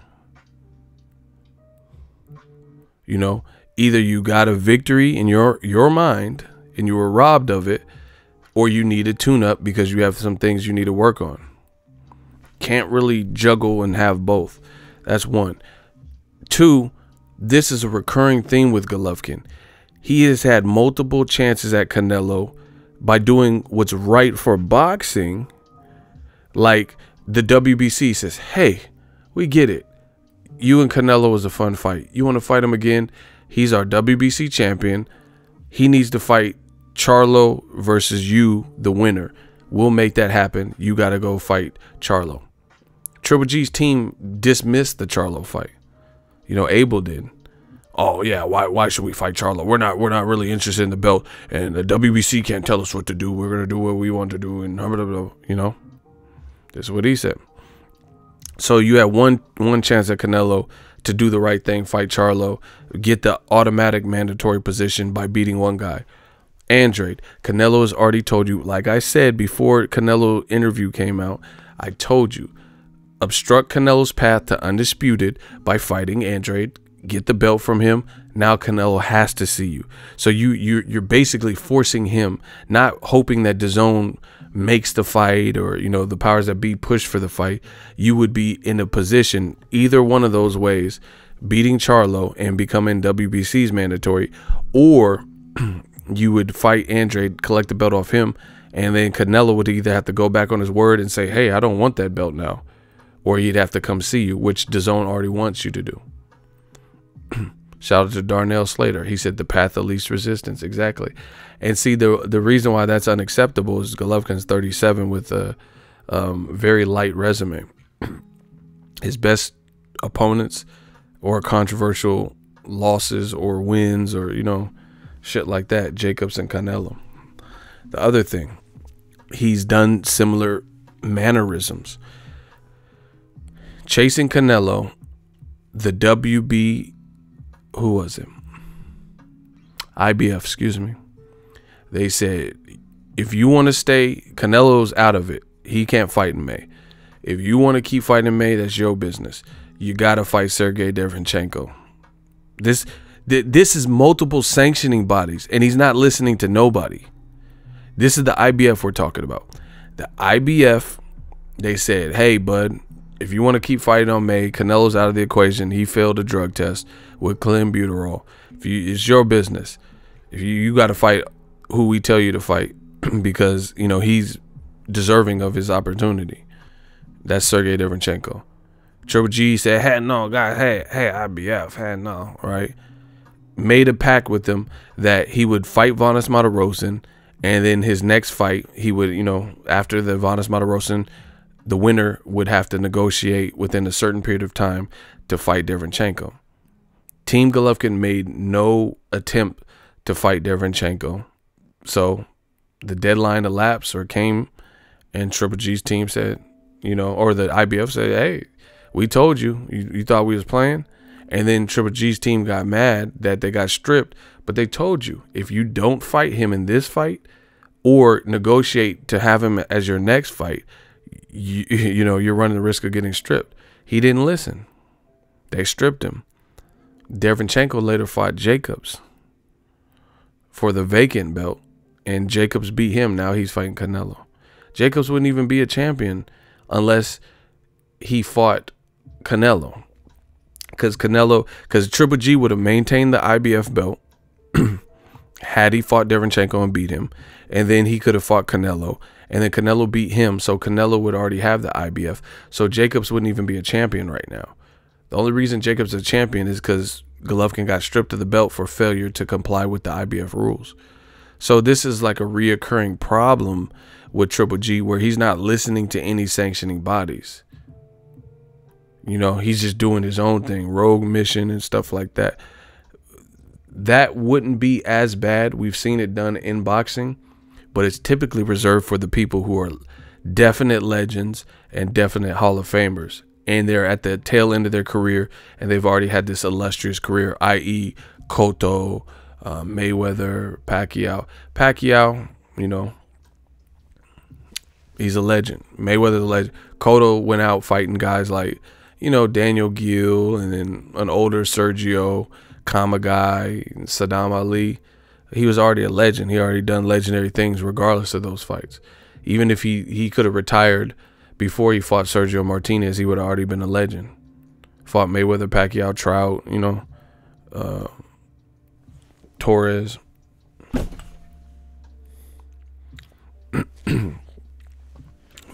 You know, either you got a victory in your mind and you were robbed of it, or you need a tune-up because you have some things you need to work on. Can't really juggle and have both. That's one. Two, this is a recurring theme with Golovkin. He has had multiple chances at Canelo by doing what's right for boxing. Like the WBC says, hey, we get it. You and Canelo was a fun fight. You want to fight him again? He's our WBC champion. He needs to fight Charlo versus you, the winner. We'll make that happen. You got to go fight Charlo. Triple G's team dismissed the Charlo fight. You know, Abel did. Oh yeah, why should we fight Charlo? We're not really interested in the belt, and the WBC can't tell us what to do. We're gonna do what we want to do, and blah, blah, blah, you know, this is what he said. So you had one chance at Canelo to do the right thing, fight Charlo, get the automatic mandatory position by beating one guy. Andrade, Canelo has already told you, like I said before Canelo interview came out, I told you, obstruct Canelo's path to undisputed by fighting Andrade, get the belt from him. Now Canelo has to see you. So you're basically forcing him, not hoping that DAZN makes the fight, or, you know, the powers that be push for the fight, you would be in a position, either one of those ways, beating Charlo and becoming WBC's mandatory, or you would fight Andrade, collect the belt off him, and then Canelo would either have to go back on his word and say, hey, I don't want that belt now, or he'd have to come see you, which DAZN already wants you to do. Shout out to Darnell Slater. He said the path of least resistance. Exactly. And see, the reason why that's unacceptable is Golovkin's 37 with a very light resume. His best opponents or controversial losses or wins or, you know, shit like that, Jacobs and Canelo. The other thing, he's done similar mannerisms. Chasing Canelo, the WB, who was it? IBF, excuse me. They said, if you want to stay, Canelo's out of it. He can't fight in May. If you want to keep fighting in May, that's your business. You got to fight Sergey Derevyanchenko. This is multiple sanctioning bodies, and he's not listening to nobody. This is the IBF we're talking about. The IBF, they said, hey, bud, if you want to keep fighting on May, Canelo's out of the equation. He failed a drug test with clenbuterol. It's your business. If you got to fight who we tell you to fight, because, you know, he's deserving of his opportunity. That's Sergey Derevyanchenko. Triple G said, hey, no, guys, hey, IBF, hey, no, right? Made a pact with him that he would fight Vanes Martirosyan, and then his next fight, he would, you know, after the Vanes Martirosyan, the winner would have to negotiate within a certain period of time to fight Derevyanchenko. Team Golovkin made no attempt to fight Derevyanchenko. So the deadline elapsed or came, and Triple G's team said, you know, or the IBF said, hey, we told you, you thought we was playing. And then Triple G's team got mad that they got stripped, but they told you, if you don't fight him in this fight or negotiate to have him as your next fight, you know, you're running the risk of getting stripped. He didn't listen. They stripped him. Derevyanchenko later fought Jacobs for the vacant belt, and Jacobs beat him. Now he's fighting Canelo. Jacobs wouldn't even be a champion unless he fought Canelo. Because Triple G would have maintained the IBF belt had he fought Derevyanchenko and beat him. And then he could have fought Canelo. And then Canelo beat him, so Canelo would already have the IBF. So Jacobs wouldn't even be a champion right now. The only reason Jacobs is a champion is because Golovkin got stripped of the belt for failure to comply with the IBF rules. So this is like a reoccurring problem with Triple G, where he's not listening to any sanctioning bodies. You know, he's just doing his own thing, rogue mission and stuff like that. That wouldn't be as bad. We've seen it done in boxing, but it's typically reserved for the people who are definite legends and definite Hall of Famers. And they're at the tail end of their career, and they've already had this illustrious career, i.e. Cotto, Mayweather, Pacquiao. Pacquiao, you know, he's a legend. Mayweather's a legend. Cotto went out fighting guys like, you know, Daniel Gill, and then an older Sergio Kamagai, Saddam Ali. He was already a legend. He already done legendary things regardless of those fights. Even if he could have retired before he fought Sergio Martinez, he would have already been a legend. Fought Mayweather, Pacquiao, Trout, you know, Torres.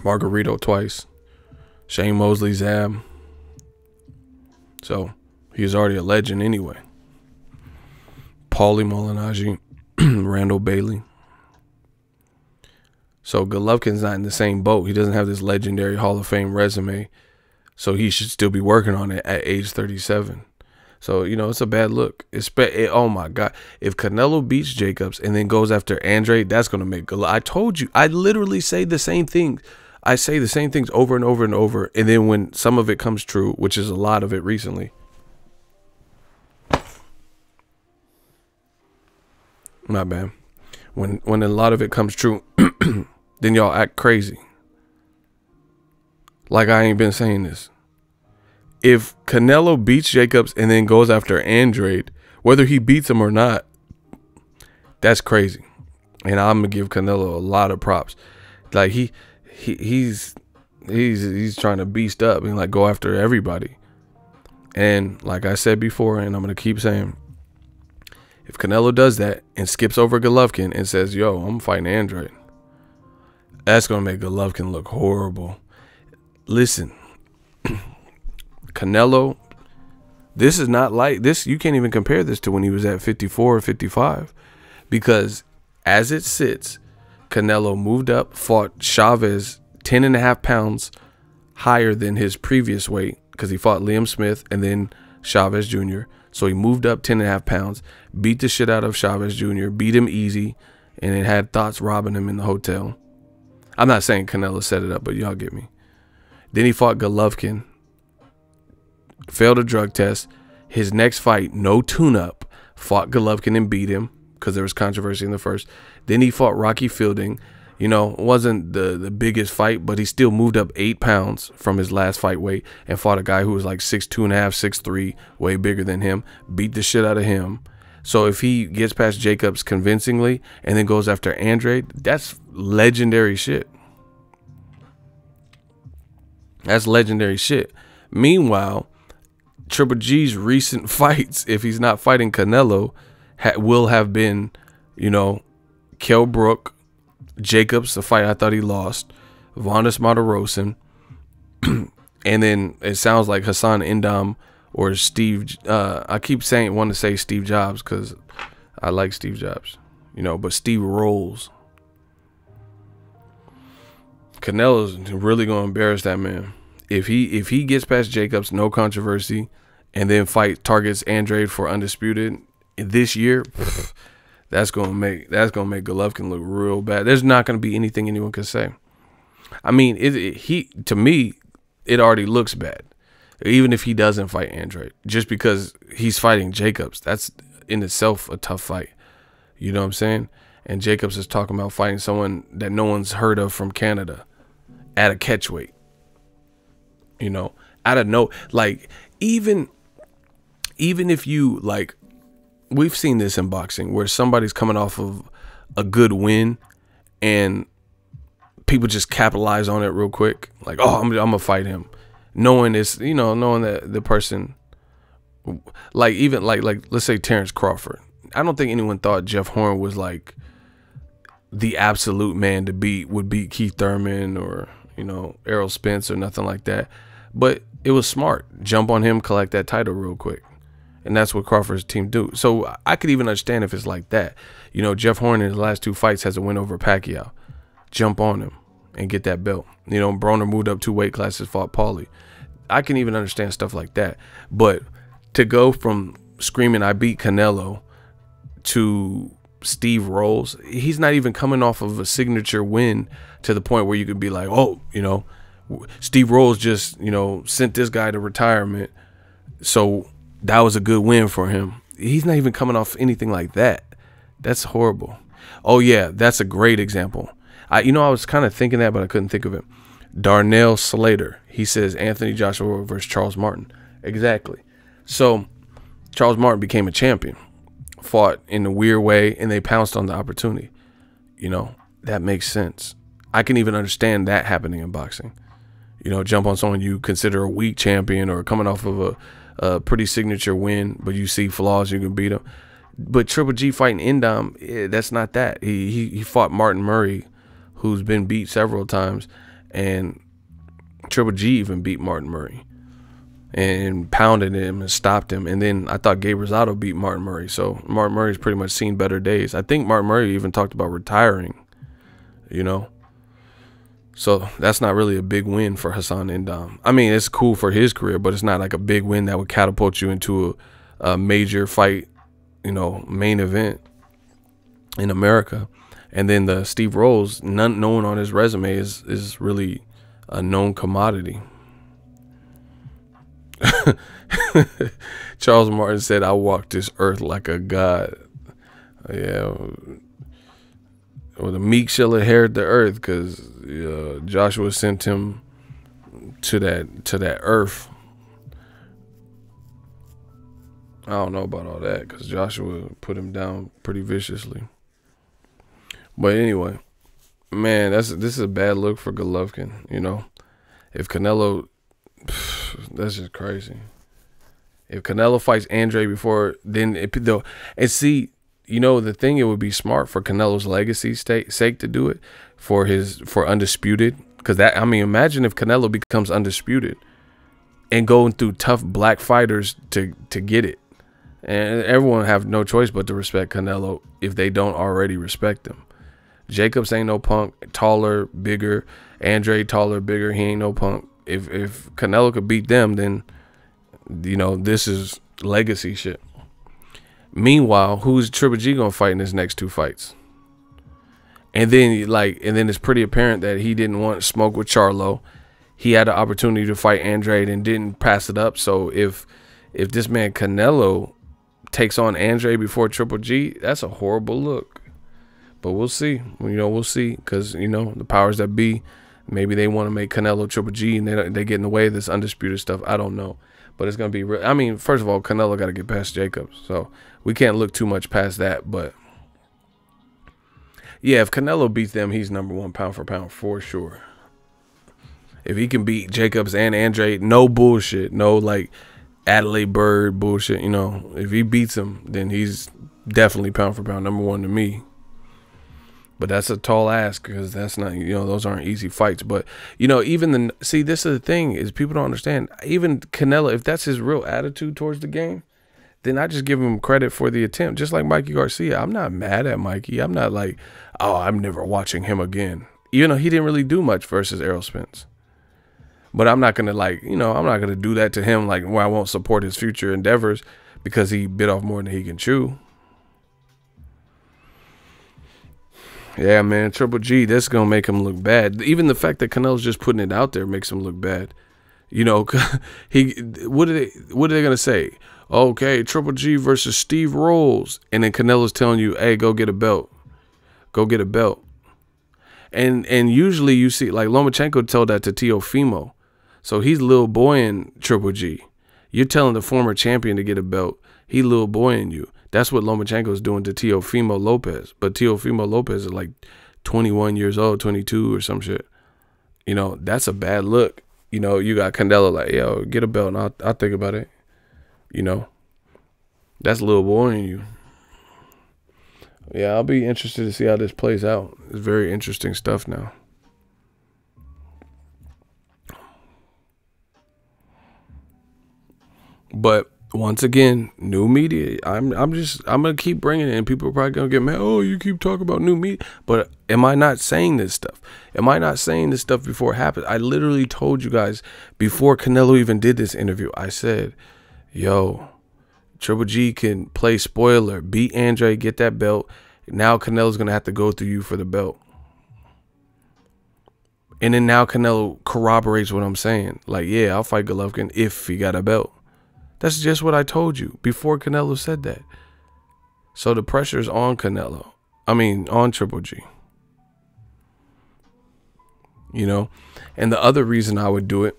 Margarito twice. Shane Mosley, Zab. So he was already a legend anyway. Paulie Malignaggi, Randall Bailey. So Golovkin's not in the same boat. He doesn't have this legendary Hall of Fame resume, so he should still be working on it at age 37. So, you know, it's a bad look. Oh, my God. If Canelo beats Jacobs and then goes after Andrade, that's going to make Golovkin. I told you. I literally say the same thing. I say the same things over and over and over. And then when some of it comes true, which is a lot of it recently. My bad. When a lot of it comes true, then y'all act crazy. Like I ain't been saying this. If Canelo beats Jacobs and then goes after Andrade, whether he beats him or not, that's crazy. And I'm going to give Canelo a lot of props. Like he's trying to beast up and like go after everybody. And like I said before, and I'm gonna keep saying, if Canelo does that and skips over Golovkin and says, "Yo, I'm fighting Andrade," that's gonna make Golovkin look horrible. Listen, Canelo, this is not like this. You can't even compare this to when he was at 54 or 55, because as it sits, Canelo moved up, fought Chavez 10.5 pounds higher than his previous weight, because he fought Liam Smith and then Chavez Jr. So he moved up 10.5 pounds, beat the shit out of Chavez Jr., beat him easy, and it had thoughts robbing him in the hotel. I'm not saying Canelo set it up, but y'all get me. Then he fought Golovkin, failed a drug test. His next fight, no tune-up, fought Golovkin and beat him because there was controversy in the first. Then he fought Rocky Fielding. You know, it wasn't the biggest fight, but he still moved up 8 pounds from his last fight weight and fought a guy who was like 6'2.5", 6'3", way bigger than him, beat the shit out of him. So if he gets past Jacobs convincingly and then goes after Andrade, that's legendary shit. That's legendary shit. Meanwhile, Triple G's recent fights, if he's not fighting Canelo, will have been, you know, Kell Brook, Jacobs, the fight I thought he lost, Vondas Martirosyan, and then it sounds like Hassan Indam or Steve. I keep want to say Steve Jobs because I like Steve Jobs, you know, but Steve Rolls. Canelo's really gonna embarrass that man. If he gets past Jacobs, no controversy, and then targets Andrade for undisputed this year, that's gonna make Golovkin look real bad. There's not gonna be anything anyone can say. I mean, to me, it already looks bad, even if he doesn't fight Andrade, just because he's fighting Jacobs. That's in itself a tough fight. You know what I'm saying? And Jacobs is talking about fighting someone that no one's heard of from Canada at a catchweight. You know, out of no, like, even if you, like, we've seen this in boxing where somebody's coming off of a good win and people just capitalize on it real quick. Like, oh, I'm gonna fight him, knowing this, you know, knowing that the person, like, even like let's say Terrence Crawford. I don't think anyone thought Jeff Horn was like the absolute man to beat, would beat Keith Thurman or, you know, Errol Spence or nothing like that. But it was smart. Jump on him, collect that title real quick. And that's what Crawford's team do. So I could even understand if it's like that. You know, Jeff Horn in his last 2 fights has a win over Pacquiao. Jump on him and get that belt. You know, Broner moved up 2 weight classes, fought Paulie. I can even understand stuff like that. But to go from screaming, I beat Canelo, to Steve Rolls, he's not even coming off of a signature win to the point where you could be like, oh, you know, Steve Rolls just, you know, sent this guy to retirement, so that was a good win for him. He's not even coming off anything like that. That's horrible. Oh yeah, that's a great example. I was kind of thinking that, but I couldn't think of it. Darnell Slater, he says Anthony Joshua versus Charles Martin. Exactly. So Charles Martin became a champion, fought in a weird way, and they pounced on the opportunity. You know, that makes sense. I can even understand that happening in boxing. You know, jump on someone you consider a weak champion or coming off of a pretty signature win, but you see flaws, you can beat them. But Triple G fighting Indam, that's not that. He fought Martin Murray, who's been beat several times, and Triple G even beat Martin Murray and pounded him and stopped him. And then I thought Gabe Rosado beat Martin Murray. So Martin Murray's pretty much seen better days. I think Martin Murray even talked about retiring, you know. So that's not really a big win for Hassan Indam. I mean, it's cool for his career, but it's not like a big win that would catapult you into a major fight, you know, main event in America. And then the Steve Rolls, none known on his resume, is really a known commodity. Charles Martin said, I walk this earth like a god. Yeah. Well, the meek shall inherit the earth, because Joshua sent him to that earth. I don't know about all that, because Joshua put him down pretty viciously. But anyway, Man, this is a bad look for Golovkin. You know, if Canelo, that's just crazy. If Canelo fights Andre before, then though, and see, you know, the thing, it would be smart for Canelo's legacy's sake to do it for undisputed, because that, I mean, imagine if Canelo becomes undisputed and going through tough black fighters to get it, and everyone have no choice but to respect Canelo if they don't already respect him. Jacobs ain't no punk, taller, bigger. Andre taller, bigger. He ain't no punk. If Canelo could beat them, then, you know, this is legacy shit. Meanwhile, who's Triple G gonna fight in his next 2 fights? And then it's pretty apparent that he didn't want smoke with Charlo. He had the opportunity to fight Andre and didn't pass it up. So if this man Canelo takes on Andre before Triple G, that's a horrible look. But we'll see. You know, we'll see, because, you know, the powers that be, maybe they want to make Canelo Triple G and they get in the way of this undisputed stuff. I don't know. But it's going to be real. I mean, first of all, Canelo got to get past Jacobs. So we can't look too much past that. But yeah, if Canelo beats them, he's #1 pound for pound for sure. If he can beat Jacobs and Andre, no bullshit. No, like, Adelaide Bird bullshit. You know, if he beats him, then he's definitely pound for pound #1 to me. But that's a tall ask, because that's not, you know, those aren't easy fights. But, you know, even see, this is the thing, is people don't understand. Even Canelo, if that's his real attitude towards the game, then I just give him credit for the attempt. Just like Mikey Garcia. I'm not mad at Mikey. I'm not like, oh, I'm never watching him again. You know, he didn't really do much versus Errol Spence. But I'm not going to, like, you know, I'm not going to do that to him, like, where I won't support his future endeavors because he bit off more than he can chew. Yeah, man, Triple G, that's going to make him look bad. Even the fact that Canelo's just putting it out there makes him look bad. You know, what are they going to say? Okay, Triple G versus Steve Rolls. And then Canelo's telling you, hey, go get a belt. Go get a belt. And usually you see, like, Lomachenko told that to Teofimo. So he's little boying Triple G. You're telling the former champion to get a belt. He little boying you. That's what Lomachenko's doing to Teofimo Lopez. But Teofimo Lopez is like 21 years old, 22 or some shit. You know, that's a bad look. You know, you got Canelo like, yo, get a belt and I'll think about it. You know, that's a little boring you. Yeah, I'll be interested to see how this plays out. It's very interesting stuff now. But once again, new media. I'm gonna keep bringing it, and people are probably gonna get mad. Oh, you keep talking about new media, but am I not saying this stuff? Am I not saying this stuff before it happened? I literally told you guys before Canelo even did this interview. I said, "Yo, Triple G can play spoiler, beat Andre, get that belt. Now Canelo's gonna have to go through you for the belt." And then now Canelo corroborates what I'm saying. Like, yeah, I'll fight Golovkin if he got a belt. That's just what I told you before Canelo said that. So the pressure's on Canelo. I mean, on Triple G. You know? And the other reason I would do it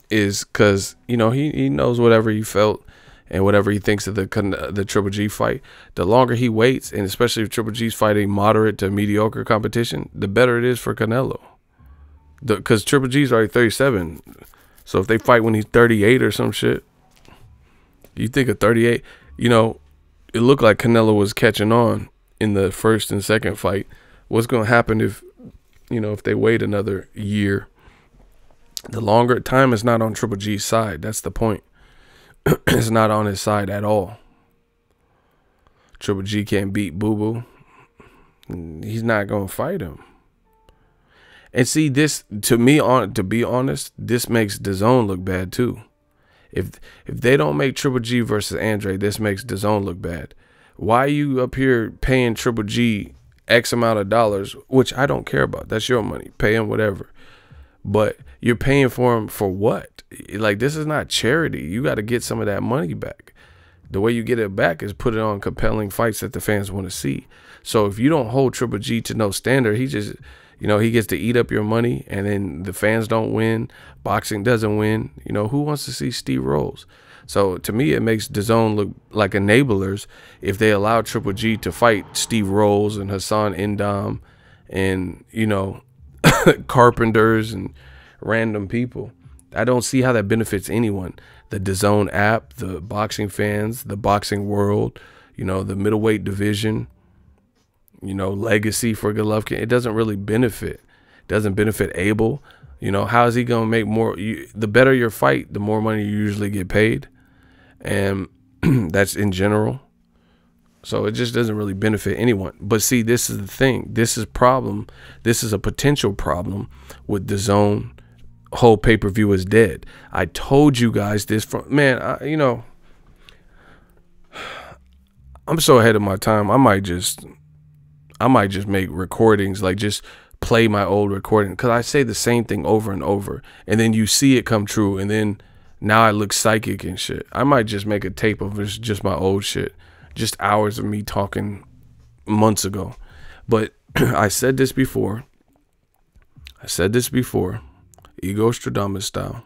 is because, you know, he knows whatever he felt and whatever he thinks of the Triple G fight. The longer he waits, and especially if Triple G's fighting moderate to mediocre competition, the better it is for Canelo. Because Triple G's already 37. So if they fight when he's 38 or some shit, you think of 38, you know, it looked like Canelo was catching on in the first and second fight. What's going to happen if, you know, if they wait another year? The longer time is not on Triple G's side. That's the point. It's not on his side at all. Triple G can't beat Boo Boo. He's not going to fight him. And see, this, to be honest, this makes DAZN look bad too. If they don't make Triple G versus Andre, this makes DAZN look bad. Why are you up here paying Triple G X amount of dollars, which I don't care about? That's your money. Pay him whatever. But you're paying for him for what? Like, this is not charity. You got to get some of that money back. The way you get it back is put it on compelling fights that the fans want to see. So if you don't hold Triple G to no standard, he just, you know, he gets to eat up your money, and then the fans don't win. Boxing doesn't win. You know, who wants to see Steve Rolls? So to me, it makes DAZN look like enablers if they allow Triple G to fight Steve Rolls and Hassan Ndam and, you know, carpenters and random people. I don't see how that benefits anyone. The DAZN app, the boxing fans, the boxing world, you know, the middleweight division, you know, legacy for Golovkin. It doesn't really benefit. It doesn't benefit Abel. You know, how is he going to make more? The better your fight, the more money you usually get paid. And that's in general. So it just doesn't really benefit anyone. But see, this is the thing. This is problem. This is a potential problem with DAZN. Whole pay-per-view is dead. I told you guys this from, man, you know, I'm so ahead of my time. I might just make recordings, like just play my old recording, because I say the same thing over and over, and then you see it come true, and then now I look psychic and shit. I might just make a tape of just my old shit, just hours of me talking months ago. But I said this before. Ego Stradamus style.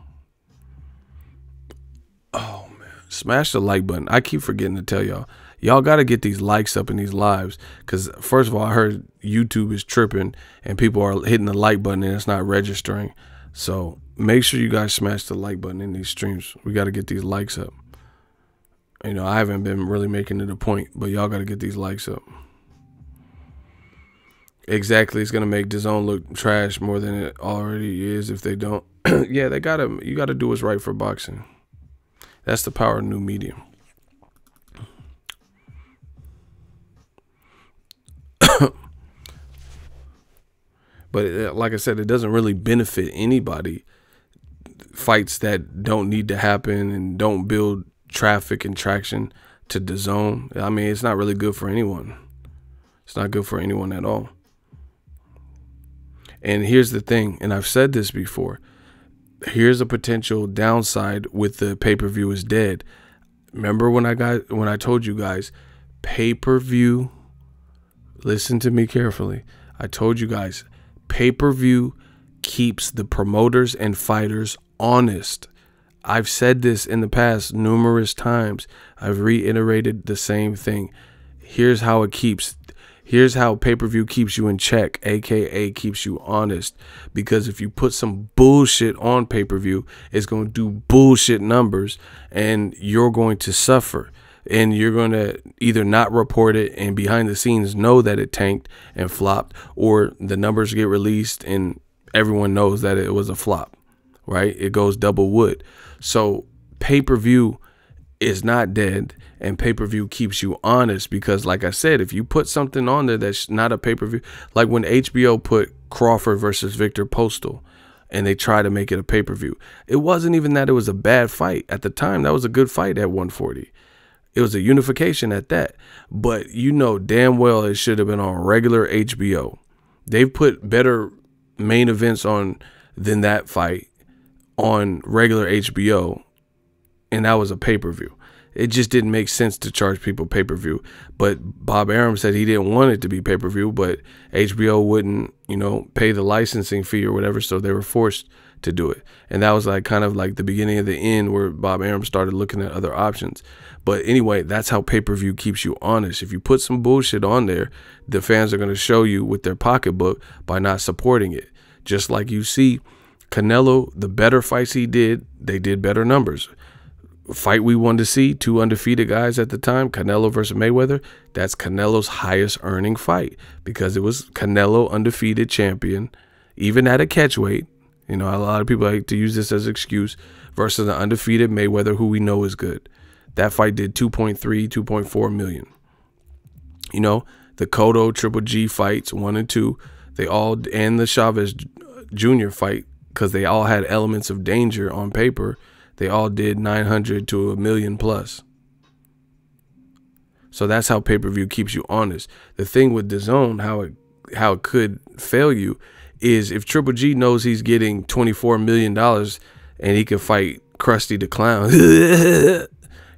Oh man, smash the like button. I keep forgetting to tell y'all. Y'all got to get these likes up in these lives, because first of all, I heard YouTube is tripping and people are hitting the like button and it's not registering. So make sure you guys smash the like button in these streams. We got to get these likes up. You know, I haven't been really making it a point, but y'all got to get these likes up. Exactly, it's gonna make DAZN look trash more than it already is if they don't. Yeah, you gotta do what's right for boxing. That's the power of new medium. But like I said, it doesn't really benefit anybody. Fights that don't need to happen and don't build traffic and traction to DAZN. I mean, it's not really good for anyone. It's not good for anyone at all. And here's the thing, and I've said this before. Here's a potential downside with the pay-per-view is dead. Remember when I told you guys, pay-per-view, listen to me carefully. I told you guys, pay-per-view keeps the promoters and fighters honest. I've said this in the past numerous times. I've reiterated the same thing. Here's how pay-per-view keeps you in check, aka keeps you honest. Because if you put some bullshit on pay-per-view, it's going to do bullshit numbers and you're going to suffer. And you're going to either not report it and behind the scenes know that it tanked and flopped, or the numbers get released and everyone knows that it was a flop, right? It goes double wood. So pay-per-view is not dead, and pay-per-view keeps you honest, because like I said, if you put something on there that's not a pay-per-view, like when HBO put Crawford versus Victor Postal and they tried to make it a pay-per-view, it wasn't even that it was a bad fight. At the time, that was a good fight at 140. It was a unification at that, but you know damn well it should have been on regular HBO. They've put better main events on than that fight on regular HBO, and that was a pay-per-view. It just didn't make sense to charge people pay-per-view. But Bob Arum said he didn't want it to be pay-per-view, but HBO wouldn't, you know, pay the licensing fee or whatever, so they were forced to do it. And that was like kind of like the beginning of the end where Bob Arum started looking at other options. But anyway, that's how pay-per-view keeps you honest. If you put some bullshit on there, the fans are going to show you with their pocketbook by not supporting it. Just like you see Canelo, the better fights he did, they did better numbers. Fight we wanted to see, 2 undefeated guys at the time, Canelo versus Mayweather, that's Canelo's highest earning fight, because it was Canelo undefeated champion, even at a catchweight. You know, a lot of people like to use this as an excuse, versus an undefeated Mayweather who we know is good. That fight did 2.3, 2.4 million. You know, the Cotto Triple G fights 1 and 2, they all, and the Chavez Jr. fight, because they all had elements of danger on paper, they all did 900 to $1 million plus. So that's how pay-per-view keeps you honest. The thing with DAZN, how it could fail you, is if Triple G knows he's getting $24 million and he can fight Krusty the Clown,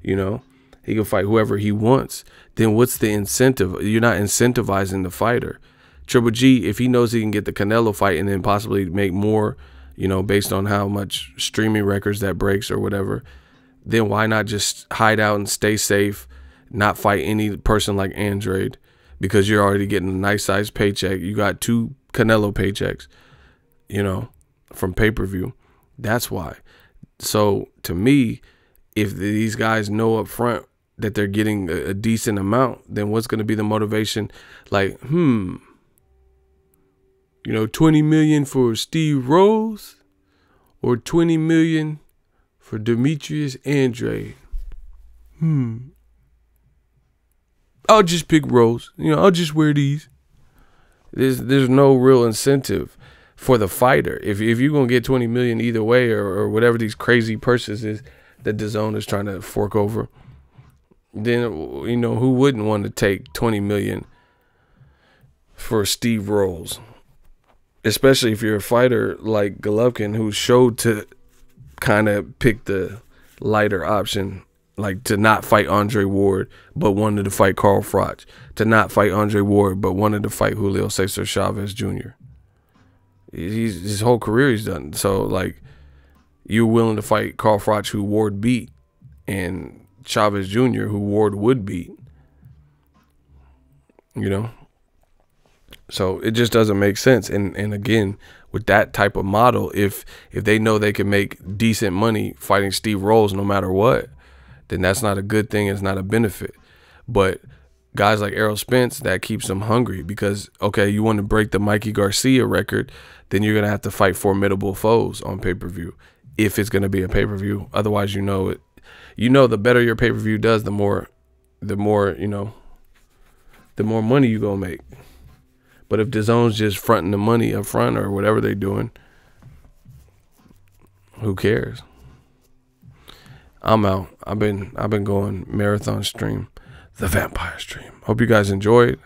you know, he can fight whoever he wants, then what's the incentive? You're not incentivizing the fighter. Triple G, if he knows he can get the Canelo fight and then possibly make more, you know, based on how much streaming records that breaks or whatever, then why not just hide out and stay safe, not fight any person like Android, because you're already getting a nice sized paycheck. You got 2 Canelo paychecks, you know, from pay-per-view. That's why. So to me, if these guys know up front that they're getting a decent amount, then what's going to be the motivation? Like, you know, 20 million for Steve Rose or 20 million for Demetrius Andrade. I'll just pick Rose. You know, I'll just wear these. There's no real incentive for the fighter. If you're going to get 20 million either way, or whatever these crazy purses is that DAZN is trying to fork over, then, you know, who wouldn't want to take 20 million for Steve Rose? Especially if you're a fighter like Golovkin, who showed to kind of pick the lighter option, like to not fight Andre Ward, but wanted to fight Carl Froch. To not fight Andre Ward, but wanted to fight Julio Cesar Chavez Jr. His whole career he's done. So, like, you're willing to fight Carl Froch, who Ward beat, and Chavez Jr., who Ward would beat. You know? So it just doesn't make sense. And again, with that type of model, if they know they can make decent money fighting Steve Rose no matter what, then that's not a good thing. It's not a benefit. But guys like Errol Spence, that keeps them hungry because, okay, you want to break the Mikey Garcia record, then you're going to have to fight formidable foes on pay-per-view if it's going to be a pay-per-view. Otherwise, you know it. You know, the better your pay-per-view does, the more, you know, the more money you're going to make. But if DAZN's just fronting the money up front or whatever they're doing, who cares? I'm out. I've been going marathon stream, the vampire stream. Hope you guys enjoyed.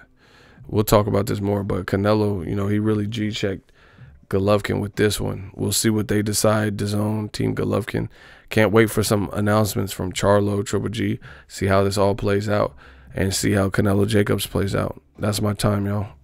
We'll talk about this more, but Canelo, you know, he really G-checked Golovkin with this one. We'll see what they decide. DAZN, Team Golovkin. Can't wait for some announcements from Charlo, Triple G, see how this all plays out, and see how Canelo Jacobs plays out. That's my time, y'all.